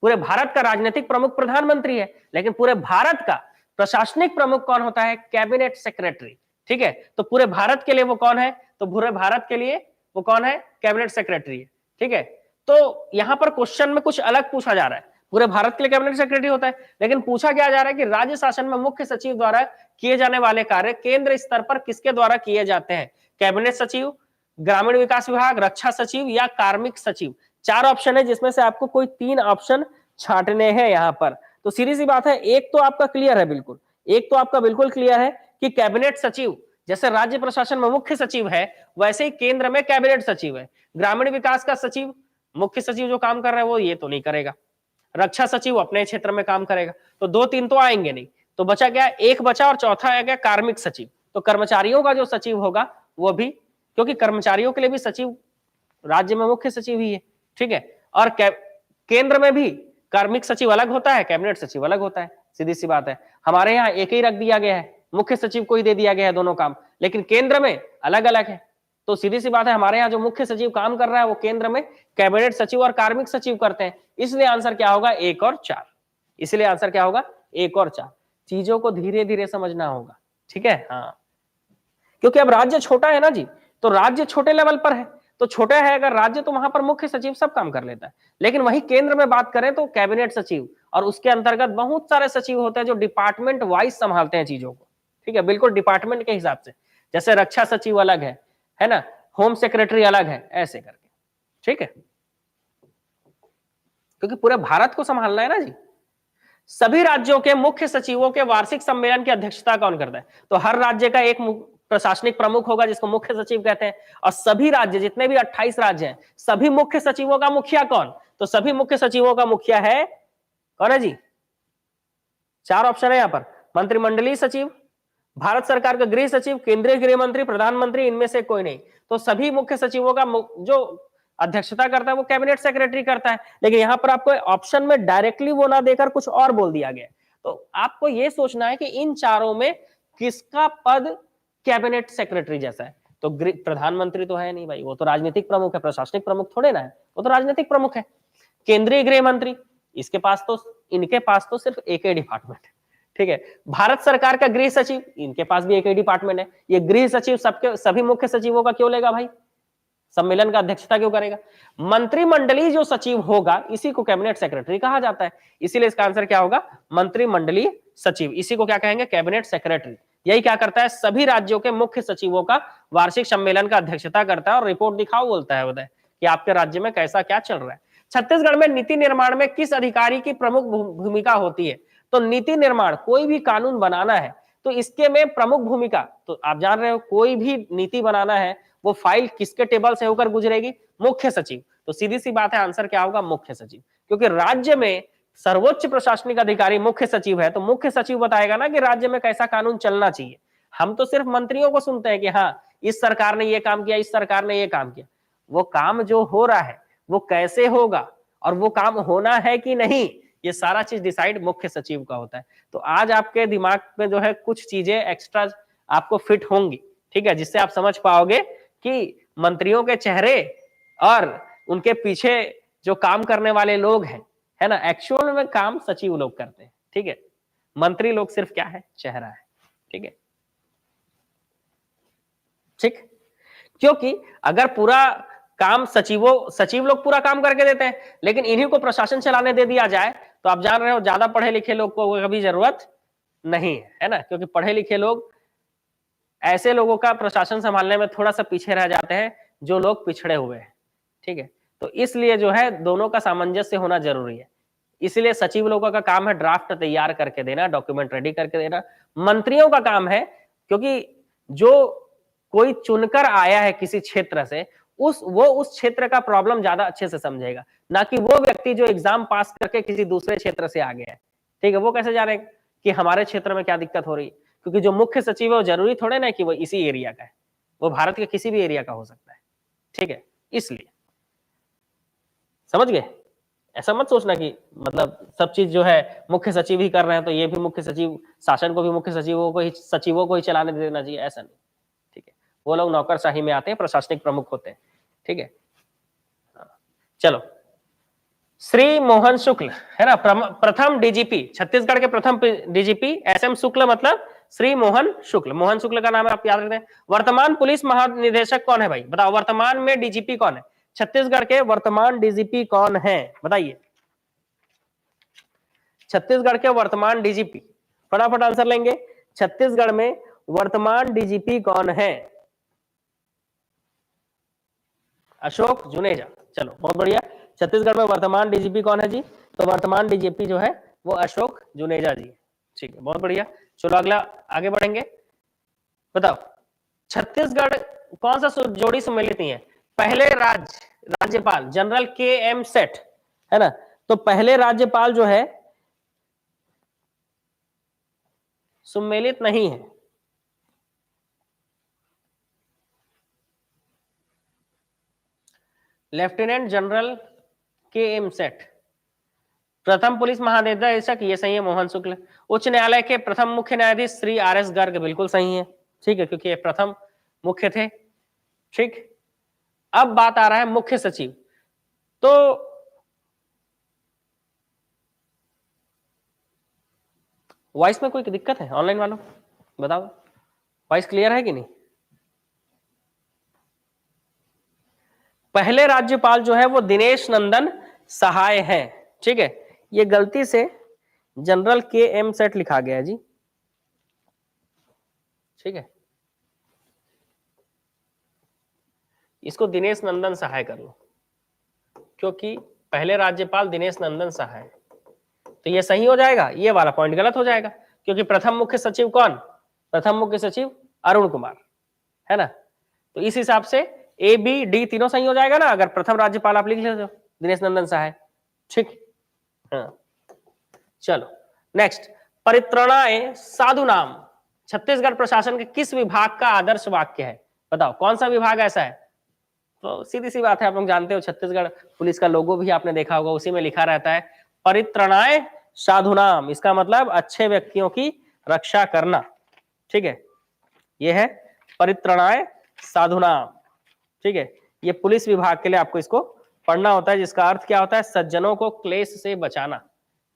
पूरे भारत का राजनीतिक प्रमुख प्रधानमंत्री है, लेकिन पूरे भारत का प्रशासनिक प्रमुख कौन होता है? Cabinet secretary. ठीक है, तो पूरे भारत के लिए वो कौन है? तो पूरे भारत के लिए वो कौन है? कैबिनेट सेक्रेटरी है। ठीक है, तो यहां पर क्वेश्चन में कुछ अलग पूछा जा रहा है। पूरे भारत के लिए कैबिनेट सेक्रेटरी होता है, लेकिन पूछा क्या जा रहा है कि राज्य शासन में मुख्य सचिव द्वारा किए जाने वाले कार्य केंद्र स्तर पर किसके द्वारा किए जाते हैं? कैबिनेट सचिव, ग्रामीण विकास विभाग, रक्षा सचिव या कार्मिक सचिव। 4 ऑप्शन है, जिसमें से आपको कोई 3 ऑप्शन छांटने हैं यहां पर। तो सीधी सी बात है, एक तो आपका क्लियर है, बिल्कुल एक तो आपका बिल्कुल क्लियर है कि कैबिनेट सचिव, जैसे राज्य प्रशासन में मुख्य सचिव है वैसे ही केंद्र में कैबिनेट सचिव है। ग्रामीण विकास का सचिव, मुख्य सचिव जो काम कर रहा है वो ये तो नहीं करेगा। रक्षा सचिव अपने क्षेत्र में काम करेगा। तो 2-3 तो आएंगे नहीं, तो बचा क्या? एक बचा, और चौथा आ गया कार्मिक सचिव। तो कर्मचारियों का जो सचिव होगा वो भी, क्योंकि कर्मचारियों के लिए भी सचिव राज्य में मुख्य सचिव ही है। ठीक है, और केंद्र में भी कार्मिक सचिव अलग होता है, कैबिनेट सचिव अलग होता है। सीधी सी बात है, हमारे यहाँ एक ही रख दिया गया है, मुख्य सचिव को ही दे दिया गया है दोनों काम, लेकिन केंद्र में अलग अलग है। तो सीधी सी बात है, हमारे यहाँ जो मुख्य सचिव काम कर रहा है वो केंद्र में कैबिनेट सचिव और कार्मिक सचिव करते हैं। इसलिए आंसर क्या होगा? 1 और 4। इसलिए आंसर क्या होगा? 1 और 4। चीजों को धीरे धीरे समझना होगा। ठीक है, हाँ, क्योंकि अब राज्य छोटा है ना जी, तो राज्य छोटे लेवल पर है। तो छोटा है अगर राज्य, तो वहां पर मुख्य सचिव सब काम कर लेता है। लेकिन वही केंद्र में बात करें तो कैबिनेट सचिव और उसके अंतर्गत बहुत सारे सचिव होते हैं जो डिपार्टमेंट वाइज संभालते हैं चीजों को। ठीक है, बिल्कुल डिपार्टमेंट के हिसाब से। जैसे रक्षा सचिव अलग है ना, होम सेक्रेटरी अलग है, ऐसे करके। ठीक है, क्योंकि पूरे भारत को संभालना है ना जी। सभी राज्यों के मुख्य सचिवों के वार्षिक सम्मेलन की अध्यक्षता कौन करता है? तो हर राज्य का एक प्रशासनिक प्रमुख होगा जिसको मुख्य सचिव कहते हैं। और सभी राज्य, जितने भी 28 राज्य हैं, सभी मुख्य सचिवों का मुखिया कौन? तो सभी मुख्य सचिवों का मुखिया है कौन है जी? 4 ऑप्शन है यहां पर। मंत्रिमंडलीय सचिव, भारत सरकार का गृह सचिव, केंद्रीय गृह मंत्री, प्रधानमंत्री, इनमें से कोई नहीं। तो सभी मुख्य सचिवों का जो अध्यक्षता करता है वो कैबिनेट सेक्रेटरी करता है। लेकिन यहां पर आपको ऑप्शन में डायरेक्टली वो ना देकर कुछ और बोल दिया गया। तो आपको ये सोचना है कि इन चारों में किसका पद कैबिनेट सेक्रेटरी जैसा है? तो प्रधानमंत्री तो है नहीं भाई, वो तो राजनीतिक प्रमुख है, प्रशासनिक प्रमुख थोड़े ना है, वो तो राजनीतिक प्रमुख है। केंद्रीय गृह मंत्री, इनके पास तो सिर्फ एक ही डिपार्टमेंट है। ठीक है, भारत सरकार का गृह सचिव, इनके पास भी एक ही डिपार्टमेंट है। ये गृह सचिव सभी मुख्य सचिवों का क्यों लेगा भाई? सम्मेलन का अध्यक्षता क्यों करेगा? मंत्रिमंडलीय जो सचिव होगा इसी को कैबिनेट सेक्रेटरी कहा जाता है। इसीलिए इसका आंसर क्या होगा? मंत्रिमंडलीय सचिव। इसी को क्या कहेंगे? Cabinet secretary. यही क्या करता है? सभी राज्यों के मुख्य सचिवों का वार्षिक सम्मेलन का अध्यक्षता करता है और रिपोर्ट दिखाओ बोलता है, बताए कि आपके राज्य में कैसा क्या चल रहा है। छत्तीसगढ़ में नीति निर्माण में किस अधिकारी की प्रमुख भूमिका होती है? तो नीति निर्माण, कोई भी कानून बनाना है तो इसके में प्रमुख भूमिका, तो आप जान रहे हो कोई भी नीति बनाना है वो फाइल किसके टेबल से होकर गुजरेगी? मुख्य सचिव। तो सीधी सी बात है, आंसर क्या होगा? मुख्य सचिव। क्योंकि राज्य में सर्वोच्च प्रशासनिक अधिकारी मुख्य सचिव है, तो मुख्य सचिव बताएगा ना कि राज्य में कैसा कानून चलना चाहिए। हम तो सिर्फ मंत्रियों को सुनते हैं कि हाँ इस सरकार ने ये काम किया, इस सरकार ने ये काम किया। वो काम जो हो रहा है वो कैसे होगा और वो काम होना है कि नहीं, ये सारा चीज डिसाइड मुख्य सचिव का होता है। तो आज आपके दिमाग में जो है कुछ चीजें एक्स्ट्रा आपको फिट होंगी, ठीक है, जिससे आप समझ पाओगे कि मंत्रियों के चेहरे और उनके पीछे जो काम करने वाले लोग हैं, है ना, एक्चुअल में काम सचिव लोग करते हैं, ठीक है। मंत्री लोग सिर्फ क्या है? चेहरा है, ठीक है, ठीक। क्योंकि अगर पूरा काम सचिव लोग पूरा काम करके देते हैं, लेकिन इन्हीं को प्रशासन चलाने दे दिया जाए तो आप जान रहे हो ज्यादा पढ़े लिखे लोग को कभी जरूरत नहीं है ना, क्योंकि पढ़े लिखे लोग ऐसे लोगों का प्रशासन संभालने में थोड़ा सा पीछे रह जाते हैं जो लोग पिछड़े हुए हैं, ठीक है। तो इसलिए जो है दोनों का सामंजस्य होना जरूरी है। इसलिए सचिव लोगों का काम है ड्राफ्ट तैयार करके देना, डॉक्यूमेंट रेडी करके देना। मंत्रियों का काम है, क्योंकि जो कोई चुनकर आया है किसी क्षेत्र से, वो उस क्षेत्र का प्रॉब्लम ज्यादा अच्छे से समझेगा, ना कि वो व्यक्ति जो एग्जाम पास करके किसी दूसरे क्षेत्र से आ गया है, ठीक है। वो कैसे जाने कि हमारे क्षेत्र में क्या दिक्कत हो रही है? क्योंकि जो मुख्य सचिव है वो जरूरी थोड़े ना कि वो इसी एरिया का है, वो भारत के किसी भी एरिया का हो सकता है, ठीक है। इसलिए समझ गए? ऐसा मत सोचना कि मतलब सब चीज जो है मुख्य सचिव ही कर रहे हैं तो ये भी मुख्य सचिव, शासन को भी मुख्य सचिवों को ही चलाने देना चाहिए, ऐसा नहीं, ठीक है। वो लोग नौकरशाही में आते हैं, प्रशासनिक प्रमुख होते हैं, ठीक है। चलो, श्री मोहन शुक्ल है ना, प्रथम डीजीपी, छत्तीसगढ़ के प्रथम डीजीपी SM शुक्ल मतलब श्री मोहन शुक्ल। मोहन शुक्ल का नाम आप याद रखते हैं। वर्तमान पुलिस महानिदेशक कौन है भाई? बताओ, वर्तमान में डीजीपी कौन है? छत्तीसगढ़ के वर्तमान डीजीपी कौन है? बताइए, छत्तीसगढ़ के वर्तमान डीजीपी, फटाफट आंसर लेंगे। छत्तीसगढ़ में वर्तमान डीजीपी कौन है? अशोक जुनेजा। चलो बहुत बढ़िया। छत्तीसगढ़ में वर्तमान डीजीपी कौन है जी? तो वर्तमान डीजीपी जो है वो अशोक जुनेजा जी, ठीक है, बहुत बढ़िया। चलो अगला आगे बढ़ेंगे। बताओ, छत्तीसगढ़ कौन सा जोड़ी सम्मिलित नहीं है? पहले राज्यपाल जनरल KM सेठ, है ना, तो पहले राज्यपाल जो है सम्मिलित नहीं है। लेफ्टिनेंट जनरल KM सेठ प्रथम पुलिस महानिदेशक, ये सही है, मोहन शुक्ल। उच्च न्यायालय के प्रथम मुख्य न्यायाधीश श्री RS गर्ग, बिल्कुल सही है, ठीक है, क्योंकि ये प्रथम मुख्य थे, ठीक। अब बात आ रहा है मुख्य सचिव। तो वॉइस में कोई दिक्कत है ऑनलाइन वालों? बताओ, वॉइस क्लियर है कि नहीं? पहले राज्यपाल जो है वो दिनेश नंदन सहाय है, ठीक है। ये गलती से जनरल KM सेठ लिखा गया है जी, ठीक है, इसको दिनेश नंदन सहाय कर लो, क्योंकि पहले राज्यपाल दिनेश नंदन सहाय, तो ये सही हो जाएगा, ये वाला पॉइंट गलत हो जाएगा, क्योंकि प्रथम मुख्य सचिव कौन? प्रथम मुख्य सचिव अरुण कुमार, है ना। तो इस हिसाब से A, B, D तीनों सही हो जाएगा ना, अगर प्रथम राज्यपाल आप लिख लेते हो दिनेश नंदन सहाय, ठीक। हाँ, चलो नेक्स्ट, परित्रणाय साधुनाम छत्तीसगढ़ प्रशासन के किस विभाग का आदर्श वाक्य है? बताओ कौन सा विभाग ऐसा है? तो सीधी सी बात है, आप लोग जानते हो छत्तीसगढ़ पुलिस का लोगो भी आपने देखा होगा, उसी में लिखा रहता है परित्रणाय साधुनाम, इसका मतलब अच्छे व्यक्तियों की रक्षा करना, ठीक है, ये है परित्रणाय साधुनाम, ठीक है। ये पुलिस विभाग के लिए आपको इसको पढ़ना होता है, जिसका अर्थ क्या होता है? सज्जनों को क्लेश से बचाना,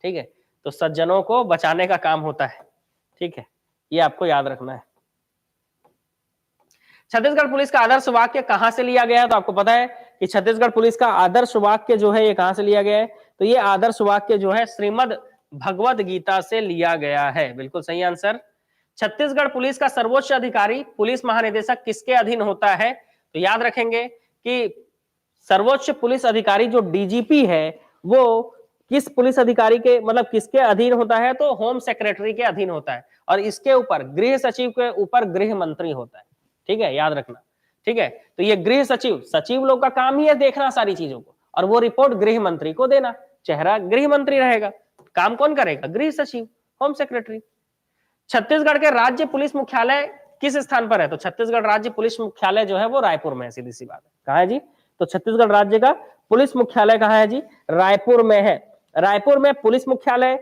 ठीक है। तो सज्जनों को बचाने का काम होता है, ठीक है, ये आपको याद रखना है। छत्तीसगढ़ पुलिस का आदर्श वाक्य कहां से लिया गया है? तो आपको पता है कि छत्तीसगढ़ पुलिस का आदर्श वाक्य जो है ये कहां से लिया गया है? तो ये आदर्श वाक्य जो है श्रीमद् भगवद गीता से लिया गया है, बिल्कुल सही आंसर। छत्तीसगढ़ पुलिस का सर्वोच्च अधिकारी पुलिस महानिदेशक किसके अधीन होता है? तो याद रखेंगे कि सर्वोच्च पुलिस अधिकारी जो DGP है वो किस पुलिस अधिकारी के मतलब किसके अधीन होता है, तो होम सेक्रेटरी के अधीन होता है, और इसके ऊपर गृह सचिव के ऊपर गृह मंत्री होता है। ठीक है, याद रखना। ठीक है, तो ये गृह सचिव, सचिव लोग का काम ही है देखना सारी चीजों को, और वो रिपोर्ट गृह मंत्री को देना। चेहरा गृह मंत्री रहेगा, काम कौन करेगा, गृह सचिव, होम सेक्रेटरी। छत्तीसगढ़ के राज्य पुलिस मुख्यालय किस स्थान पर है, तो छत्तीसगढ़ राज्य पुलिस मुख्यालय जो है वो रायपुर में है, सीधी सी बात है। कहाँ है जी, तो छत्तीसगढ़ राज्य का पुलिस मुख्यालय कहाँ है जी, रायपुर में है। रायपुर में पुलिस मुख्यालय,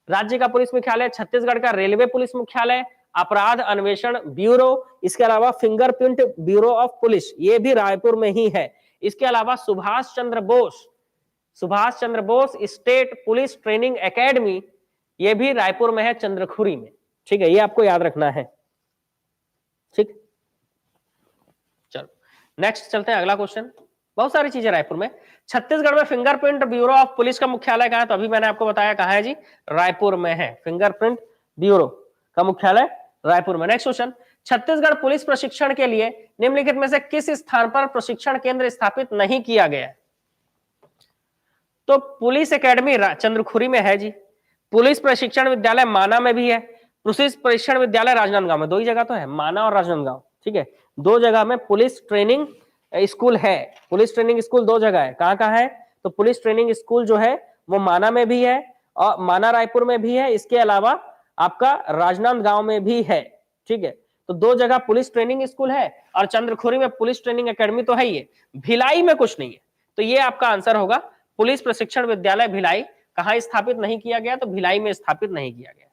राज्य का पुलिस मुख्यालय, छत्तीसगढ़ का रेलवे पुलिस मुख्यालय, अपराध अन्वेषण ब्यूरो, इसके अलावा फिंगरप्रिंट ब्यूरो ऑफ पुलिस, ये भी रायपुर में ही है। इसके अलावा Subhash Chandra Bose state police training academy, ये भी रायपुर में है, चंद्रखुरी में। ठीक है, ये आपको याद रखना है। ठीक, चलो नेक्स्ट चलते हैं, अगला क्वेश्चन। बहुत सारी चीजें रायपुर में। छत्तीसगढ़ में फिंगरप्रिंट ब्यूरो ऑफ पुलिस का मुख्यालय कहाँ है, तो अभी मैंने आपको बताया कहाँ है जी, रायपुर में है। फिंगरप्रिंट ब्यूरो का मुख्यालय रायपुर में। नेक्स्ट क्वेश्चन, छत्तीसगढ़ पुलिस प्रशिक्षण के लिए निम्नलिखित में से किस स्थान पर प्रशिक्षण केंद्र स्थापित नहीं किया गया है, तो पुलिस एकेडमी चंद्रखुरी में है जी, पुलिस प्रशिक्षण विद्यालय माना में भी है, पुलिस प्रशिक्षण विद्यालय राजनांदगांव में, दो ही जगह तो है, माना और राजनांदगांव। ठीक है, दो जगह में पुलिस ट्रेनिंग स्कूल है। पुलिस ट्रेनिंग स्कूल दो जगह है, कहाँ कहाँ है, तो पुलिस ट्रेनिंग स्कूल जो है वो माना में भी है, और माना रायपुर में भी है, इसके अलावा आपका राजनांदगांव में भी है। ठीक है, तो दो जगह पुलिस ट्रेनिंग स्कूल है, और चंद्रखुरी में पुलिस ट्रेनिंग एकेडमी तो है ही है। भिलाई में कुछ नहीं है, तो ये आपका आंसर होगा पुलिस प्रशिक्षण विद्यालय भिलाई कहाँ स्थापित नहीं किया गया, तो भिलाई में स्थापित नहीं किया गया।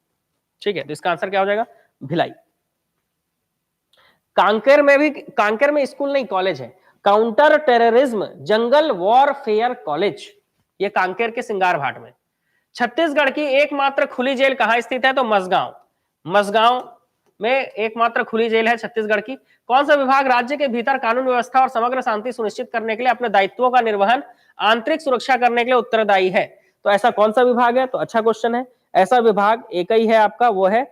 ठीक है, तो इसका आंसर क्या हो जाएगा, भिलाई। कांकेर में स्कूल नहीं, कॉलेज है, काउंटर टेररिज्म जंगल वॉरफेयर कॉलेज, ये कांकेर के सिंगार घाट में। छत्तीसगढ़ की एकमात्र खुली जेल कहां स्थित है, तो मसगांव में एकमात्र खुली जेल है छत्तीसगढ़ की। कौन सा विभाग राज्य के भीतर कानून व्यवस्था और समग्र शांति सुनिश्चित करने के लिए अपने दायित्वों का निर्वहन, आंतरिक सुरक्षा करने के लिए उत्तरदायी है, तो ऐसा कौन सा विभाग है, तो अच्छा क्वेश्चन है। ऐसा विभाग एक ही है आपका, वो है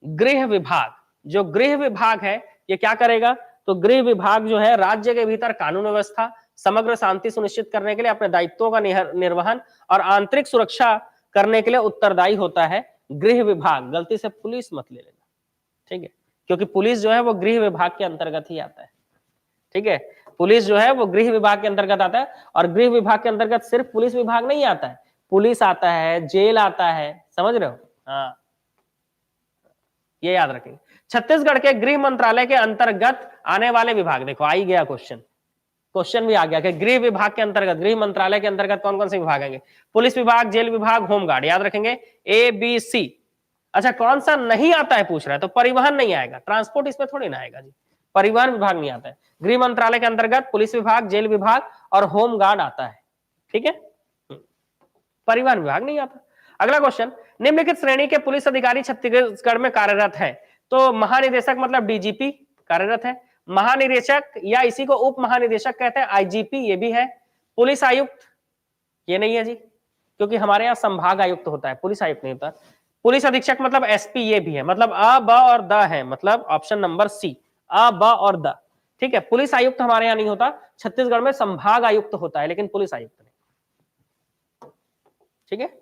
गृह विभाग। जो गृह विभाग है ये क्या करेगा, तो गृह विभाग जो है राज्य के भीतर कानून व्यवस्था, समग्र शांति सुनिश्चित करने के लिए अपने दायित्वों का निर्वहन और आंतरिक सुरक्षा करने के लिए उत्तरदायी होता है गृह विभाग। गलती से पुलिस मत ले लेना, ठीक है, क्योंकि पुलिस जो है वो गृह विभाग के अंतर्गत ही आता है। ठीक है, पुलिस जो है वो गृह विभाग के अंतर्गत आता है, और गृह विभाग के अंतर्गत सिर्फ पुलिस विभाग नहीं आता है, पुलिस आता है, जेल आता है, समझ रहे हो। हाँ, ये याद रखेंगे। छत्तीसगढ़ के गृह मंत्रालय के अंतर्गत आने वाले विभाग, देखो आ ही गया क्वेश्चन भी आ गया कि गृह विभाग के अंतर्गत, गृह मंत्रालय के अंतर्गत कौन कौन से विभाग आएंगे, पुलिस विभाग, जेल विभाग, होमगार्ड, याद रखेंगे ABC। अच्छा, कौन सा नहीं आता है पूछ रहा है, तो परिवहन नहीं आएगा, ट्रांसपोर्ट इसमें थोड़ी ना आएगा जी, परिवहन विभाग नहीं आता है। गृह मंत्रालय के अंतर्गत पुलिस विभाग, जेल विभाग और होमगार्ड आता है। ठीक है, परिवहन विभाग नहीं आता। अगला क्वेश्चन, निम्नलिखित श्रेणी के पुलिस अधिकारी छत्तीसगढ़ में कार्यरत है, तो महानिदेशक मतलब DGP कार्यरत है, महानिरीक्षक या इसी को उप महानिदेशक कहते हैं IGP, ये भी है, पुलिस आयुक्त ये नहीं है जी, क्योंकि हमारे यहाँ संभाग आयुक्त होता है, पुलिस आयुक्त नहीं होता। पुलिस अधीक्षक मतलब SP, ये भी है, मतलब अ ब और द है, मतलब ऑप्शन नंबर C, अ ब और द। ठीक है, पुलिस आयुक्त हमारे यहाँ नहीं होता, छत्तीसगढ़ में संभाग आयुक्त होता है, लेकिन पुलिस आयुक्त नहीं। ठीक है,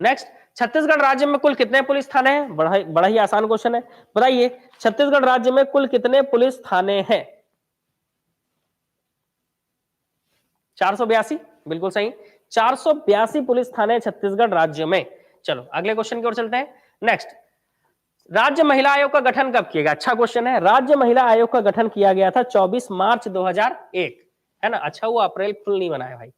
नेक्स्ट, छत्तीसगढ़ राज्य में कुल कितने पुलिस थाने हैं, बड़ा ही आसान क्वेश्चन है, बताइए छत्तीसगढ़ राज्य में कुल कितने पुलिस थाने हैं। 482, बिल्कुल सही, 482 पुलिस थाने छत्तीसगढ़ राज्य में। चलो अगले क्वेश्चन की ओर चलते हैं। नेक्स्ट, राज्य महिला आयोग का गठन कब किया गया, अच्छा क्वेश्चन है। राज्य महिला आयोग का गठन किया गया था 24 मार्च 2001, है ना। अच्छा हुआ अप्रैल फुल नहीं बनाया भाई,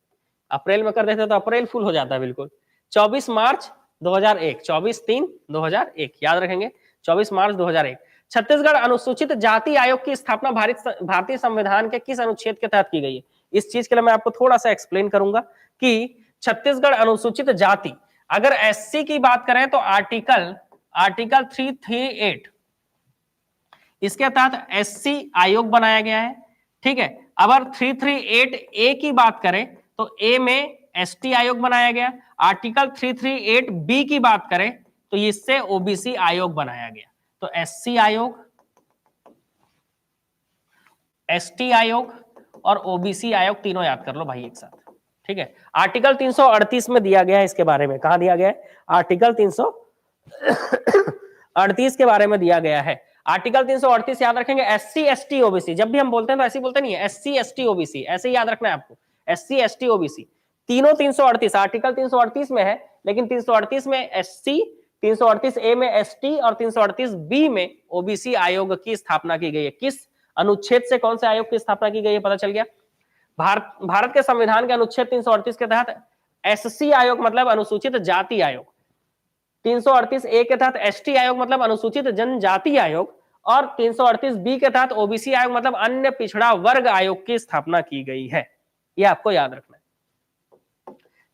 अप्रैल में कर देते तो अप्रैल फुल हो जाता है बिल्कुल। 24 मार्च 2001, 24/3/2001, याद रखेंगे 24 मार्च 2001। छत्तीसगढ़ अनुसूचित जाति आयोग की स्थापना भारतीय संविधान के किस अनुच्छेद के तहत की गई है। इस चीज के लिए मैं आपको थोड़ा सा एक्सप्लेन करूंगा कि छत्तीसगढ़ अनुसूचित जाति, अगर SC की बात करें तो आर्टिकल 338, इसके तहत SC आयोग बनाया गया है। ठीक है, अगर 338A की बात करें तो A में ST आयोग बनाया गया। आर्टिकल 338B की बात करें तो इससे OBC आयोग बनाया गया। तो SC आयोग, ST आयोग और OBC आयोग तीनों याद कर लो भाई एक साथ। ठीक है, आर्टिकल 338 में दिया गया है इसके बारे में। कहां दिया गया है? आर्टिकल 338 के बारे में दिया गया है। आर्टिकल 338 याद रखेंगे, SC ST OBC, जब भी हम बोलते हैं तो ऐसे बोलते नहीं है, SC ST OBC, ऐसे ही याद रखना है आपको, SC ST OBC तीनों 338 आर्टिकल 338 में है, लेकिन 338 में SC, 338A में ST और 338B में OBC आयोग की स्थापना की गई है। किस अनुच्छेद से कौन से आयोग की स्थापना की गई है पता चल गया? भारत के संविधान के अनुच्छेद 338 के तहत SC आयोग मतलब अनुसूचित जाति आयोग, 338A के तहत ST आयोग मतलब अनुसूचित जनजाति आयोग, और 338B के तहत OBC आयोग मतलब अन्य पिछड़ा वर्ग आयोग की स्थापना की गई है। ये आपको याद रखना है।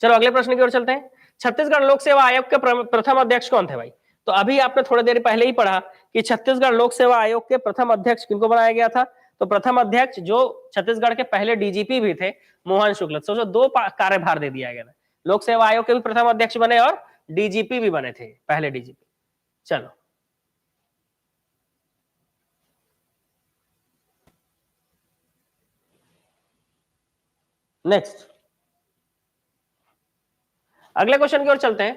चलो अगले प्रश्न की ओर चलते हैं। छत्तीसगढ़ लोक सेवा आयोग के प्रथम अध्यक्ष कौन थे भाई? तो अभी आपने थोड़ी देर पहले ही पढ़ा कि छत्तीसगढ़ लोक सेवा आयोग के प्रथम अध्यक्ष किनको बनाया गया था? तो प्रथम अध्यक्ष जो छत्तीसगढ़ के पहले DGP भी थे, मोहन शुक्ल। सोचो दो कार्यभार दे दिया गया, लोक सेवा आयोग के भी प्रथम अध्यक्ष बने और DGP भी बने थे, पहले DGP। चलो नेक्स्ट अगले क्वेश्चन की ओर चलते हैं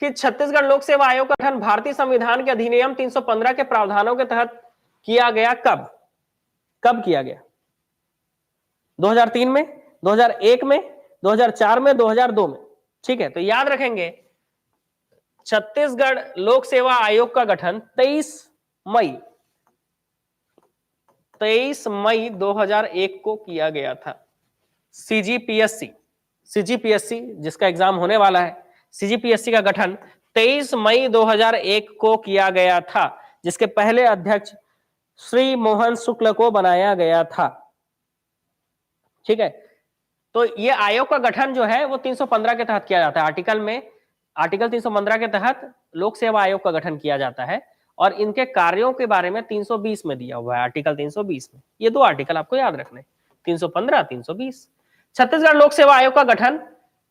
कि छत्तीसगढ़ लोक सेवा आयोग का गठन भारतीय संविधान के अधिनियम 315 के प्रावधानों के तहत किया गया कब? कब किया गया? 2003 में, 2001 में, 2004 में, 2002 में। ठीक है, तो याद रखेंगे छत्तीसगढ़ लोक सेवा आयोग का गठन 23 मई 2001 को किया गया था। CGPSC जिसका एग्जाम होने वाला है, CGPSC का गठन 23 मई 2001 को किया गया था, जिसके पहले अध्यक्ष श्री मोहन शुक्ल को बनाया गया था। ठीक है, तो ये आयोग का गठन जो है वो 315 के तहत किया जाता है। आर्टिकल 315 के तहत लोक सेवा आयोग का गठन किया जाता है, और इनके कार्यों के बारे में 320 में दिया हुआ है, आर्टिकल 320 में। ये दो आर्टिकल आपको याद रखने, 315, 320। छत्तीसगढ़ लोक सेवा आयोग का गठन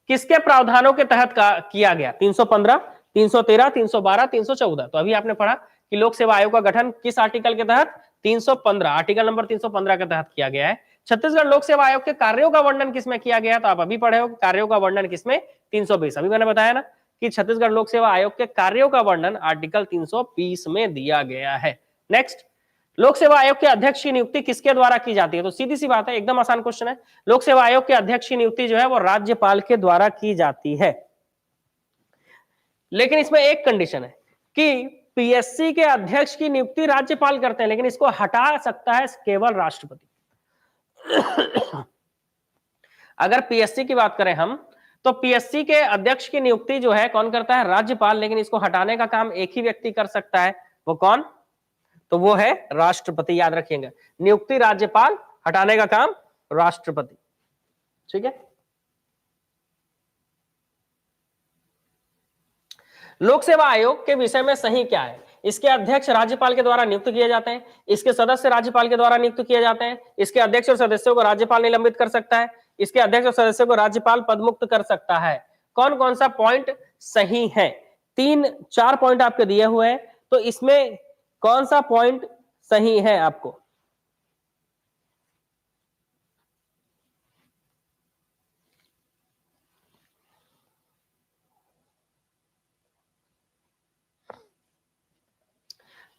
किसके प्रावधानों के तहत किया गया? 315, 313, 312, 314। तो अभी आपने पढ़ा कि लोक सेवा आयोग का गठन किस आर्टिकल के तहत? 315, आर्टिकल नंबर 315 के तहत किया गया है। छत्तीसगढ़ लोक सेवा आयोग के कार्यों का वर्णन किसमें किया गया? तो आप अभी पढ़े हो कार्यों का वर्णन किसमें? 320। अभी मैंने बताया ना कि छत्तीसगढ़ लोक सेवा आयोग के कार्यों का वर्णन आर्टिकल 320 में दिया गया है। नेक्स्ट, लोक सेवा आयोग के अध्यक्ष की नियुक्ति किसके द्वारा की जाती है? तो सीधी सी बात है, एकदम आसान क्वेश्चन है। लोक सेवा आयोग के अध्यक्ष की नियुक्ति जो है वो राज्यपाल के द्वारा की जाती है, लेकिन इसमें एक कंडीशन है कि PSC के अध्यक्ष की नियुक्ति राज्यपाल करते हैं, लेकिन इसको हटा सकता है केवल राष्ट्रपति। अगर PSC की बात करें हम, तो PSC के अध्यक्ष की नियुक्ति जो है कौन करता है? राज्यपाल, लेकिन इसको हटाने का काम एक ही व्यक्ति कर सकता है। वो कौन? तो वो है राष्ट्रपति। याद रखिएगा, नियुक्ति राज्यपाल, हटाने का काम राष्ट्रपति। ठीक है, लोक सेवा आयोग के विषय में सही क्या है? इसके अध्यक्ष राज्यपाल के द्वारा नियुक्त किए जाते हैं, इसके सदस्य राज्यपाल के द्वारा नियुक्त किए जाते हैं, इसके अध्यक्ष और सदस्यों को राज्यपाल निलंबित कर सकता है, इसके अध्यक्ष और सदस्यों को राज्यपाल पदमुक्त कर सकता है। कौन कौन सा पॉइंट सही है? 3-4 पॉइंट आपके दिए हुए हैं, तो इसमें कौन सा पॉइंट सही है आपको?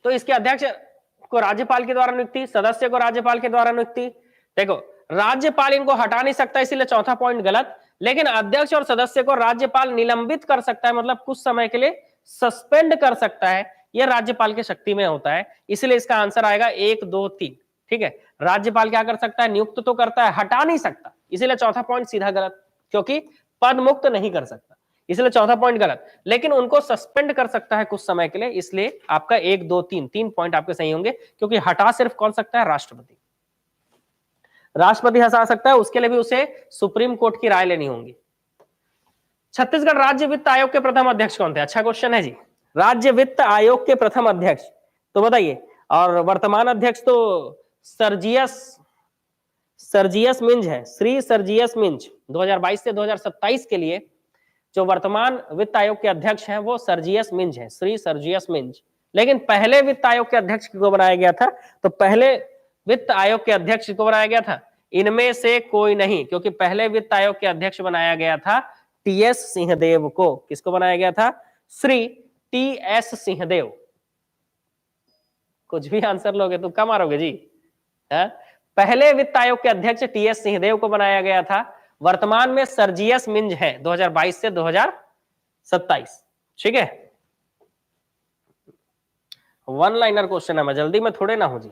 तो इसके अध्यक्ष को राज्यपाल के द्वारा नियुक्ति, सदस्य को राज्यपाल के द्वारा नियुक्ति। देखो, राज्यपाल इनको हटा नहीं सकता, इसीलिए चौथा पॉइंट गलत। लेकिन अध्यक्ष और सदस्य को राज्यपाल निलंबित कर सकता है, मतलब कुछ समय के लिए सस्पेंड कर सकता है। यह राज्यपाल के शक्ति में होता है, इसलिए इसका आंसर आएगा 1, 2, 3। ठीक है, राज्यपाल क्या कर सकता है? नियुक्त तो करता है, हटा नहीं सकता, इसीलिए चौथा पॉइंट सीधा गलत, क्योंकि पद मुक्त नहीं कर सकता, इसलिए चौथा पॉइंट गलत। लेकिन उनको सस्पेंड कर सकता है कुछ समय के लिए, इसलिए आपका 1, 2, 3 पॉइंट आपके सही होंगे, क्योंकि हटा सिर्फ कौन सकता है? राष्ट्रपति। राष्ट्रपति हटा सकता है, उसके लिए भी उसे सुप्रीम कोर्ट की राय लेनी होगी। छत्तीसगढ़ राज्य वित्त आयोग के प्रथम अध्यक्ष कौन थे? अच्छा क्वेश्चन है जी, राज्य वित्त आयोग के प्रथम अध्यक्ष तो बताइए। और वर्तमान अध्यक्ष तो सर्जियस मिंज है, श्री सर्जियस मिंज। 2022 से 2027 के लिए जो वर्तमान वित्त आयोग के अध्यक्ष हैं वो सर्जियस मिंज है, श्री सर्जियस मिंज। लेकिन पहले वित्त आयोग के अध्यक्ष को बनाया गया था, तो पहले वित्त आयोग के अध्यक्ष को बनाया गया था, इनमें से कोई नहीं, क्योंकि पहले वित्त आयोग के अध्यक्ष बनाया गया था टीएस सिंहदेव को। किसको बनाया गया था? श्री टीएस सिंहदेव। कुछ भी आंसर लोगे तो कम मारोगे जी है? पहले वित्त आयोग के अध्यक्ष टीएस सिंहदेव को बनाया गया था। वर्तमान में सर्जियस मिंज है 2022 से 2027। ठीक है, वन लाइनर क्वेश्चन है, मैं जल्दी में थोड़े ना हूं जी,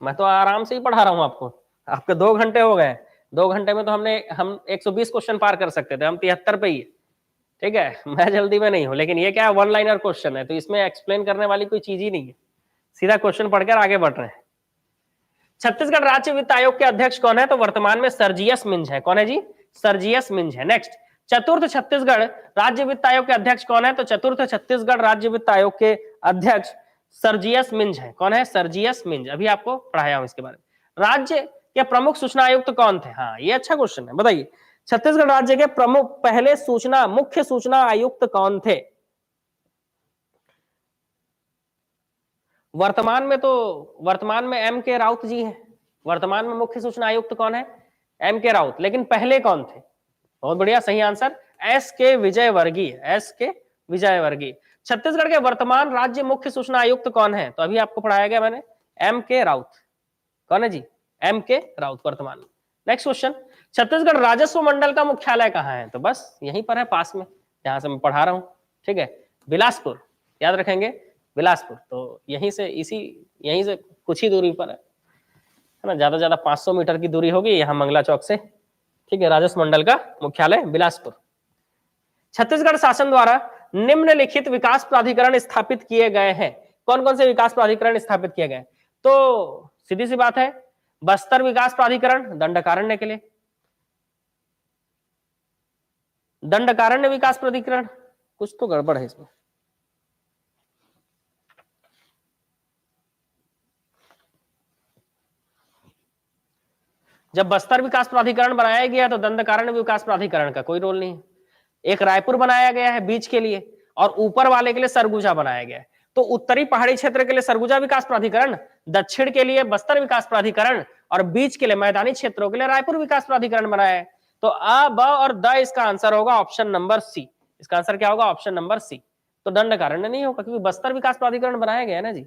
मैं तो आराम से ही पढ़ा रहा हूं आपको। आपके 2 घंटे हो गए, 2 घंटे में तो हम 120 क्वेश्चन पार कर सकते थे, हम 73 पे ही है। ठीक है, मैं जल्दी में नहीं हूं, लेकिन ये क्या है, वन लाइनर क्वेश्चन है, तो इसमें एक्सप्लेन करने वाली कोई चीज ही नहीं है, सीधा क्वेश्चन पढ़कर आगे बढ़ रहे हैं। छत्तीसगढ़ राज्य वित्त आयोग के अध्यक्ष कौन है? तो वर्तमान में सर्जियस मिंज है। कौन है जी? सर्जियस मिंज है। नेक्स्ट, चतुर्थ छत्तीसगढ़ राज्य वित्त आयोग के अध्यक्ष कौन है? तो चतुर्थ छत्तीसगढ़ राज्य वित्त आयोग के अध्यक्ष सर्जियस मिंज है। कौन है? सर्जियस मिंज। अभी आपको पढ़ाया हूं इसके बारे में। राज्य के प्रमुख सूचना आयुक्त कौन थे? हाँ, ये अच्छा क्वेश्चन है, बताइए। छत्तीसगढ़ राज्य के प्रमुख पहले मुख्य सूचना आयुक्त कौन थे? वर्तमान में एम के राउत जी हैं। वर्तमान में मुख्य सूचना आयुक्त कौन है? एम के राउत। लेकिन पहले कौन थे? बहुत बढ़िया, सही आंसर एस के विजयवर्गीय। एस के विजयवर्गीय। छत्तीसगढ़ के वर्तमान राज्य मुख्य सूचना आयुक्त कौन है? तो अभी आपको पढ़ाया गया मैंने, एम के राउत। कौन है जी? एम के राउत वर्तमान में। नेक्स्ट क्वेश्चन, छत्तीसगढ़ राजस्व मंडल का मुख्यालय कहाँ है? तो बस यहीं पर है, पास में, जहां से मैं पढ़ा रहा हूं। ठीक है, बिलासपुर, याद रखेंगे, बिलासपुर। तो यहीं से कुछ ही दूरी पर है ना, ज्यादा ज्यादा 500 मीटर की दूरी होगी यहाँ मंगला चौक से। ठीक है, राजस्व मंडल का मुख्यालय बिलासपुर। छत्तीसगढ़ शासन द्वारा निम्नलिखित विकास प्राधिकरण स्थापित किए गए हैं। कौन कौन से विकास प्राधिकरण स्थापित किए गए? तो सीधी सी बात है, बस्तर विकास प्राधिकरण दंडकारण्य के लिए, दंडकारण्य विकास प्राधिकरण, कुछ तो गड़बड़ है इसमें। जब बस्तर विकास प्राधिकरण बनाया गया तो दंडकारण्य विकास प्राधिकरण का कोई रोल नहीं है। एक रायपुर बनाया गया है बीच के लिए, और ऊपर वाले के लिए सरगुजा बनाया गया है। तो उत्तरी पहाड़ी क्षेत्र के लिए सरगुजा विकास प्राधिकरण, दक्षिण के लिए बस्तर विकास प्राधिकरण, और बीच के लिए मैदानी क्षेत्रों के लिए रायपुर विकास प्राधिकरण बनाया है। तो अ, ब और द इसका आंसर होगा ऑप्शन नंबर सी। इसका आंसर क्या होगा? Option number C. तो दंडकारण्य नहीं होगा, क्योंकि बस्तर विकास प्राधिकरण बनाया गया है ना जी,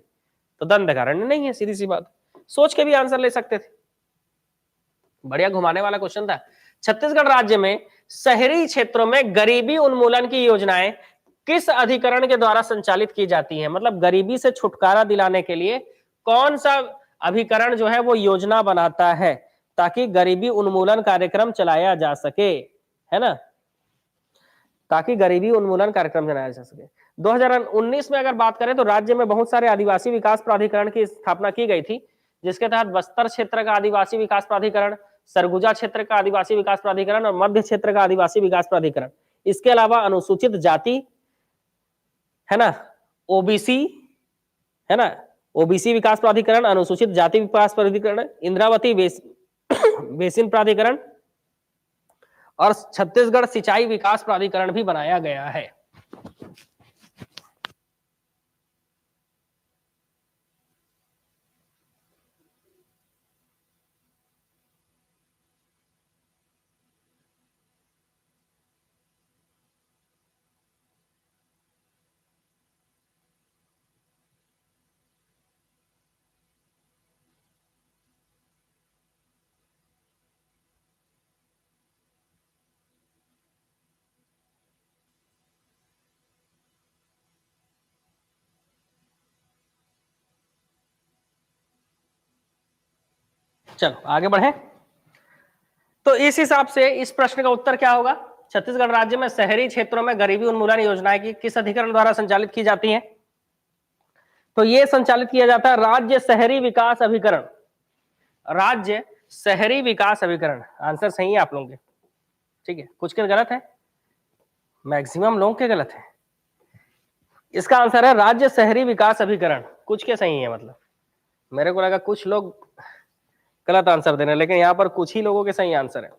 तो दंडकारण्य नहीं है, सीधी सी बात। सोच के भी आंसर ले सकते थे, बढ़िया घुमाने वाला क्वेश्चन था। छत्तीसगढ़ राज्य में शहरी क्षेत्रों में गरीबी उन्मूलन की योजनाएं किस अधिकरण के द्वारा संचालित की जाती हैं? मतलब गरीबी से छुटकारा दिलाने के लिए कौन सा अभिकरण जो है वो योजना बनाता है ताकि गरीबी उन्मूलन कार्यक्रम चलाया जा सके, है ना, ताकि गरीबी उन्मूलन कार्यक्रम चलाया जा सके। 2019 में अगर बात करें तो राज्य में बहुत सारे आदिवासी विकास प्राधिकरण की स्थापना की गई थी, जिसके तहत बस्तर क्षेत्र का आदिवासी विकास प्राधिकरण, सरगुजा क्षेत्र का आदिवासी विकास प्राधिकरण और मध्य क्षेत्र का आदिवासी विकास प्राधिकरण। इसके अलावा अनुसूचित जाति, है ना, ओबीसी, है ना, ओबीसी विकास प्राधिकरण, अनुसूचित जाति विकास प्राधिकरण, इंद्रावती बेसिन प्राधिकरण और छत्तीसगढ़ सिंचाई विकास प्राधिकरण भी बनाया गया है। चलो आगे बढ़े। तो इस हिसाब से इस प्रश्न का उत्तर क्या होगा? छत्तीसगढ़ राज्य में शहरी क्षेत्रों में गरीबी उन्मूलन योजनाएं की किस अधिकरण द्वारा संचालित की जाती हैं? तो ये संचालित किया जाता है राज्य शहरी विकास अभिकरण। राज्य शहरी विकास अभिकरण, आंसर सही है आप लोगों के। ठीक है, कुछ के गलत है, मैक्सिमम लोगों के गलत है। इसका आंसर है राज्य शहरी विकास अभिकरण, कुछ के सही है। मतलब मेरे को लगा कुछ लोग गलत आंसर दे रहे हैं, लेकिन यहाँ पर कुछ ही लोगों के सही आंसर है।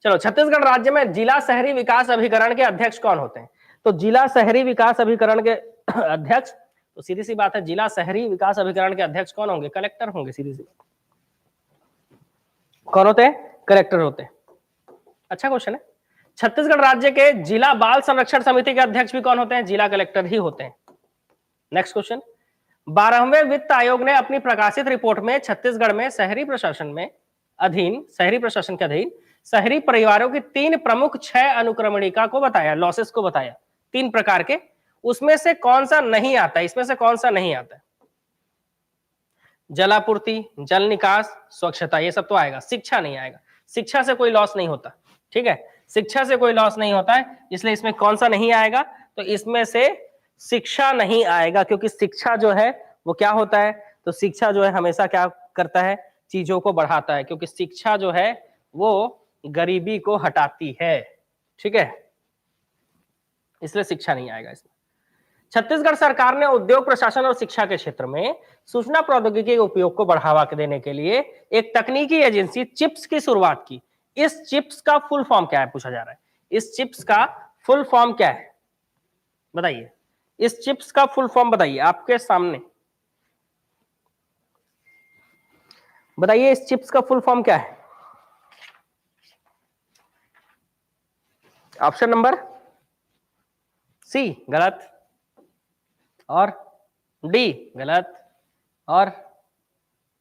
चलो, छत्तीसगढ़ राज्य में जिला शहरी विकास अभिकरण के अध्यक्ष कौन होते हैं? तो जिला शहरी विकास अभिकरण के अध्यक्ष, तो सीधी सी बात है, जिला शहरी विकास अभिकरण के अध्यक्ष कौन होंगे? कलेक्टर होंगे, सीधी सी। कौन होते हैं? कलेक्टर होते हैं। अच्छा क्वेश्चन है। छत्तीसगढ़ राज्य के जिला बाल संरक्षण समिति के अध्यक्ष भी कौन होते हैं? जिला कलेक्टर ही होते हैं। नेक्स्ट क्वेश्चन, 12वें वित्त आयोग ने अपनी प्रकाशित रिपोर्ट में छत्तीसगढ़ में शहरी प्रशासन के अधीन शहरी परिवारों की 3 प्रमुख क्षय अनुक्रमणिका को बताया, लॉसेस को बताया, 3 प्रकार के। उसमें से कौन सा नहीं आता? इसमें से कौन सा नहीं आता? जलापूर्ति, जल निकास, स्वच्छता, ये सब तो आएगा। शिक्षा नहीं आएगा। शिक्षा से कोई लॉस नहीं होता, ठीक है, शिक्षा से कोई लॉस नहीं होता है, इसलिए इसमें कौन सा नहीं आएगा? तो इसमें से शिक्षा नहीं आएगा, क्योंकि शिक्षा जो है वो क्या होता है? तो शिक्षा जो है हमेशा क्या करता है? चीजों को बढ़ाता है, क्योंकि शिक्षा जो है वो गरीबी को हटाती है, ठीक है, इसलिए शिक्षा नहीं आएगा इसमें। छत्तीसगढ़ सरकार ने उद्योग, प्रशासन और शिक्षा के क्षेत्र में सूचना प्रौद्योगिकी के उपयोग को बढ़ावा देने के लिए एक तकनीकी एजेंसी चिप्स की शुरुआत की। इस चिप्स का फुल फॉर्म क्या है, पूछा जा रहा है। इस चिप्स का फुल फॉर्म क्या है, बताइए। इस चिप्स का फुल फॉर्म बताइए, आपके सामने बताइए, इस चिप्स का फुल फॉर्म क्या है? ऑप्शन नंबर सी गलत, और डी गलत, और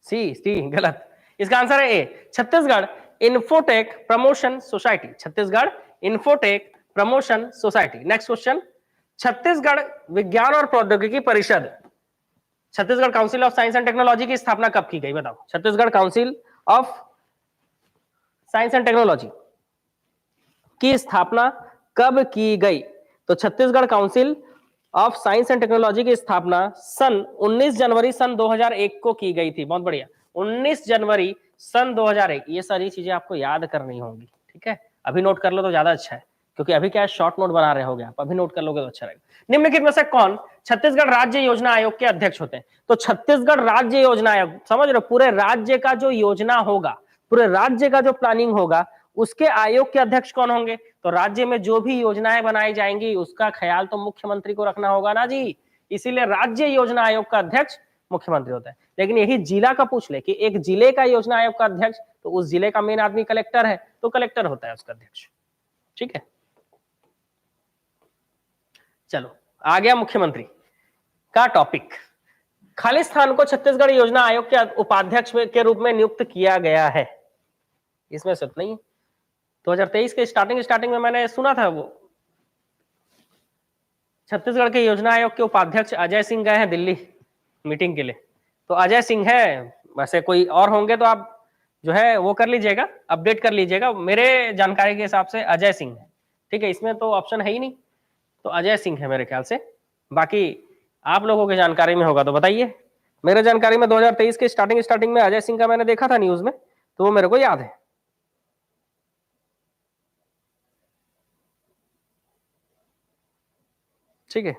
सी गलत। इसका आंसर है A, Chhattisgarh infotech promotion society. Chhattisgarh infotech promotion society. Next question, Chhattisgarh विज्ञान और प्रौद्योगिकी परिषद, Chhattisgarh council of science and technology की स्थापना कब की गई? बताओ। Chhattisgarh council of science and technology की स्थापना कब की गई? तो Chhattisgarh council of science and technology की स्थापना 19 जनवरी सन 2001 को की गई थी। बहुत बढ़िया, 19 जनवरी सन 2001। ये सारी चीजें आपको याद करनी होंगी, ठीक है, अभी नोट कर लो तो ज्यादा अच्छा है, क्योंकि अभी क्या है, शॉर्ट नोट बना रहे होगे आप, अभी नोट कर लोगे तो अच्छा रहेगा। निम्नलिखित में से कौन छत्तीसगढ़ राज्य योजना आयोग के अध्यक्ष होते हैं? तो छत्तीसगढ़ राज्य योजना आयोग, समझ रहे हो, पूरे राज्य का जो योजना होगा, पूरे राज्य का जो प्लानिंग होगा, उसके आयोग के अध्यक्ष कौन होंगे? तो राज्य में जो भी योजनाएं बनाई जाएंगी उसका ख्याल तो मुख्यमंत्री को रखना होगा ना जी, इसीलिए राज्य योजना आयोग का अध्यक्ष मुख्यमंत्री होता है। लेकिन यही जिला का पूछ ले कि एक जिले का योजना आयोग का अध्यक्ष, तो उस जिले का मेन आदमी कलेक्टर है, तो कलेक्टर होता है उसका अध्यक्ष, ठीक है। चलो आ गया मुख्यमंत्री का टॉपिक। खालिस्तान को छत्तीसगढ़ योजना आयोग के उपाध्यक्ष के रूप में नियुक्त किया गया है। इसमें सिर्फ नहीं, 2023 के स्टार्टिंग में मैंने सुना था वो छत्तीसगढ़ के योजना आयोग के उपाध्यक्ष अजय सिंह गए हैं दिल्ली मीटिंग के लिए, तो अजय सिंह है, वैसे कोई और होंगे तो आप जो है वो कर लीजिएगा, अपडेट कर लीजिएगा। मेरे जानकारी के हिसाब से अजय सिंह है, ठीक है, इसमें तो ऑप्शन है ही नहीं, तो अजय सिंह है मेरे ख्याल से। बाकी आप लोगों की जानकारी में होगा तो बताइए। मेरे जानकारी में 2023 के स्टार्टिंग में अजय सिंह का मैंने देखा था न्यूज में, तो वो मेरे को याद है। ठीक है,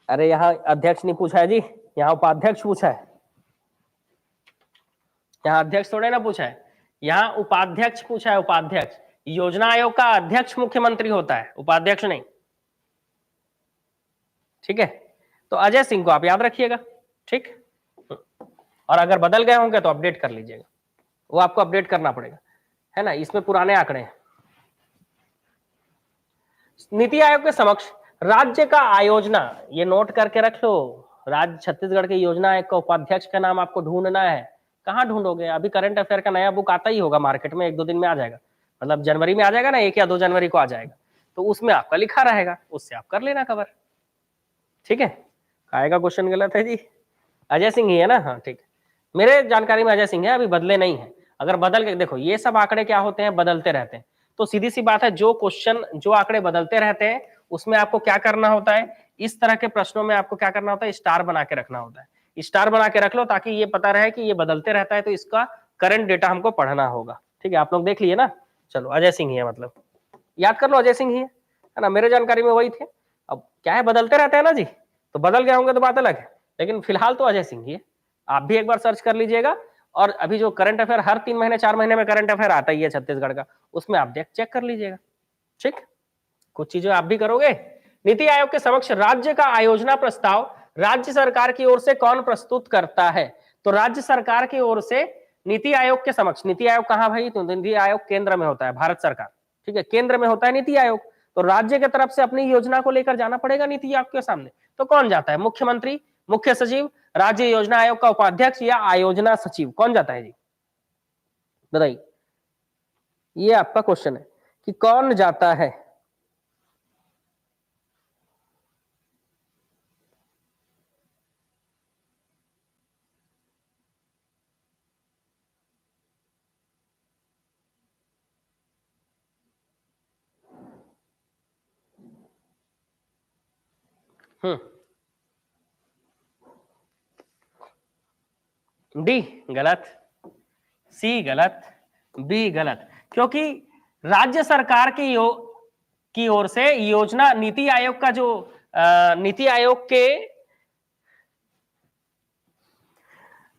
अरे यहाँ अध्यक्ष नहीं पूछा है जी, यहाँ उपाध्यक्ष पूछा है, यहाँ अध्यक्ष थोड़े ना पूछा है, यहाँ उपाध्यक्ष पूछा है। उपाध्यक्ष, योजना आयोग का अध्यक्ष मुख्यमंत्री होता है, उपाध्यक्ष नहीं, ठीक है। तो अजय सिंह को आप याद रखिएगा, ठीक, और अगर बदल गए होंगे तो अपडेट कर लीजिएगा, वो आपको अपडेट करना पड़ेगा, है ना, इसमें पुराने आंकड़े हैं। नीति आयोग के समक्ष राज्य का आयोजना, ये नोट करके रख लो, राज्य छत्तीसगढ़ के योजना आयोग का उपाध्यक्ष का नाम आपको ढूंढना है। कहाँ ढूंढोगे? अभी करंट अफेयर का नया बुक आता ही होगा मार्केट में, 1-2 दिन में आ जाएगा, मतलब जनवरी में आ जाएगा ना, 1 या 2 जनवरी को आ जाएगा, तो उसमें आपका लिखा रहेगा, उससे आप कर लेना कवर, ठीक है। आएगा क्वेश्चन गलत है जी, अजय सिंह ही है ना? हाँ ठीक है, मेरे जानकारी में अजय सिंह है, अभी बदले नहीं है। अगर बदल के देखो, ये सब आंकड़े क्या होते हैं, बदलते रहते हैं, तो सीधी सी बात है, जो क्वेश्चन जो आंकड़े बदलते रहते हैं उसमें आपको क्या करना होता है, इस तरह के प्रश्नों में आपको क्या करना होता है, स्टार बना के रखना होता है। स्टार बना के रख लो ताकि ये पता रहे कि ये बदलते रहता है, तो इसका करंट डेटा हमको पढ़ना होगा, ठीक है। आप लोग देख लिए ना, चलो अजय सिंह ही है, मतलब याद कर लो, अजय सिंह ही है ना, मेरे जानकारी में वही थे। अब क्या है, बदलते रहते हैं ना जी, तो बदल गए होंगे तो बात अलग है, लेकिन फिलहाल तो अजय सिंह ही है। आप भी एक बार सर्च कर लीजिएगा, और अभी जो करंट अफेयर हर 3 महीने 4 महीने में करंट अफेयर आता ही है छत्तीसगढ़ का, उसमें आप चेक कर लीजिएगा। ठीक, कुछ चीजें आप भी करोगे। नीति आयोग के समक्ष राज्य का आयोजना प्रस्ताव राज्य सरकार की ओर से कौन प्रस्तुत करता है? तो राज्य सरकार की ओर से नीति आयोग के समक्ष, नीति आयोग कहां भाई? तो नीति आयोग केंद्र में होता है, भारत सरकार, ठीक है, केंद्र में होता है नीति आयोग। तो राज्य की तरफ से अपनी योजना को लेकर जाना पड़ेगा नीति आयोग के सामने। तो कौन जाता है? मुख्यमंत्री, मुख्य सचिव, राज्य योजना आयोग का उपाध्यक्ष या आयोजना सचिव, कौन जाता है जी? बताइए, ये आपका क्वेश्चन है कि कौन जाता है। डी गलत, सी गलत, बी गलत, क्योंकि राज्य सरकार की ओर से योजना, नीति आयोग का जो नीति आयोग के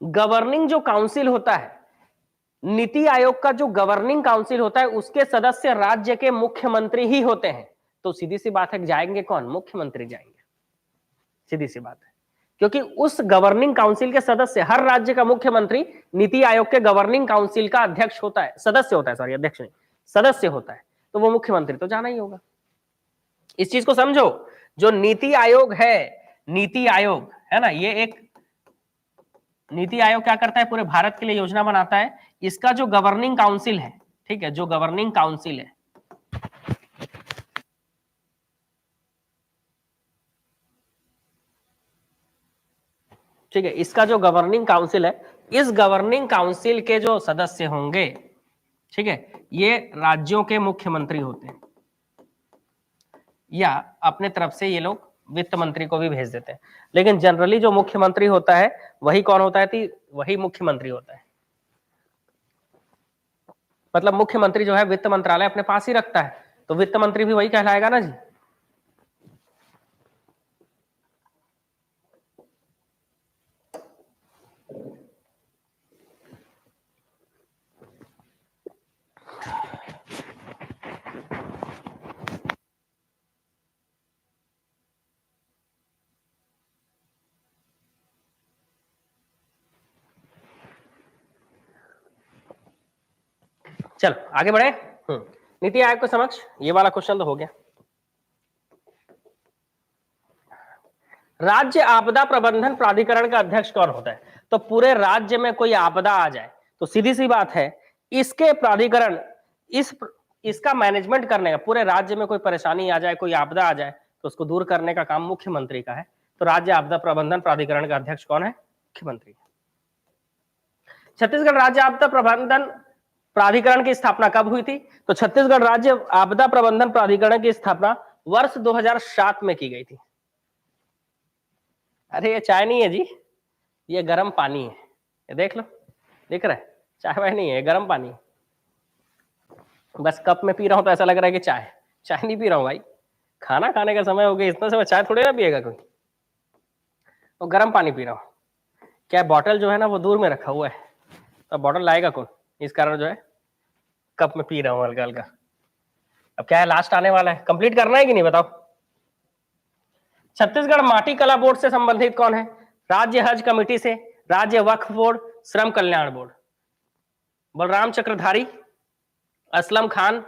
गवर्निंग जो काउंसिल होता है, नीति आयोग का जो गवर्निंग काउंसिल होता है, उसके सदस्य राज्य के मुख्यमंत्री ही होते हैं। तो सीधी सी बात है, जाएंगे कौन? मुख्यमंत्री जाएंगे, सीधी सी बात है, क्योंकि उस गवर्निंग काउंसिल के सदस्य, हर राज्य का मुख्यमंत्री नीति आयोग के गवर्निंग काउंसिल का अध्यक्ष होता है, सदस्य होता है, सॉरी अध्यक्ष नहीं, सदस्य होता है, तो वो मुख्यमंत्री तो जाना ही होगा। इस चीज को समझो, जो नीति आयोग है, नीति आयोग है ना, ये एक नीति आयोग क्या करता है? पूरे भारत के लिए योजना बनाता है। इसका जो गवर्निंग काउंसिल है, ठीक है, जो गवर्निंग काउंसिल है, ठीक है, इसका जो गवर्निंग काउंसिल है, इस गवर्निंग काउंसिल के जो सदस्य होंगे, ठीक है, ये राज्यों के मुख्यमंत्री होते हैं, या अपने तरफ से ये लोग वित्त मंत्री को भी भेज देते हैं। लेकिन जनरली जो मुख्यमंत्री होता है वही कौन होता है? वही मुख्यमंत्री होता है। मतलब मुख्यमंत्री जो है वित्त मंत्रालय अपने पास ही रखता है, तो वित्त मंत्री भी वही कहलाएगा ना जी। चलो आगे बढ़े। नीति आयोग के समक्ष ये वाला क्वेश्चन तो हो गया। राज्य आपदा प्रबंधन प्राधिकरण का अध्यक्ष कौन होता है? तो पूरे राज्य में कोई आपदा आ जाए तो सीधी सी बात है, इसके प्राधिकरण, इसका मैनेजमेंट करने का, पूरे राज्य में कोई परेशानी आ जाए, कोई आपदा आ जाए, तो उसको दूर करने का काम मुख्यमंत्री का है। तो राज्य आपदा प्रबंधन प्राधिकरण का अध्यक्ष कौन है? मुख्यमंत्री। छत्तीसगढ़ राज्य आपदा प्रबंधन प्राधिकरण की स्थापना कब हुई थी? तो छत्तीसगढ़ राज्य आपदा प्रबंधन प्राधिकरण की स्थापना वर्ष 2007 में की गई थी। अरे ये चाय नहीं है जी, ये गर्म पानी है, ये देख लो, दिख रहा है, चाय वाय नहीं है, गर्म पानी है। बस कप में पी रहा हूं तो ऐसा लग रहा है कि चाय, चाय नहीं पी रहा हूं भाई, खाना खाने का समय हो गया, इतना समय चाय थोड़े ना पिएगा कोई, तो गर्म पानी पी रहा हूँ। क्या बॉटल जो है ना वो दूर में रखा हुआ है, तो बॉटल लाएगा कौन, इस कारण जो है कप में पी रहा हूँ हल्का हल्का। अब क्या है, लास्ट आने वाला है, कंप्लीट करना है कि नहीं बताओ। छत्तीसगढ़ माटी कला बोर्ड से संबंधित कौन है? राज्य हज कमेटी से, राज्य वक्फ बोर्ड, श्रम कल्याण बोर्ड। बलराम चक्रधारी, असलम खान,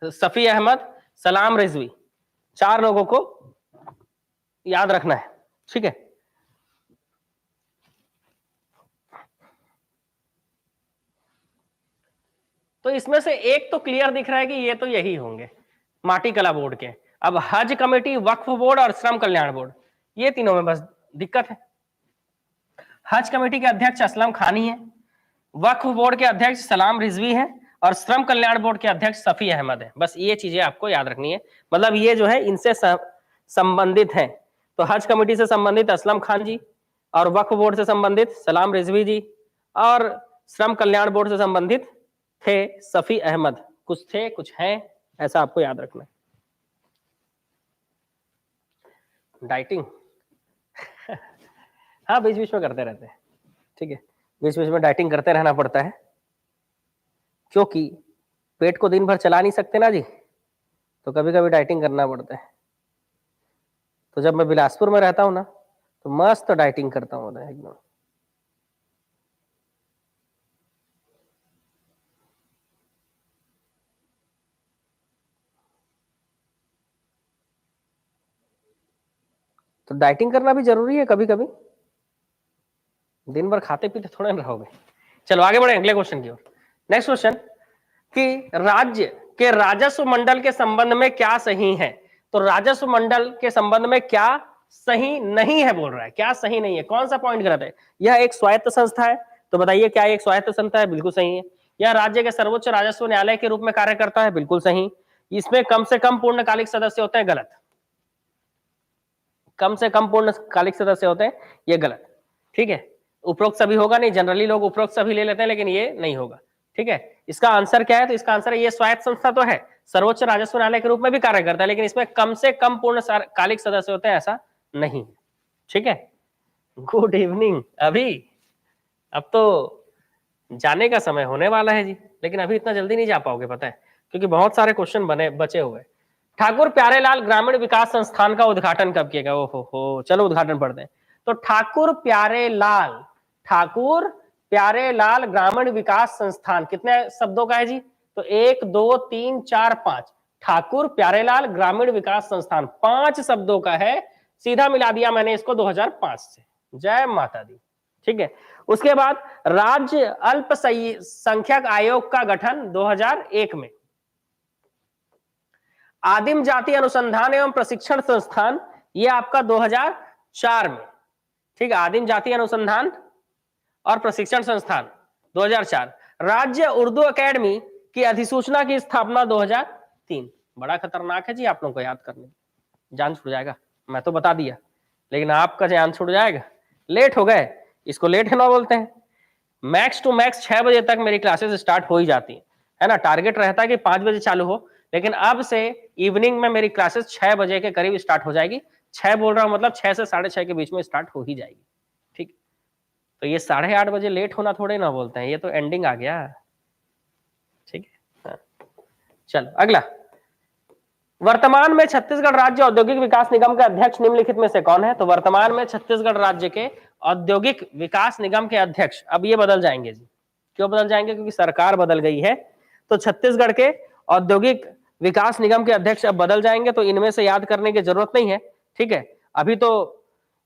सफी अहमद, सलाम रिजवी, 4 लोगों को याद रखना है, ठीक है। तो इसमें से एक तो क्लियर दिख रहा है कि ये तो यही होंगे, माटी कला बोर्ड के। अब हज कमेटी, वक्फ बोर्ड और श्रम कल्याण बोर्ड, ये तीनों में बस दिक्कत है। हज कमेटी के अध्यक्ष असलम खानी है, वक्फ बोर्ड के अध्यक्ष सलाम रिजवी है, और श्रम कल्याण बोर्ड के अध्यक्ष सफी अहमद है। बस ये चीजें आपको याद रखनी है, मतलब ये जो है इनसे संबंधित है। तो हज कमेटी से संबंधित असलम खान जी, और वक्फ बोर्ड से संबंधित सलाम रिजवी जी, और श्रम कल्याण बोर्ड से संबंधित थे सफी अहमद। कुछ थे कुछ हैं, ऐसा आपको याद रखना है। डाइटिंग हाँ बीच बीच में करते रहते हैं, ठीक है, बीच बीच में डाइटिंग करते रहना पड़ता है, क्योंकि पेट को दिन भर चला नहीं सकते ना जी, तो कभी कभी डाइटिंग करना पड़ता है। तो जब मैं बिलासपुर में रहता हूँ ना, तो मस्त डाइटिंग करता हूँ एकदम। तो डाइटिंग करना भी जरूरी है कभी कभी, दिन भर खाते पीते थोड़े ना रहोगे। चलो आगे बढ़े अगले क्वेश्चन की ओर। नेक्स्ट क्वेश्चन कि राज्य के राजस्व मंडल के संबंध में क्या सही है। तो राजस्व मंडल के संबंध में क्या सही नहीं है बोल रहा है, क्या सही नहीं है, कौन सा पॉइंट गलत है। यह एक स्वायत्त संस्था है, तो बताइए क्या एक स्वायत्त संस्था है, बिल्कुल सही है। यह राज्य के सर्वोच्च राजस्व न्यायालय के रूप में कार्य करता है, बिल्कुल सही। इसमें कम से कम पूर्णकालिक सदस्य होते हैं, गलत। कम से कम पूर्णकालिक सदस्य होते हैं, ये गलत। ठीक है, उपरोक्त सभी होगा नहीं, जनरली लोग उपरोक्त सभी ले लेते हैं, लेकिन ये नहीं होगा। ठीक है, इसका आंसर क्या है, तो इसका आंसर है ये स्वायत्त संस्था तो है, सर्वोच्च राजस्व न्यायालय के रूप में भी कार्य करता है, लेकिन इसमें कम से कम पूर्णकालिक सदस्य होते हैं, ऐसा नहीं। ठीक है, गुड इवनिंग। अभी अब तो जाने का समय होने वाला है जी, लेकिन अभी इतना जल्दी नहीं जा पाओगे, पता है, क्योंकि बहुत सारे क्वेश्चन बचे हुए। ठाकुर प्यारेलाल ग्रामीण विकास संस्थान का उद्घाटन कब किया गया। ओहो, चलो उद्घाटन पढ़ते हैं। तो ठाकुर प्यारेलाल ग्रामीण विकास संस्थान कितने शब्दों का है जी, तो 1 2 3 4 5। ठाकुर प्यारेलाल ग्रामीण विकास संस्थान 5 शब्दों का है, सीधा मिला दिया मैंने इसको 2005 से। जय माता दी। ठीक है, उसके बाद राज्य अल्पसंख्यक आयोग का गठन 2001 में। आदिम जाति अनुसंधान एवं प्रशिक्षण संस्थान, ये आपका 2004 में। ठीक है, आदिम जाति अनुसंधान और प्रशिक्षण संस्थान 2004। राज्य उर्दू एकेडमी की अधिसूचना की स्थापना 2003। बड़ा खतरनाक है जी आप लोगों को याद करने, जान छूट जाएगा। मैं तो बता दिया, लेकिन आपका जान छूट जाएगा, लेट हो गए, इसको लेट है ना बोलते हैं। मैक्स टू मैक्स 6 बजे तक मेरी क्लासेस स्टार्ट हो ही जाती है ना। टारगेट रहता है कि 5 बजे चालू हो, लेकिन अब से इवनिंग में मेरी क्लासेस 6 बजे के करीब स्टार्ट हो जाएगी। 6 बोल रहा हूं मतलब 6 से 6:30 के बीच में स्टार्ट हो ही जाएगी। ठीक, तो ये 8:30 बजे लेट होना थोड़े ना बोलते हैं, ये तो एंडिंग आ गया। ठीक है, हाँ। चलो अगला, वर्तमान में छत्तीसगढ़ राज्य औद्योगिक विकास निगम के अध्यक्ष निम्नलिखित में से कौन है। तो वर्तमान में छत्तीसगढ़ राज्य के औद्योगिक विकास निगम के अध्यक्ष अब ये बदल जाएंगे जी। क्यों बदल जाएंगे, क्योंकि सरकार बदल गई है, तो छत्तीसगढ़ के औद्योगिक विकास निगम के अध्यक्ष अब बदल जाएंगे, तो इनमें से याद करने की जरूरत नहीं है। ठीक है, अभी तो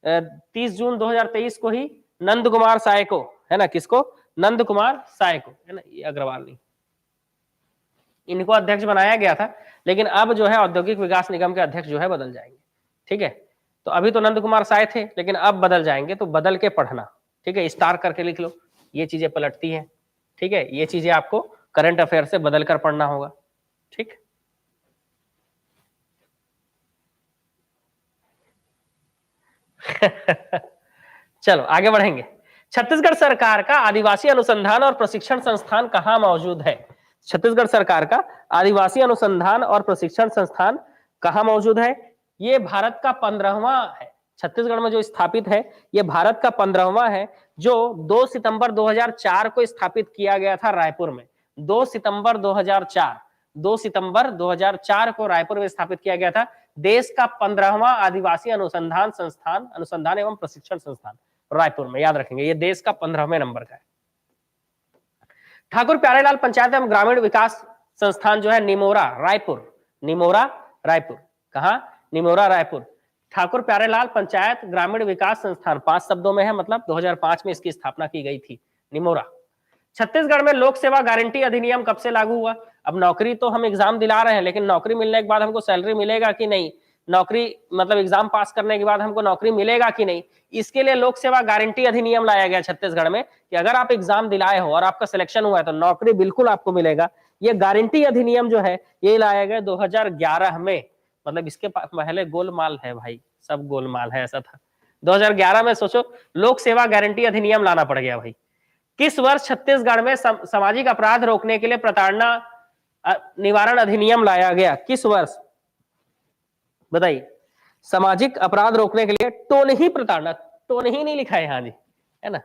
30 जून 2023 को ही नंद कुमार साय को, है ना, किसको, नंद कुमार साय को, है ना, ये अग्रवाल नहीं, इनको अध्यक्ष बनाया गया था, लेकिन अब जो है औद्योगिक विकास निगम के अध्यक्ष जो है बदल जाएंगे। ठीक है, तो अभी तो नंद कुमार साय थे, लेकिन अब बदल जाएंगे, तो बदल के पढ़ना। ठीक है, स्टार करके लिख लो, ये चीजें पलटती हैं। ठीक है, ये चीजें आपको करंट अफेयर से बदल कर पढ़ना होगा। ठीक, चलो आगे बढ़ेंगे। छत्तीसगढ़ सरकार का आदिवासी अनुसंधान और प्रशिक्षण संस्थान कहाँ मौजूद है। छत्तीसगढ़ सरकार का आदिवासी अनुसंधान और प्रशिक्षण संस्थान कहाँ मौजूद है। ये भारत का 15वां है, छत्तीसगढ़ में जो स्थापित है, ये भारत का 15वां है, जो 2 सितंबर 2004 को स्थापित किया गया था रायपुर में। 2 सितंबर 2004 को रायपुर में स्थापित किया गया था। देश का 15वां आदिवासी अनुसंधान एवं प्रशिक्षण संस्थान रायपुर में, याद रखेंगे, ये देश का 15वें नंबर का है। ठाकुर प्यारेलाल पंचायत एवं ग्रामीण विकास संस्थान जो है निमोरा रायपुर, कहा, निमोरा रायपुर। ठाकुर प्यारेलाल पंचायत ग्रामीण विकास संस्थान 5 शब्दों में है, मतलब 2005 में इसकी स्थापना की गई थी, निमोरा। छत्तीसगढ़ में लोक सेवा गारंटी अधिनियम कब से लागू हुआ। अब नौकरी तो हम एग्जाम दिला रहे हैं, लेकिन नौकरी मिलने के बाद हमको सैलरी मिलेगा कि नहीं, नौकरी मतलब एग्जाम पास करने के बाद हमको नौकरी मिलेगा कि नहीं, इसके लिए लोक सेवा गारंटी अधिनियम लाया गया छत्तीसगढ़ में, कि अगर आप एग्जाम दिलाए हो और आपका सिलेक्शन हुआ है तो नौकरी बिल्कुल आपको मिलेगा। ये गारंटी अधिनियम जो है ये लाया गया 2011 में, मतलब इसके पहले गोलमाल है भाई, सब गोलमाल है, ऐसा था। 2011 में सोचो लोक सेवा गारंटी अधिनियम लाना पड़ गया भाई। किस वर्ष छत्तीसगढ़ में सामाजिक अपराध रोकने के लिए प्रताड़ना निवारण अधिनियम लाया गया, किस वर्ष बताइए। सामाजिक अपराध रोकने के लिए, टोनही प्रताड़ना, टोनही नहीं लिखा है यहाँ जी, है ना।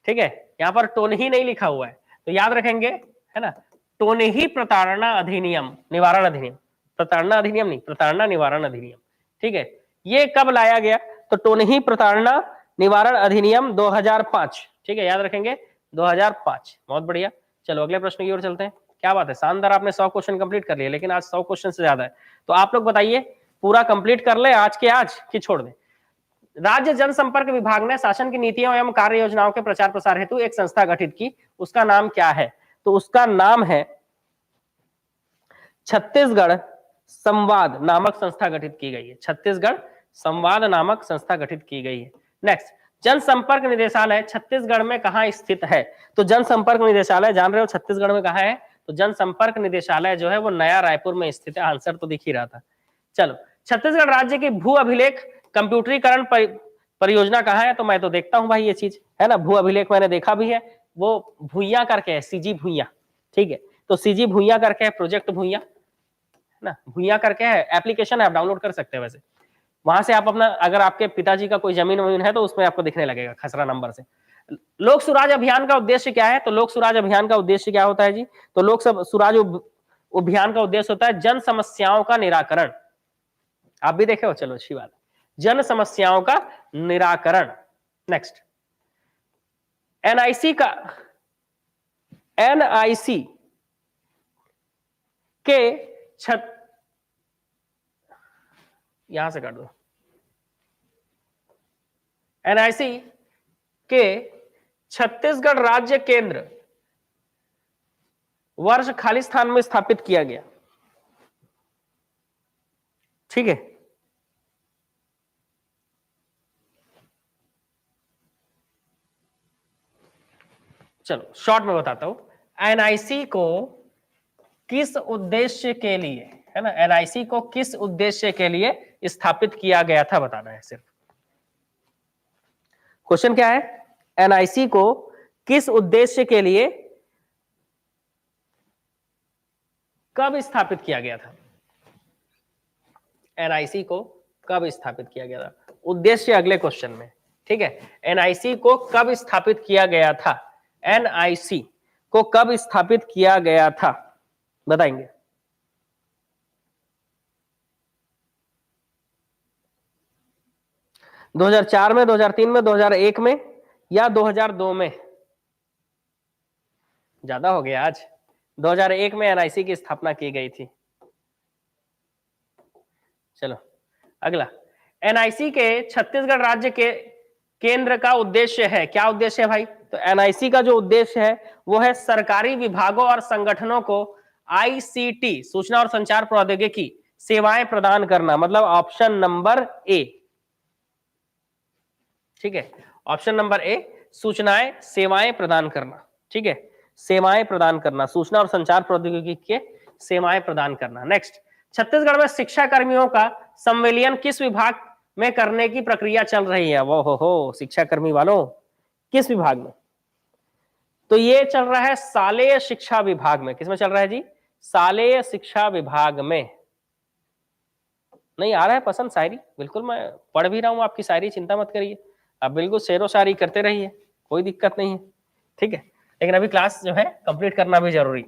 ठीक है, यहाँ पर टोनही नहीं लिखा हुआ है, तो याद रखेंगे, है ना, टोनही प्रताड़ना अधिनियम निवारण अधिनियम, प्रताड़ना अधिनियम नहीं, प्रताड़ना निवारण अधिनियम, ठीक है। ये कब लाया गया? तो टोनही प्रताड़ना निवारण अधिनियम 2005, ठीक है, याद रखेंगे 2005। बहुत बढ़िया। चलो अगले प्रश्न की ओर चलते हैं। क्या बात है, शानदार, आपने 100 क्वेश्चन कंप्लीट कर लिए, लेकिन आज 100 क्वेश्चन से ज्यादा है, तो आप लोग बताइए पूरा कंप्लीट कर ले आज के आज कि छोड़ दें। राज्य जनसंपर्क विभाग ने शासन की नीतियों एवं कार्य योजनाओं के प्रचार प्रसार हेतु एक संस्था गठित की, उसका नाम क्या है? तो उसका नाम है छत्तीसगढ़ संवाद नामक संस्था गठित की गई है। छत्तीसगढ़ संवाद नामक संस्था गठित की गई है। नेक्स्ट, जनसंपर्क निदेशालय छत्तीसगढ़ में कहां स्थित है? तो जनसंपर्क निदेशालय जान रहे हो छत्तीसगढ़ में कहां है? तो जनसंपर्क निदेशालय जो है वो नया रायपुर में स्थित है। आंसर तो दिख ही रहा था। चलो, छत्तीसगढ़ राज्य की भू अभिलेख कंप्यूटरीकरण परियोजना कहां है? तो मैं तो देखता हूं भाई ये चीज, है ना, भू अभिलेख मैंने देखा भी है, वो भूइया करके है, सीजी भूइया, ठीक है। तो सीजी भूइया करके है, प्रोजेक्ट भूइया ना, भूइया करके है, एप्लीकेशन है, आप डाउनलोड कर सकते हैं। वैसे वहां से आप अपना, अगर आपके पिताजी का कोई जमीन वमीन है तो उसमें आपको दिखने लगेगा खसरा नंबर से। लोक सुराज अभियान का उद्देश्य क्या है? तो लोक सुराज अभियान का उद्देश्य क्या होता है जी? तो लोक सुराज अभियान का उद्देश्य होता है जन समस्याओं का निराकरण। आप भी देखे हो, चलो अच्छी बात, जन समस्याओं का निराकरण। नेक्स्ट, एनआईसी के यहां से काट दो। एनआईसी के छत्तीसगढ़ राज्य केंद्र वर्ष खाली स्थान में स्थापित किया गया, ठीक है। चलो शॉर्ट में बताता हूं, एनआईसी को किस उद्देश्य के लिए, है ना, एनआईसी को किस उद्देश्य के लिए स्थापित किया गया था बताना है सिर्फ। क्वेश्चन क्या है? एनआईसी को किस उद्देश्य के लिए कब स्थापित किया गया था? एनआईसी को कब स्थापित किया गया था? उद्देश्य अगले क्वेश्चन में, ठीक है। एनआईसी को कब स्थापित किया गया था? एनआईसी को कब स्थापित किया गया था बताएंगे। दो 2004 में, 2003 में, 2001 में या 2002 में? ज्यादा हो गया आज। 2001 में एनआईसी की स्थापना की गई थी। चलो अगला, एनआईसी के छत्तीसगढ़ राज्य के केंद्र का उद्देश्य है, क्या उद्देश्य है भाई? तो एनआईसी का जो उद्देश्य है वो है सरकारी विभागों और संगठनों को आईसीटी सूचना और संचार प्रौद्योगिकी सेवाएं प्रदान करना, मतलब ऑप्शन नंबर ए, ठीक है। ऑप्शन नंबर ए, सूचनाएं सेवाएं प्रदान करना, ठीक है, सेवाएं प्रदान करना, सूचना और संचार प्रौद्योगिकी के सेवाएं प्रदान करना। नेक्स्ट, छत्तीसगढ़ में शिक्षा कर्मियों का संविलियन किस विभाग में करने की प्रक्रिया चल रही है? वो हो शिक्षा कर्मी वालों, किस विभाग में? तो ये चल रहा है शालेय शिक्षा विभाग में। किसमें चल रहा है जी? शालेय शिक्षा विभाग में। नहीं आ रहा है पसंद शायरी? बिल्कुल, मैं पढ़ भी रहा हूं आपकी शायरी, चिंता मत करिए, आप बिल्कुल शेरो शायरी करते रहिए, कोई दिक्कत नहीं है, ठीक है। लेकिन अभी क्लास जो है कंप्लीट करना भी जरूरी।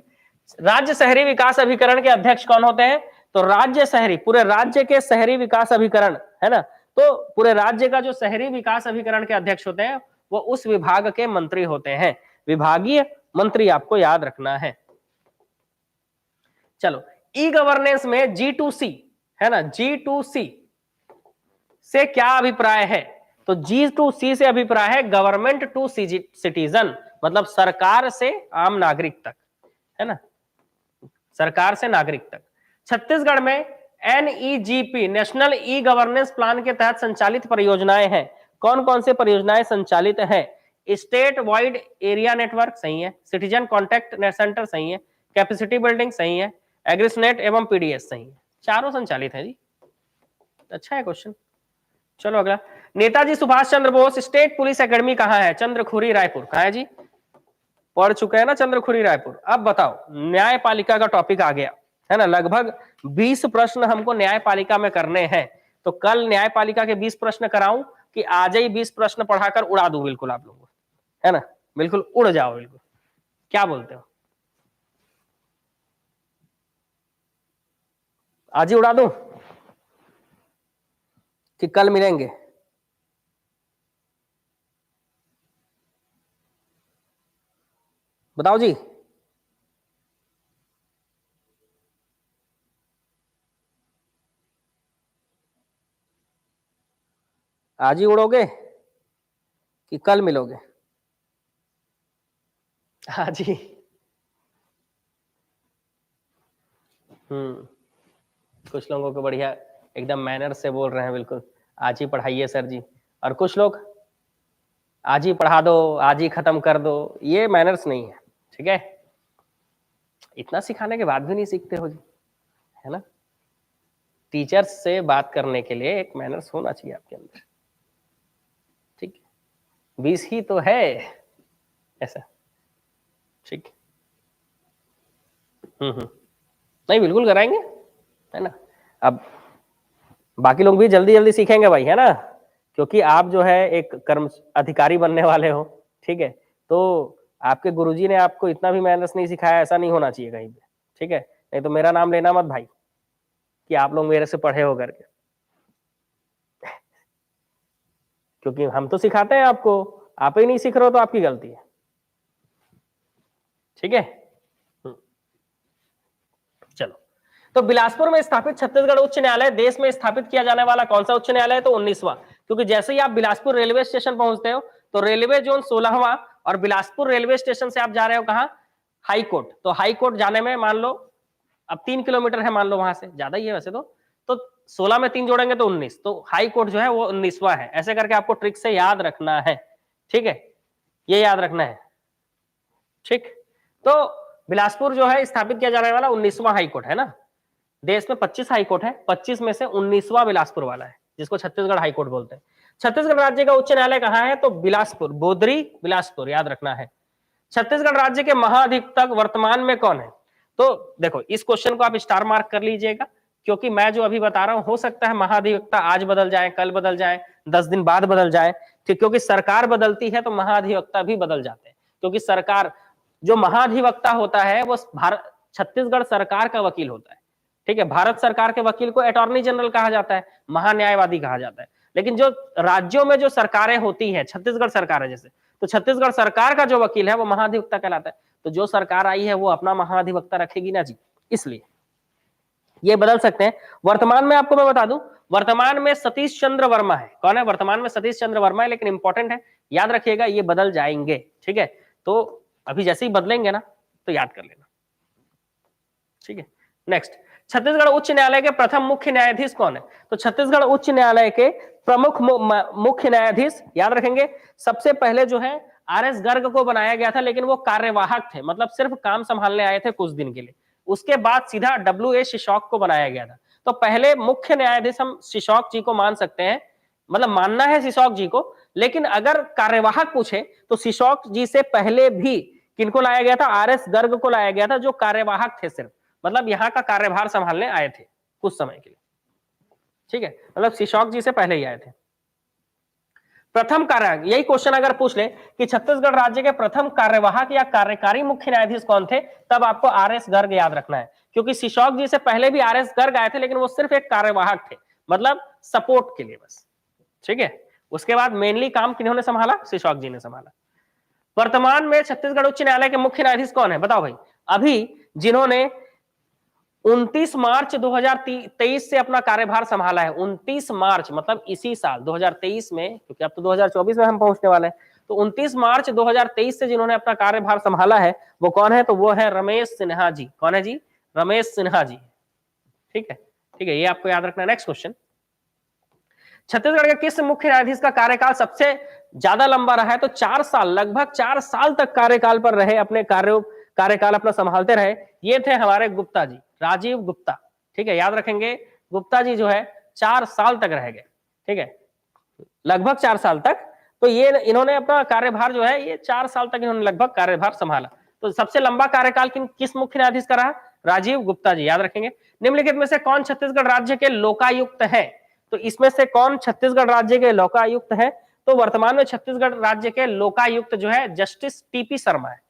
राज्य शहरी विकास अभिकरण के अध्यक्ष कौन होते हैं? तो राज्य शहरी, पूरे राज्य के शहरी विकास अभिकरण, है ना, तो पूरे राज्य का जो शहरी विकास अभिकरण के अध्यक्ष होते हैं वो उस विभाग के मंत्री होते हैं। विभागीय मंत्री आपको याद रखना है। चलो, ई गवर्नेंस में G2C, है ना, G2C से क्या अभिप्राय है? तो G2C से अभिप्राय है गवर्नमेंट टू सिटीजन, मतलब सरकार से आम नागरिक तक, है ना, सरकार से नागरिक तक। छत्तीसगढ़ में NEGP national e governance plan के तहत संचालित परियोजनाएं हैं। कौन कौन से परियोजनाएं संचालित हैं? स्टेट वाइड एरिया नेटवर्क सही है, सिटीजन कॉन्टैक्ट सेंटर सही है, कैपेसिटी बिल्डिंग सही है, एग्रीसनेट एवं पीडीएस सही है। चारों संचालित है जी, अच्छा है क्वेश्चन। चलो अगला, Netaji Subhash Chandra Bose state police academy कहाँ है? चंद्रखुरी रायपुर। कहाँ है जी? पढ़ चुके हैं ना चंद्रखुरी रायपुर। अब बताओ, न्यायपालिका का टॉपिक आ गया, है ना, लगभग 20 प्रश्न हमको न्यायपालिका में करने हैं। तो कल न्यायपालिका के 20 प्रश्न कराऊं कि आज ही 20 प्रश्न पढ़ाकर उड़ा दूं बिल्कुल आप लोगों को, है ना? बिल्कुल उड़ जाओ, बिल्कुल। क्या बोलते हो, आज ही उड़ा दूं कि कल मिलेंगे? बताओ जी। आज ही उड़ोगे कि कल मिलोगे? आज ही। कुछ लोगों को बढ़िया एकदम मैनर से बोल रहे हैं, बिल्कुल आज ही पढ़ाइए सर जी। और कुछ लोग आज ही पढ़ा दो, आज ही खत्म कर दो। ये मैनर्स नहीं है, ठीक है। इतना सिखाने के बाद भी नहीं सीखते हो जी, है ना। टीचर्स से बात करने के लिए एक मैनर्स होना चाहिए आपके अंदर, ठीक है। 20 ही तो है ऐसा, ठीक। नहीं बिल्कुल कराएंगे, है ना। अब बाकी लोग भी जल्दी जल्दी सीखेंगे भाई, है ना, क्योंकि आप जो है एक कर्म अधिकारी बनने वाले हो, ठीक है। तो आपके गुरुजी ने आपको इतना भी मैनर्स नहीं सिखाया, ऐसा नहीं होना चाहिए कहीं पे, ठीक है। नहीं तो मेरा नाम लेना मत भाई कि आप लोग मेरे से पढ़े हो करके, क्योंकि हम तो सिखाते हैं आपको, आप ही नहीं सीख रहे हो तो आपकी गलती है, ठीक है। चलो, तो बिलासपुर में स्थापित छत्तीसगढ़ उच्च न्यायालय देश में स्थापित किया जाने वाला कौन सा उच्च न्यायालय है? तो 19वां। क्योंकि जैसे ही आप बिलासपुर रेलवे स्टेशन पहुंचते हो तो रेलवे जोन 16वां, और बिलासपुर रेलवे स्टेशन से आप जा रहे हो कहां? High court. तो हाई कोर्ट जाने में मान लो अब 3 किलोमीटर है, मान लो वहां से ज्यादा ही है वैसे तो 16 में 3 जोड़ेंगे तो 19, तो हाई कोर्ट जो है वो 19वां है। ऐसे करके आपको ट्रिक से याद रखना है, ठीक है, ये याद रखना है, ठीक। तो बिलासपुर जो है स्थापित किया जाने वाला 19वां हाई कोर्ट है ना। देश में 25 हाई कोर्ट है, 25 में से 19वां बिलासपुर वाला है, जिसको छत्तीसगढ़ हाई कोर्ट बोलते हैं। छत्तीसगढ़ राज्य का उच्च न्यायालय कहां है? तो बिलासपुर, बोदरी बिलासपुर, याद रखना है। छत्तीसगढ़ राज्य के महाधिवक्ता वर्तमान में कौन है? तो देखो इस क्वेश्चन को आप स्टार मार्क कर लीजिएगा, क्योंकि मैं जो अभी बता रहा हूं हो सकता है महाधिवक्ता आज बदल जाए, कल बदल जाए, 10 दिन बाद बदल जाए, ठीक। क्योंकि सरकार बदलती है तो महाधिवक्ता भी बदल जाते हैं, क्योंकि सरकार जो महाधिवक्ता होता है वो भारत छत्तीसगढ़ सरकार का वकील होता है, ठीक है। भारत सरकार के वकील को अटॉर्नी जनरल कहा जाता है, महान्यायवादी कहा जाता है। लेकिन जो राज्यों में जो सरकारें होती हैं, छत्तीसगढ़ सरकार है जैसे, तो छत्तीसगढ़ सरकार का जो वकील है वो महाधिवक्ता कहलाता है। तो जो सरकार आई है वो अपना महाधिवक्ता रखेगी ना जी, इसलिए ये बदल सकते हैं। वर्तमान में आपको मैं बता दूं, वर्तमान में सतीश चंद्र वर्मा है। कौन है वर्तमान में? सतीश चंद्र वर्मा है, लेकिन इंपॉर्टेंट है, याद रखिएगा ये बदल जाएंगे, ठीक है। तो अभी जैसे ही बदलेंगे ना तो याद कर लेना, ठीक है। नेक्स्ट, छत्तीसगढ़ उच्च न्यायालय के प्रथम मुख्य न्यायाधीश कौन है? तो छत्तीसगढ़ उच्च न्यायालय के प्रमुख मुख्य न्यायाधीश याद रखेंगे। सबसे पहले जो है आर.एस. गर्ग को बनाया गया था, लेकिन वो कार्यवाहक थे, मतलब सिर्फ काम संभालने आए थे कुछ दिन के लिए। उसके बाद सीधा W.A. शिशॉक को बनाया गया था। तो पहले मुख्य न्यायाधीश हम शिशॉक जी को मान सकते हैं, मतलब मानना है शिशॉक जी को, लेकिन अगर कार्यवाहक पूछे तो शिशॉक जी से पहले भी किनको लाया गया था? आर.एस. गर्ग को लाया गया था, जो कार्यवाहक थे सिर्फ, मतलब यहाँ का कार्यभार संभालने आए थे कुछ समय के लिए, ठीक है। मतलब शिशॉक जी से पहले ही आए थे। प्रथम कार्य, यही क्वेश्चन अगर पूछ ले कि छत्तीसगढ़ राज्य के प्रथम कार्यवाहक या कार्यकारी मुख्य न्यायाधीश कौन थे, तब आपको आर.एस. गर्ग याद रखना है, क्योंकि शिशॉक जी से पहले भी आर.एस. गर्ग आए थे, लेकिन वो सिर्फ एक कार्यवाहक थे, मतलब सपोर्ट के लिए बस, ठीक है। उसके बाद मेनली काम किन्होंने संभाला? शिशॉक जी ने संभाला। वर्तमान में छत्तीसगढ़ उच्च न्यायालय के मुख्य न्यायाधीश कौन है? बताओ भाई। अभी जिन्होंने 29 मार्च 2023 से अपना कार्यभार संभाला है, 29 मार्च मतलब इसी साल 2023 में, क्योंकि अब तो 2024 में हम पहुंचने वाले हैं, तो 29 मार्च 2023 से जिन्होंने अपना कार्यभार संभाला है वो कौन है? तो वो है रमेश सिन्हा जी। कौन है जी? रमेश सिन्हा जी, ठीक है, ठीक है, ये आपको याद रखना है। नेक्स्ट क्वेश्चन, छत्तीसगढ़ के किस मुख्य न्यायाधीश का कार्यकाल सबसे ज्यादा लंबा रहा है? तो 4 साल, लगभग 4 साल तक कार्यकाल पर रहे, अपने कार्यकाल अपना संभालते रहे। ये थे हमारे गुप्ता जी, राजीव गुप्ता, ठीक है, याद रखेंगे। गुप्ता जी जो है 4 साल तक रह गए, ठीक है, लगभग 4 साल तक। तो ये इन्होंने अपना कार्यभार जो है ये 4 साल तक इन्होंने लगभग कार्यभार संभाला। तो सबसे लंबा कार्यकाल किस मुख्य न्यायाधीश का रहा? राजीव गुप्ता जी, याद रखेंगे। निम्नलिखित में से कौन छत्तीसगढ़ राज्य के लोकायुक्त है? तो इसमें से कौन छत्तीसगढ़ राज्य के लोकायुक्त है? तो वर्तमान में छत्तीसगढ़ राज्य के लोकायुक्त जो है जस्टिस टीपी शर्मा है,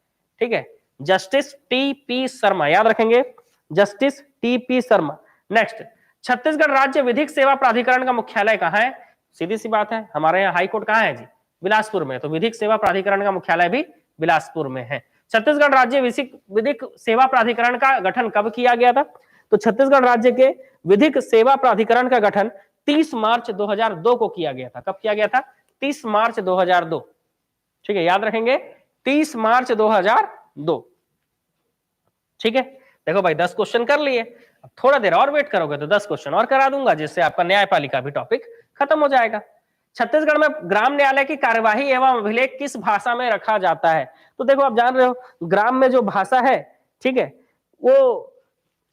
ठीक है, जस्टिस टीपी शर्मा, याद रखेंगे, justice TP Sharma. Next, Chhattisgarh राज्य विधिक सेवा प्राधिकरण का मुख्यालय कहाँ है? सीधी सी बात है, हमारे यहाँ हाईकोर्ट कहाँ है जी? बिलासपुर में, तो विधिक सेवा प्राधिकरण का मुख्यालय भी बिलासपुर में है। छत्तीसगढ़ राज्य विधिक सेवा प्राधिकरण का गठन कब किया गया था? तो छत्तीसगढ़ राज्य के विधिक सेवा प्राधिकरण का गठन 30 मार्च 2002 को किया गया था। कब किया गया था? 30 मार्च 2002, ठीक है, याद रखेंगे, 30 मार्च 2002, ठीक है। देखो भाई 10 क्वेश्चन कर लिए, अब थोड़ा देर और वेट करोगे तो 10 क्वेश्चन और करा दूंगा, जिससे आपका न्यायपालिका भी टॉपिक खत्म हो जाएगा। छत्तीसगढ़ में ग्राम न्यायालय की कार्यवाही एवं अभिलेख किस भाषा में रखा जाता है? तो देखो आप जान रहे हो, ग्राम में जो भाषा है, ठीक है, वो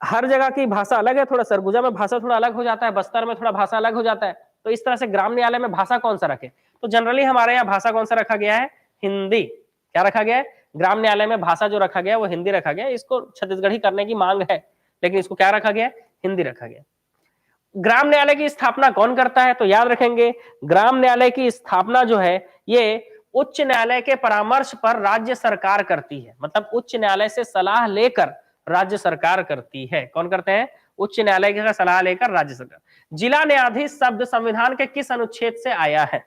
हर जगह की भाषा अलग है, थोड़ा सरगुजा में भाषा थोड़ा अलग हो जाता है, बस्तर में थोड़ा भाषा अलग हो जाता है, तो इस तरह से ग्राम न्यायालय में भाषा कौन सा रखे? तो जनरली हमारे यहाँ भाषा कौन सा रखा गया है? हिंदी। क्या रखा गया है? ग्राम न्यायालय में भाषा जो रखा गया है वो हिंदी रखा गया है। इसको छत्तीसगढ़ी करने की मांग है, लेकिन इसको क्या रखा गया है? हिंदी रखा गया। ग्राम न्यायालय की स्थापना कौन करता है? तो याद रखेंगे, ग्राम न्यायालय की स्थापना जो है ये उच्च न्यायालय के परामर्श पर राज्य सरकार करती है, मतलब उच्च न्यायालय से सलाह लेकर राज्य सरकार करती है। कौन करते हैं? उच्च न्यायालय का सलाह लेकर राज्य सरकार। जिला न्यायाधीश शब्द संविधान के किस अनुच्छेद से आया है?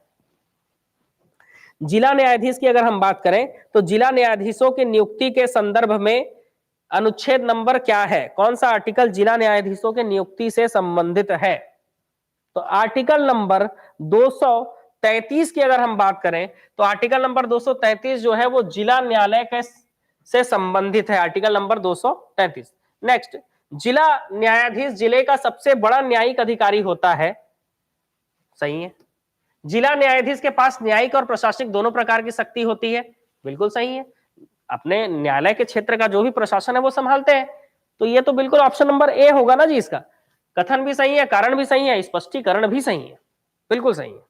जिला न्यायाधीश की अगर हम बात करें तो जिला न्यायाधीशों की नियुक्ति के संदर्भ में अनुच्छेद नंबर क्या है? कौन सा आर्टिकल जिला न्यायाधीशों के नियुक्ति से संबंधित है? तो आर्टिकल नंबर 233 की अगर हम बात करें तो आर्टिकल नंबर 233 जो है वो जिला न्यायालय के से संबंधित है, आर्टिकल नंबर 233। नेक्स्ट, जिला न्यायाधीश जिले का सबसे बड़ा न्यायिक अधिकारी होता है, सही है। जिला न्यायाधीश के पास न्यायिक और प्रशासनिक दोनों प्रकार की शक्ति होती है, बिल्कुल सही है। अपने न्यायालय के क्षेत्र का जो भी प्रशासन है वो संभालते हैं, तो ये तो बिल्कुल ऑप्शन नंबर ए होगा ना जी। इसका कथन भी सही है, कारण भी सही है, स्पष्टीकरण भी सही है, बिल्कुल सही है।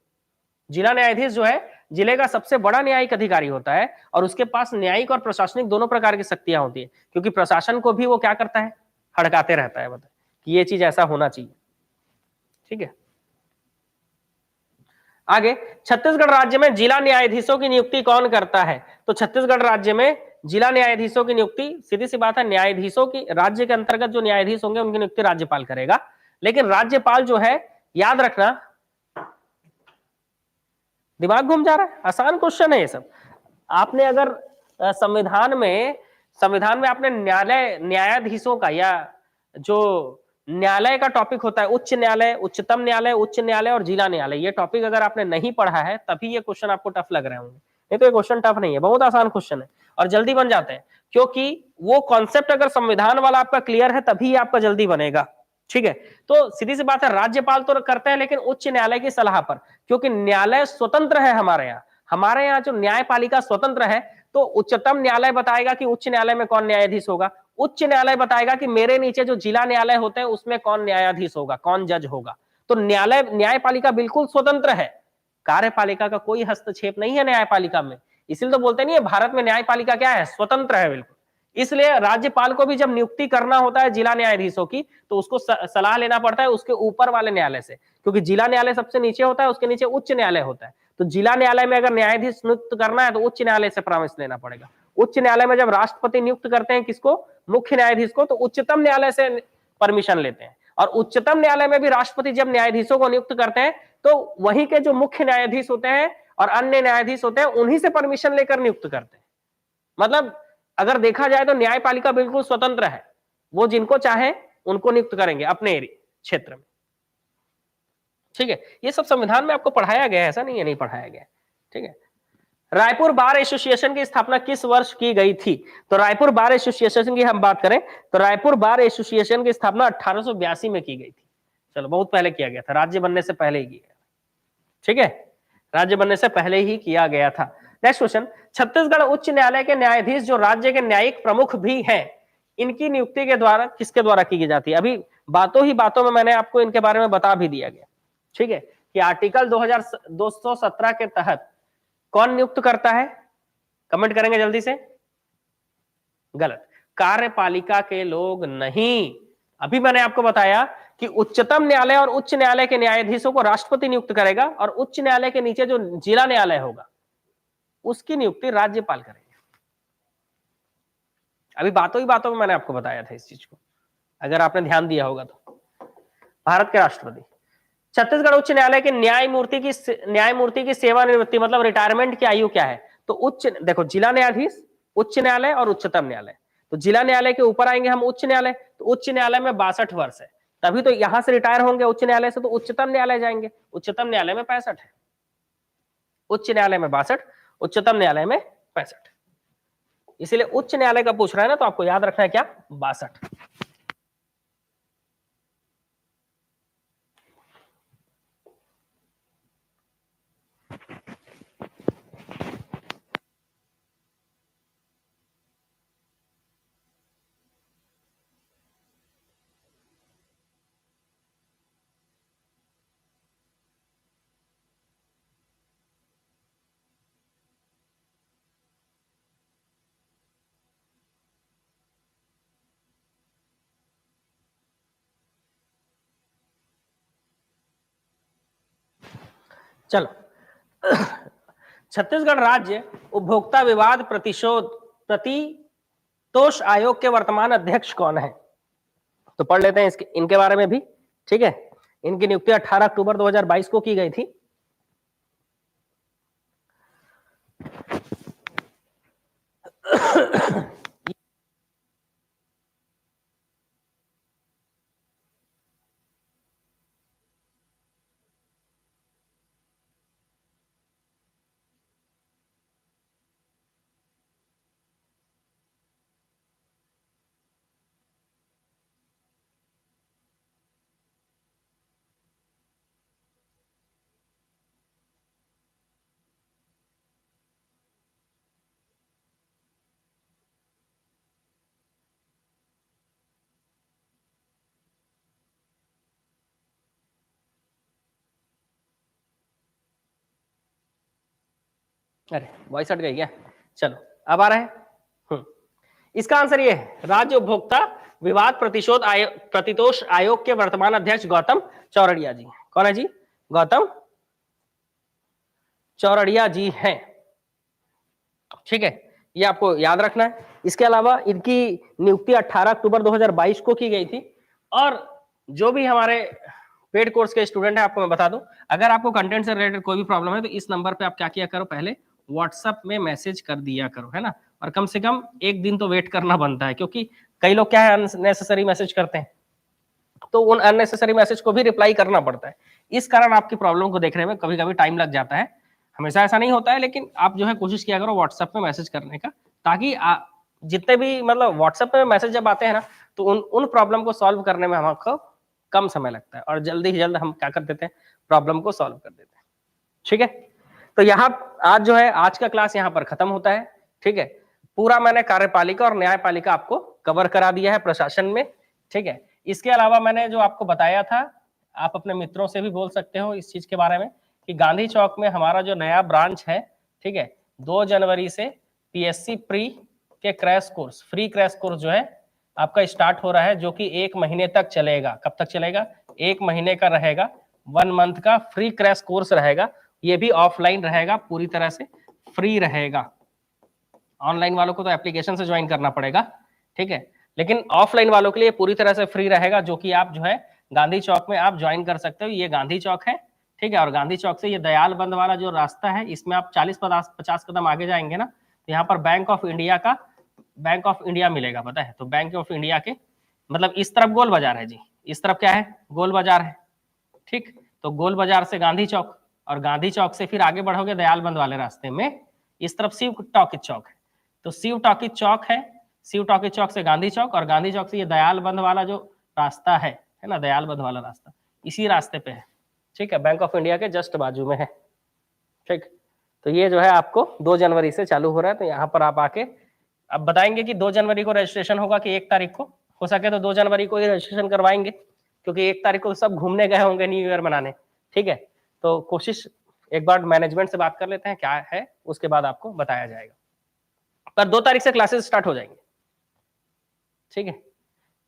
जिला न्यायाधीश जो है जिले का सबसे बड़ा न्यायिक अधिकारी होता है और उसके पास न्यायिक और प्रशासनिक दोनों प्रकार की शक्तियां होती है, क्योंकि प्रशासन को भी वो क्या करता है? हड़काते रहता है, मतलब कि ये चीज ऐसा होना चाहिए, ठीक है। आगे, छत्तीसगढ़ राज्य में जिला न्यायाधीशों की नियुक्ति कौन करता है? तो छत्तीसगढ़ राज्य में जिला न्यायाधीशों की नियुक्ति, सीधी सी बात है, न्यायाधीशों की, राज्य के अंतर्गत जो न्यायाधीश होंगे उनकी नियुक्ति राज्यपाल करेगा। लेकिन राज्यपाल जो है, याद रखना, दिमाग घूम जा रहा है, आसान क्वेश्चन है ये सब। आपने अगर संविधान में आपने न्यायाधीशों का या जो न्यायालय का टॉपिक होता है, उच्च न्यायालय, उच्चतम न्यायालय, उच्च न्यायालय और जिला न्यायालय, ये टॉपिक अगर आपने नहीं पढ़ा है तभी ये क्वेश्चन आपको टफ लग रहे होंगे, नहीं तो ये क्वेश्चन टफ नहीं है, बहुत आसान क्वेश्चन है और जल्दी बन जाते हैं, क्योंकि वो कॉन्सेप्ट अगर संविधान वाला आपका क्लियर है तभी आपका जल्दी बनेगा, ठीक है। तो सीधी सी बात है, राज्यपाल तो करते हैं लेकिन उच्च न्यायालय की सलाह पर, क्योंकि न्यायालय स्वतंत्र है हमारे यहाँ जो न्यायपालिका स्वतंत्र है, तो उच्चतम न्यायालय बताएगा कि उच्च न्यायालय में कौन न्यायाधीश होगा, उच्च न्यायालय बताएगा कि मेरे नीचे जो जिला न्यायालय होते हैं उसमें कौन न्यायाधीश होगा, कौन जज होगा। तो न्यायपालिका बिल्कुल स्वतंत्र है, कार्यपालिका का कोई हस्तक्षेप नहीं है न्यायपालिका में, इसलिए तो बोलते नहीं है भारत में न्यायपालिका क्या है? स्वतंत्र है बिल्कुल। इसलिए राज्यपाल को भी जब नियुक्ति करना होता है जिला न्यायाधीशों की, तो उसको सलाह लेना पड़ता है उसके ऊपर वाले न्यायालय से, क्योंकि जिला न्यायालय सबसे नीचे होता है, उसके नीचे उच्च न्यायालय होता है। तो जिला न्यायालय में अगर न्यायाधीश नियुक्त करना है तो उच्च न्यायालय से परामर्श लेना पड़ेगा। उच्च न्यायालय में जब राष्ट्रपति नियुक्त करते हैं किसको? मुख्य न्यायाधीश को, तो उच्चतम न्यायालय से परमिशन लेते हैं। और उच्चतम न्यायालय में भी राष्ट्रपति जब न्यायाधीशों को नियुक्त करते हैं तो वहीं के जो मुख्य न्यायाधीश होते हैं और अन्य न्यायाधीश होते हैं उन्हीं से परमिशन लेकर नियुक्त करते हैं। मतलब अगर देखा जाए तो न्यायपालिका बिल्कुल स्वतंत्र है, वो जिनको चाहे उनको नियुक्त करेंगे अपने क्षेत्र में, ठीक है। ये सब संविधान में आपको पढ़ाया गया है, ऐसा नहीं है नहीं पढ़ाया गया, ठीक है। रायपुर बार एसोसिएशन की स्थापना किस वर्ष की गई थी? तो रायपुर बार एसोसिएशन की हम बात करें तो रायपुर बार एसोसिएशन की स्थापना 1882 में की गई थी। चलो बहुत पहले किया गया था, राज्य बनने से पहले ही किया गया, ठीक है, राज्य बनने से पहले ही किया गया था। नेक्स्ट क्वेश्चन, छत्तीसगढ़ उच्च न्यायालय के न्यायाधीश जो राज्य के न्यायिक प्रमुख भी हैं, इनकी नियुक्ति के द्वारा किसके द्वारा की जाती है? अभी बातों ही बातों में मैंने आपको इनके बारे में बता भी दिया गया, ठीक है, कि आर्टिकल 217 के तहत कौन नियुक्त करता है? कमेंट करेंगे जल्दी से। गलत, कार्यपालिका के लोग नहीं। अभी मैंने आपको बताया कि उच्चतम न्यायालय और उच्च न्यायालय के न्यायाधीशों को राष्ट्रपति नियुक्त करेगा और उच्च न्यायालय के नीचे जो जिला न्यायालय होगा उसकी नियुक्ति राज्यपाल करेंगे। अभी बातों ही बातों में मैंने आपको बताया था इस चीज को, अगर आपने ध्यान दिया होगा तो। भारत के राष्ट्रपति। छत्तीसगढ़ उच्च न्यायालय के न्यायमूर्ति की सेवानिवृत्ति मतलब रिटायरमेंट की आयु क्या है? तो उच्च, देखो जिला न्यायाधीश, उच्च न्यायालय और उच्चतम न्यायालय। तो जिला न्यायालय के ऊपर आएंगे हम उच्च न्यायालय, तो उच्च न्यायालय में 62 वर्ष है, तभी तो यहां से रिटायर होंगे उच्च न्यायालय से, तो उच्चतम न्यायालय जाएंगे। उच्चतम न्यायालय में 65 है, उच्च न्यायालय में 62, उच्चतम न्यायालय में 65। इसीलिए उच्च न्यायालय का पूछ रहा है ना, तो आपको याद रखना है क्या? 62। चलो, छत्तीसगढ़ राज्य उपभोक्ता विवाद प्रतितोष आयोग के वर्तमान अध्यक्ष कौन है? तो पढ़ लेते हैं इनके बारे में भी, ठीक है। इनकी नियुक्ति 18 अक्टूबर 2022 को की गई थी। अरे वॉइस हट गई क्या? चलो अब आ रहा है। इसका आंसर ये है, राज्य उपभोक्ता विवाद प्रतितोष आयोग के वर्तमान अध्यक्ष गौतम चौरड़िया जी। कौन है जी? गौतम चौरड़िया जी हैं, ठीक है। ये आपको याद रखना है। इसके अलावा इनकी नियुक्ति 18 अक्टूबर 2022 को की गई थी। और जो भी हमारे पेड कोर्स के स्टूडेंट है, आपको मैं बता दूं, अगर आपको कंटेंट से रिलेटेड कोई भी प्रॉब्लम है तो इस नंबर पे आप क्या किया करो, पहले व्हाट्सएप में मैसेज कर दिया करो, है ना। और कम से कम एक दिन तो वेट करना बनता है, क्योंकि कई लोग क्या है अननेसेसरी मैसेज करते हैं, तो उन अननेसेसरी मैसेज को भी रिप्लाई करना पड़ता है। इस कारण आपकी प्रॉब्लम को देखने में कभी कभी टाइम लग जाता है, हमेशा ऐसा नहीं होता है, लेकिन आप जो है कोशिश किया करो व्हाट्सएप में मैसेज करने का, ताकि जितने भी मतलब व्हाट्सएप में मैसेज जब आते हैं ना, तो उन प्रॉब्लम को सॉल्व करने में हमको कम समय लगता है और जल्दी से जल्द हम क्या कर देते हैं, प्रॉब्लम को सॉल्व कर देते हैं, ठीक है। तो यहाँ आज जो है आज का क्लास यहाँ पर खत्म होता है, ठीक है। पूरा मैंने कार्यपालिका और न्यायपालिका आपको कवर करा दिया है प्रशासन में, ठीक है। इसके अलावा मैंने जो आपको बताया था, आप अपने मित्रों से भी बोल सकते हो इस चीज के बारे में, कि गांधी चौक में हमारा जो नया ब्रांच है, ठीक है, 2 जनवरी से पीएससी प्री के crash course, free crash course जो है आपका स्टार्ट हो रहा है, जो कि 1 महीने तक चलेगा। कब तक चलेगा? 1 महीने का रहेगा, 1 मंथ का फ्री क्रैश कोर्स रहेगा। ये भी ऑफलाइन रहेगा, पूरी तरह से फ्री रहेगा। ऑनलाइन वालों को तो एप्लीकेशन से ज्वाइन करना पड़ेगा, ठीक है, लेकिन ऑफलाइन वालों के लिए पूरी तरह से फ्री रहेगा, जो कि आप जो है गांधी चौक में आप ज्वाइन कर सकते हो। ये गांधी चौक है, ठीक है, और गांधी चौक से ये दयाल बंद वाला जो रास्ता है, इसमें आप 40-50 कदम आगे जाएंगे ना, तो यहाँ पर बैंक ऑफ इंडिया मिलेगा, पता है। तो बैंक ऑफ इंडिया के मतलब इस तरफ गोल बाजार है जी, इस तरफ क्या है? गोल बाजार है, ठीक। तो गोल बाजार से गांधी चौक, और गांधी चौक से फिर आगे बढ़ोगे दयाल बंद वाले रास्ते में, इस तरफ शिव टॉकीज चौक है। तो शिव टॉकीज चौक है, शिव टॉकीज चौक से गांधी चौक, और गांधी चौक से ये दयाल बंद वाला जो रास्ता है ना, दयाल बंद वाला रास्ता इसी रास्ते पे है, ठीक है, बैंक ऑफ इंडिया के जस्ट बाजू में है, ठीक। तो ये जो है आपको 2 जनवरी से चालू हो रहा है। तो यहाँ पर आप आके अब बताएंगे कि 2 जनवरी को रजिस्ट्रेशन होगा कि 1 तारीख को, हो सके तो 2 जनवरी को ही रजिस्ट्रेशन करवाएंगे, क्योंकि 1 तारीख को सब घूमने गए होंगे न्यू ईयर मनाने, ठीक है। तो कोशिश एक बार मैनेजमेंट से बात कर लेते हैं क्या है, उसके बाद आपको बताया जाएगा। पर 2 तारीख से क्लासेस स्टार्ट हो जाएंगे, ठीक है।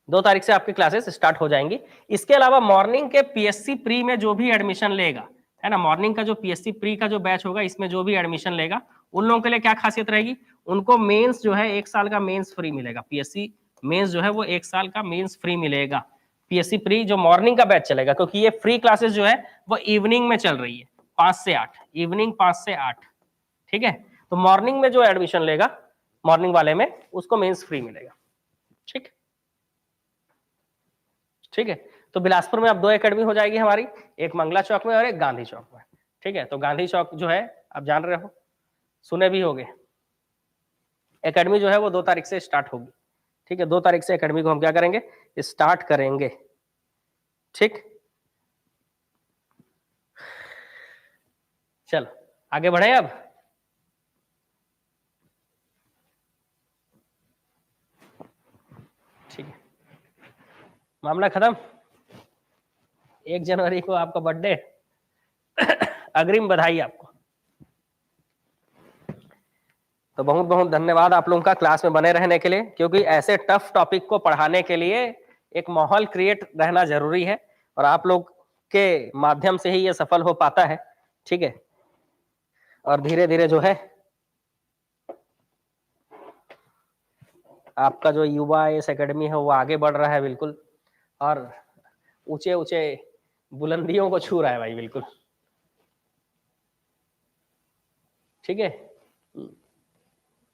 2 तारीख से आपकी क्लासेस स्टार्ट हो जाएंगी। इसके अलावा मॉर्निंग के पीएससी प्री में जो भी एडमिशन लेगा, है ना, मॉर्निंग का जो पीएससी प्री का जो बैच होगा, इसमें जो भी एडमिशन लेगा, उन लोगों के लिए क्या खासियत रहेगी, उनको मेंस जो है 1 साल का मेंस फ्री मिलेगा। पीएससी मेंस जो है वो 1 साल का मेंस फ्री मिलेगा। पीएससी प्री जो मॉर्निंग का बैच चलेगा, क्योंकि ये फ्री क्लासेस जो है वो इवनिंग में चल रही है, 5 से 8, इवनिंग 5 से 8, ठीक है। तो मॉर्निंग में जो एडमिशन लेगा, मॉर्निंग वाले में, उसको मेंस फ्री मिलेगा। ठीक ठीक है। तो बिलासपुर में अब 2 एकेडमी हो जाएगी हमारी, एक मंगला चौक में और एक गांधी चौक में। ठीक है, तो गांधी चौक जो है आप जान रहे हो, सुने भी होंगे। एकेडमी जो है वो 2 तारीख से स्टार्ट होगी। ठीक है, 2 तारीख से एकेडमी को हम क्या करेंगे, स्टार्ट करेंगे। ठीक, चलो आगे बढ़े अब। ठीक है, मामला खत्म। 1 जनवरी को आपका बर्थडे, अग्रिम बधाई आपको। तो बहुत बहुत धन्यवाद आप लोगों का क्लास में बने रहने के लिए, क्योंकि ऐसे टफ टॉपिक को पढ़ाने के लिए एक माहौल क्रिएट रहना जरूरी है, और आप लोग के माध्यम से ही ये सफल हो पाता है। ठीक है, और धीरे धीरे जो है आपका जो युवा इस एकेडमी है वो आगे बढ़ रहा है बिल्कुल, और ऊंचे ऊंचे बुलंदियों को छू रहा है भाई, बिल्कुल। ठीक है,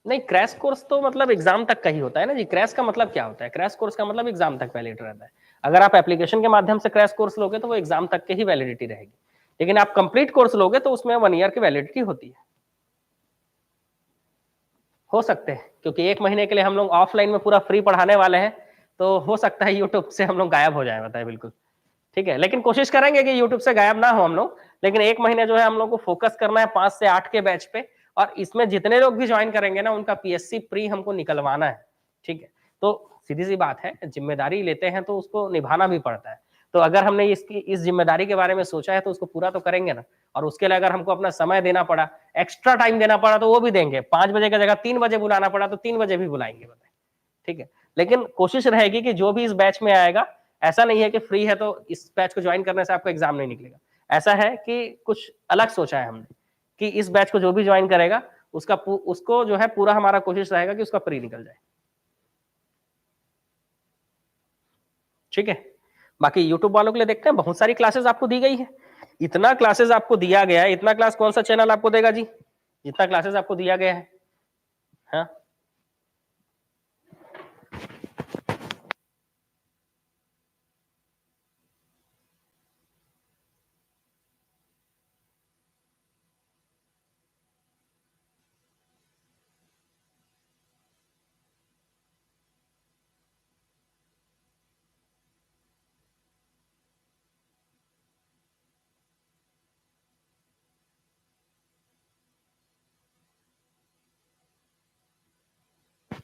नहीं क्रैश कोर्स तो मतलब एग्जाम तक का ही होता है ना जी। क्रैश का मतलब क्या होता है, क्रैश कोर्स का मतलब एग्जाम तक वैलिड रहता है। अगर आप एप्लीकेशन के माध्यम से क्रैश कोर्स लोगे तो वो एग्जाम तक के ही वैलिडिटी रहेगी, लेकिन आप कंप्लीट कोर्स लोगे तो उसमें 1 ईयर की वैलिडिटी होती है। हो सकते हैं, क्योंकि 1 महीने के लिए हम लोग ऑफलाइन में पूरा फ्री पढ़ाने वाले हैं, तो हो सकता है यूट्यूब से हम लोग गायब हो जाए, बताए बिल्कुल। ठीक है, लेकिन कोशिश करेंगे कि यूट्यूब से गायब ना हो हम लोग, लेकिन 1 महीने जो है हम लोग को फोकस करना है 5 से 8 के बैच पे, और इसमें जितने लोग भी ज्वाइन करेंगे ना, उनका पीएससी प्री हमको निकलवाना है। ठीक है, तो सीधी सी बात है, जिम्मेदारी लेते हैं तो उसको निभाना भी पड़ता है। तो अगर हमने इसकी इस जिम्मेदारी के बारे में सोचा है तो उसको पूरा तो करेंगे ना, और उसके लिए अगर हमको अपना समय देना पड़ा, एक्स्ट्रा टाइम देना पड़ा, तो वो भी देंगे। 5 बजे की जगह 3 बजे बुलाना पड़ा तो 3 बजे भी बुलाएंगे, बताए। ठीक है, लेकिन कोशिश रहेगी कि जो भी इस बैच में आएगा, ऐसा नहीं है कि फ्री है तो इस बैच को ज्वाइन करने से आपका एग्जाम नहीं निकलेगा। ऐसा है कि कुछ अलग सोचा है हमने, कि इस बैच को जो भी ज्वाइन करेगा उसको जो है पूरा हमारा कोशिश रहेगा कि उसका प्री निकल जाए। ठीक है, बाकी यूट्यूब वालों के लिए देखते हैं, बहुत सारी क्लासेस आपको दी गई है। इतना क्लासेस आपको दिया गया है, इतना क्लास कौन सा चैनल आपको देगा जी, जितना क्लासेस आपको दिया गया है। हाँ,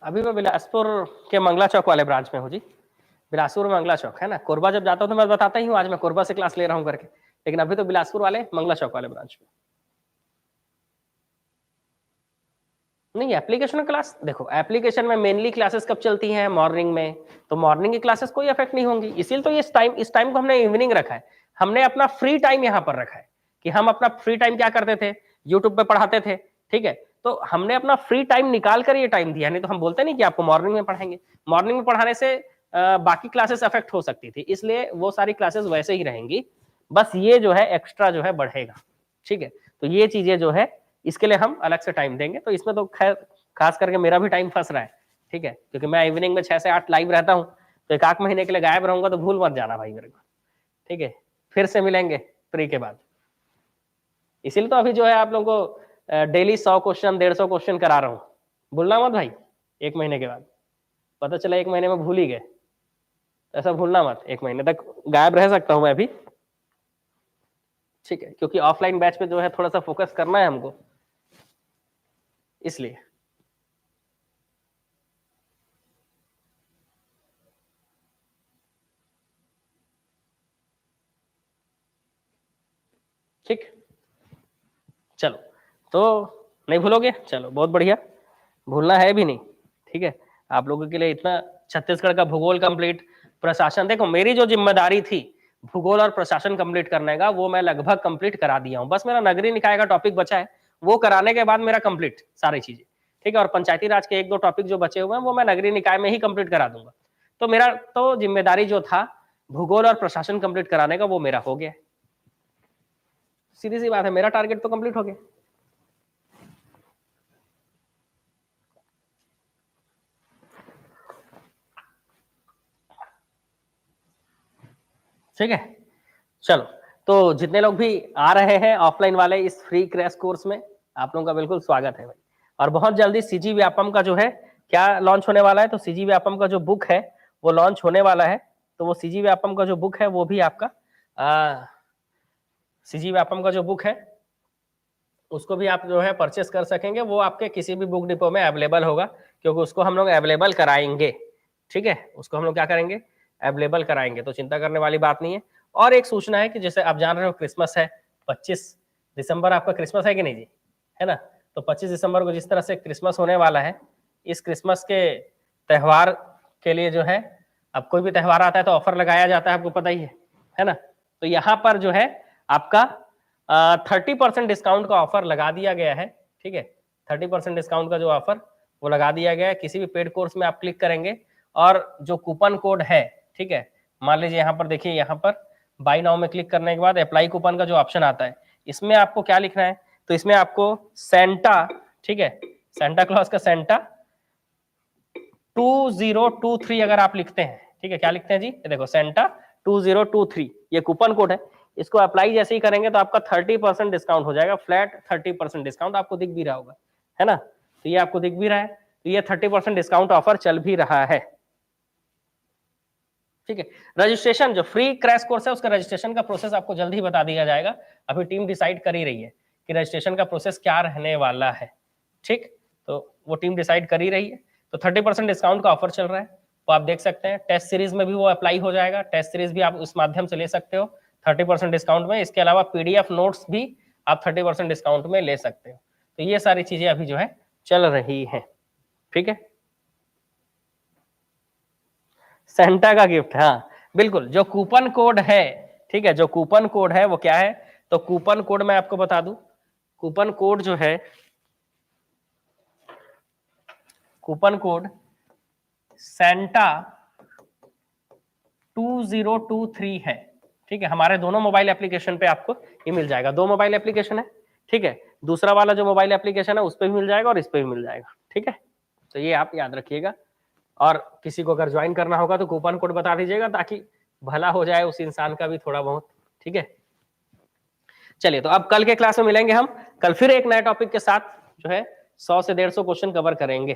अभी मैं बिलासपुर के मंगला चौक वाले ब्रांच में हूँ जी। बिलासपुर मंगला चौक है ना, कोरबा जब जाता हूँ तो मैं बताता ही हूँ आज मैं कोरबा से क्लास ले रहा हूँ करके, लेकिन अभी तो बिलासपुर वाले मंगला चौक वाले ब्रांच में। नहीं, एप्लीकेशन क्लास देखो, एप्लीकेशन में मेनली क्लासेस कब चलती हैं, मॉर्निंग में, तो मॉर्निंग की क्लासेस कोई इफेक्ट नहीं होंगी। इसीलिए तो इस टाइम को हमने इवनिंग रखा है। हमने अपना फ्री टाइम यहाँ पर रखा है, कि हम अपना फ्री टाइम क्या करते थे, यूट्यूब पे पढ़ाते थे। ठीक है, तो हमने अपना फ्री टाइम निकाल कर ये टाइम दिया, नहीं तो हम बोलते नहीं कि आपको मॉर्निंग में पढ़ाएंगे। मॉर्निंग में पढ़ाने से बाकी क्लासेस अफेक्ट हो सकती थी, इसलिए वो सारी क्लासेस वैसे ही रहेंगी, बस ये जो है एक्स्ट्रा जो है बढ़ेगा। ठीक है, तो ये चीजें जो है इसके लिए हम अलग से टाइम देंगे। तो इसमें तो खैर खास करके मेरा भी टाइम फंस रहा है। ठीक है, क्योंकि मैं इवनिंग में 6 से 8 लाइव रहता हूँ, तो 1 महीने के लिए गायब रहूंगा, तो भूल मत जाना भाई मेरे को। ठीक है, फिर से मिलेंगे फ्री के बाद। इसीलिए तो अभी जो है आप लोगों को डेली 100 क्वेश्चन 150 क्वेश्चन करा रहा हूँ। भूलना मत भाई, 1 महीने के बाद पता चला 1 महीने में भूल ही गए, ऐसा भूलना मत। 1 महीने तक गायब रह सकता हूँ मैं भी। ठीक है, क्योंकि ऑफलाइन बैच पे जो है थोड़ा सा फोकस करना है हमको, इसलिए। ठीक, चलो, तो नहीं भूलोगे, चलो बहुत बढ़िया, भूलना है भी नहीं। ठीक है, आप लोगों के लिए इतना छत्तीसगढ़ का भूगोल कंप्लीट, प्रशासन, देखो मेरी जो जिम्मेदारी थी भूगोल और प्रशासन कंप्लीट करने का, वो मैं लगभग कंप्लीट करा दिया हूं। बस मेरा नगरीय निकाय का टॉपिक बचा है, वो कराने के बाद मेरा कंप्लीट सारी चीजें, ठीक है। और पंचायती राज के 1-2 टॉपिक जो बचे हुए हैं वो मैं नगरीय निकाय में ही कंप्लीट करा दूंगा। तो मेरा तो जिम्मेदारी जो था भूगोल और प्रशासन कंप्लीट कराने का, वो मेरा हो गया। सीधी सी बात है, मेरा टारगेट तो कंप्लीट हो गया। ठीक है, चलो। तो जितने लोग भी आ रहे हैं ऑफलाइन वाले इस फ्री क्रैश कोर्स में, आप लोगों का बिल्कुल स्वागत है भाई। और बहुत जल्दी सीजी व्यापम का जो है क्या लॉन्च होने वाला है, तो सीजी व्यापम का जो बुक है वो लॉन्च होने वाला है। तो वो सीजी व्यापम का जो बुक है वो भी आपका सीजी व्यापम का जो बुक है उसको भी आप जो है परचेस कर सकेंगे। वो आपके किसी भी बुक डिपो में अवेलेबल होगा, क्योंकि उसको हम लोग अवेलेबल कराएंगे। ठीक है, उसको हम लोग क्या करेंगे, अवेलेबल कराएंगे, तो चिंता करने वाली बात नहीं है। और एक सूचना है कि जैसे आप जान रहे हो क्रिसमस है, 25 दिसंबर आपका क्रिसमस है कि नहीं जी, है ना। तो 25 दिसंबर को जिस तरह से क्रिसमस होने वाला है, इस क्रिसमस के त्यौहार के लिए जो है, अब कोई भी त्यौहार आता है तो ऑफर लगाया जाता है, आपको पता ही है ना। तो यहाँ पर जो है आपका 30% डिस्काउंट का ऑफर लगा दिया गया है। ठीक है, 30% डिस्काउंट का जो ऑफर वो लगा दिया गया है। किसी भी पेड कोर्स में आप क्लिक करेंगे और जो कूपन कोड है, ठीक है, मान लीजिए यहाँ पर देखिए, यहाँ पर बाय नाउ में क्लिक करने के बाद अप्लाई कूपन का जो ऑप्शन आता है, इसमें आपको क्या लिखना है, तो इसमें आपको सेंटा, ठीक है, सेंटा क्लॉज का सेंटा 2023 अगर आप लिखते हैं, ठीक है, क्या लिखते हैं जी, ये देखो सेंटा 2023 ये कूपन कोड है। इसको अप्लाई जैसे ही करेंगे तो आपका 30% डिस्काउंट हो जाएगा, फ्लैट 30% डिस्काउंट आपको दिख भी रहा होगा, है ना। तो ये आपको दिख भी रहा है, तो ये 30% डिस्काउंट ऑफर चल भी रहा है। ठीक है, रजिस्ट्रेशन जो फ्री क्रैश कोर्स है उसका रजिस्ट्रेशन का प्रोसेस आपको जल्द ही बता दिया जाएगा। अभी टीम डिसाइड कर ही रही है कि रजिस्ट्रेशन का प्रोसेस क्या रहने वाला है। ठीक, तो वो टीम डिसाइड कर ही रही है। तो 30% डिस्काउंट का ऑफर चल रहा है, तो आप देख सकते हैं। टेस्ट सीरीज में भी वो अप्लाई हो जाएगा, टेस्ट सीरीज भी आप उस माध्यम से ले सकते हो 30% डिस्काउंट में। इसके अलावा पीडीएफ नोट्स भी आप 30% डिस्काउंट में ले सकते हो। तो ये सारी चीजें अभी जो है चल रही हैं। ठीक है, सेंटा का गिफ्ट, हाँ बिल्कुल, जो कूपन कोड है, ठीक है, जो कूपन कोड है वो क्या है, तो कूपन कोड मैं आपको बता दूं, कूपन कोड जो है, कूपन कोड सेंटा 2023 है। ठीक है, हमारे दोनों मोबाइल एप्लीकेशन पे आपको ये मिल जाएगा। 2 मोबाइल एप्लीकेशन है, ठीक है, दूसरा वाला जो मोबाइल एप्लीकेशन है उस पर भी मिल जाएगा और इस पे भी मिल जाएगा। ठीक है, तो ये आप याद रखिएगा। और किसी को अगर ज्वाइन करना होगा तो कूपन कोड बता दीजिएगा, ताकि भला हो जाए उस इंसान का भी थोड़ा बहुत। ठीक है, चलिए, तो अब कल के क्लास में मिलेंगे हम। कल फिर एक नए टॉपिक के साथ जो है 100 से 150 क्वेश्चन कवर करेंगे।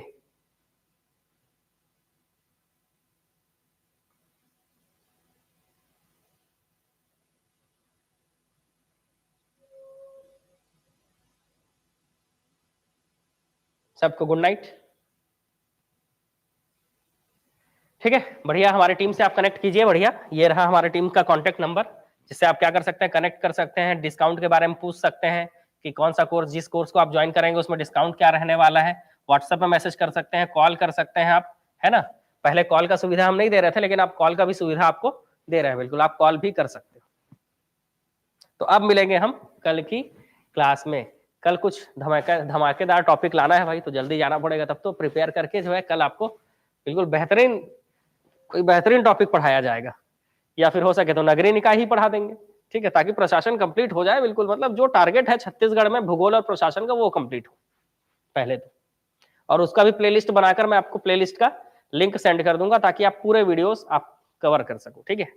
सबको गुड नाइट। ठीक है, बढ़िया, हमारी टीम से आप कनेक्ट कीजिए। बढ़िया, ये रहा हमारे टीम का कॉन्टेक्ट नंबर, जिससे आप क्या कर सकते हैं, कनेक्ट कर सकते हैं, डिस्काउंट के बारे में पूछ सकते हैं कि कौन सा कोर्स, जिस कोर्स को आप ज्वाइन करेंगे उसमें डिस्काउंट क्या रहने वाला है। व्हाट्सएप में मैसेज कर सकते हैं, कॉल कर सकते हैं आप, है ना। पहले कॉल का सुविधा हम नहीं दे रहे थे, लेकिन आप कॉल का भी सुविधा आपको दे रहे हैं, बिल्कुल आप कॉल भी कर सकते हो। तो अब मिलेंगे हम कल की क्लास में। कल कुछ धमाकेदार टॉपिक लाना है भाई, तो जल्दी जाना पड़ेगा, तब तो प्रिपेयर करके जो है कल आपको बिल्कुल बेहतरीन, कोई बेहतरीन टॉपिक पढ़ाया जाएगा, या फिर हो सके तो नगरीय निकाय ही पढ़ा देंगे। ठीक है, ताकि प्रशासन कंप्लीट हो जाए, बिल्कुल मतलब जो टारगेट है छत्तीसगढ़ में भूगोल और प्रशासन का वो कंप्लीट हो पहले तो। और उसका भी प्लेलिस्ट बनाकर मैं आपको प्लेलिस्ट का लिंक सेंड कर दूंगा, ताकि आप पूरे वीडियोस आप कवर कर सको। ठीक है,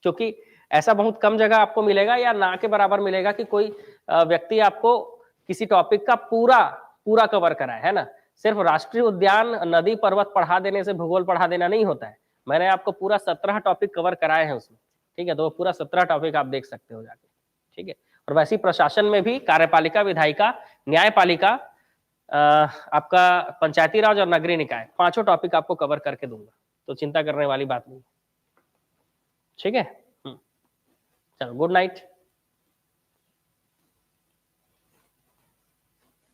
क्योंकि ऐसा बहुत कम जगह आपको मिलेगा, या ना के बराबर मिलेगा कि कोई व्यक्ति आपको किसी टॉपिक का पूरा पूरा कवर कराए, है ना। सिर्फ राष्ट्रीय उद्यान, नदी, पर्वत पढ़ा देने से भूगोल पढ़ा देना नहीं होता है। मैंने आपको पूरा 17 टॉपिक कवर कराए हैं उसमें। ठीक है, तो पूरा 17 टॉपिक आप देख सकते हो जाके। ठीक है, और वैसे ही प्रशासन में भी कार्यपालिका, विधायिका, न्यायपालिका, आपका पंचायती राज और नगरीय निकाय, 5 टॉपिक आपको कवर करके दूंगा, तो चिंता करने वाली बात नहीं। ठीक है, चलो गुड नाइट।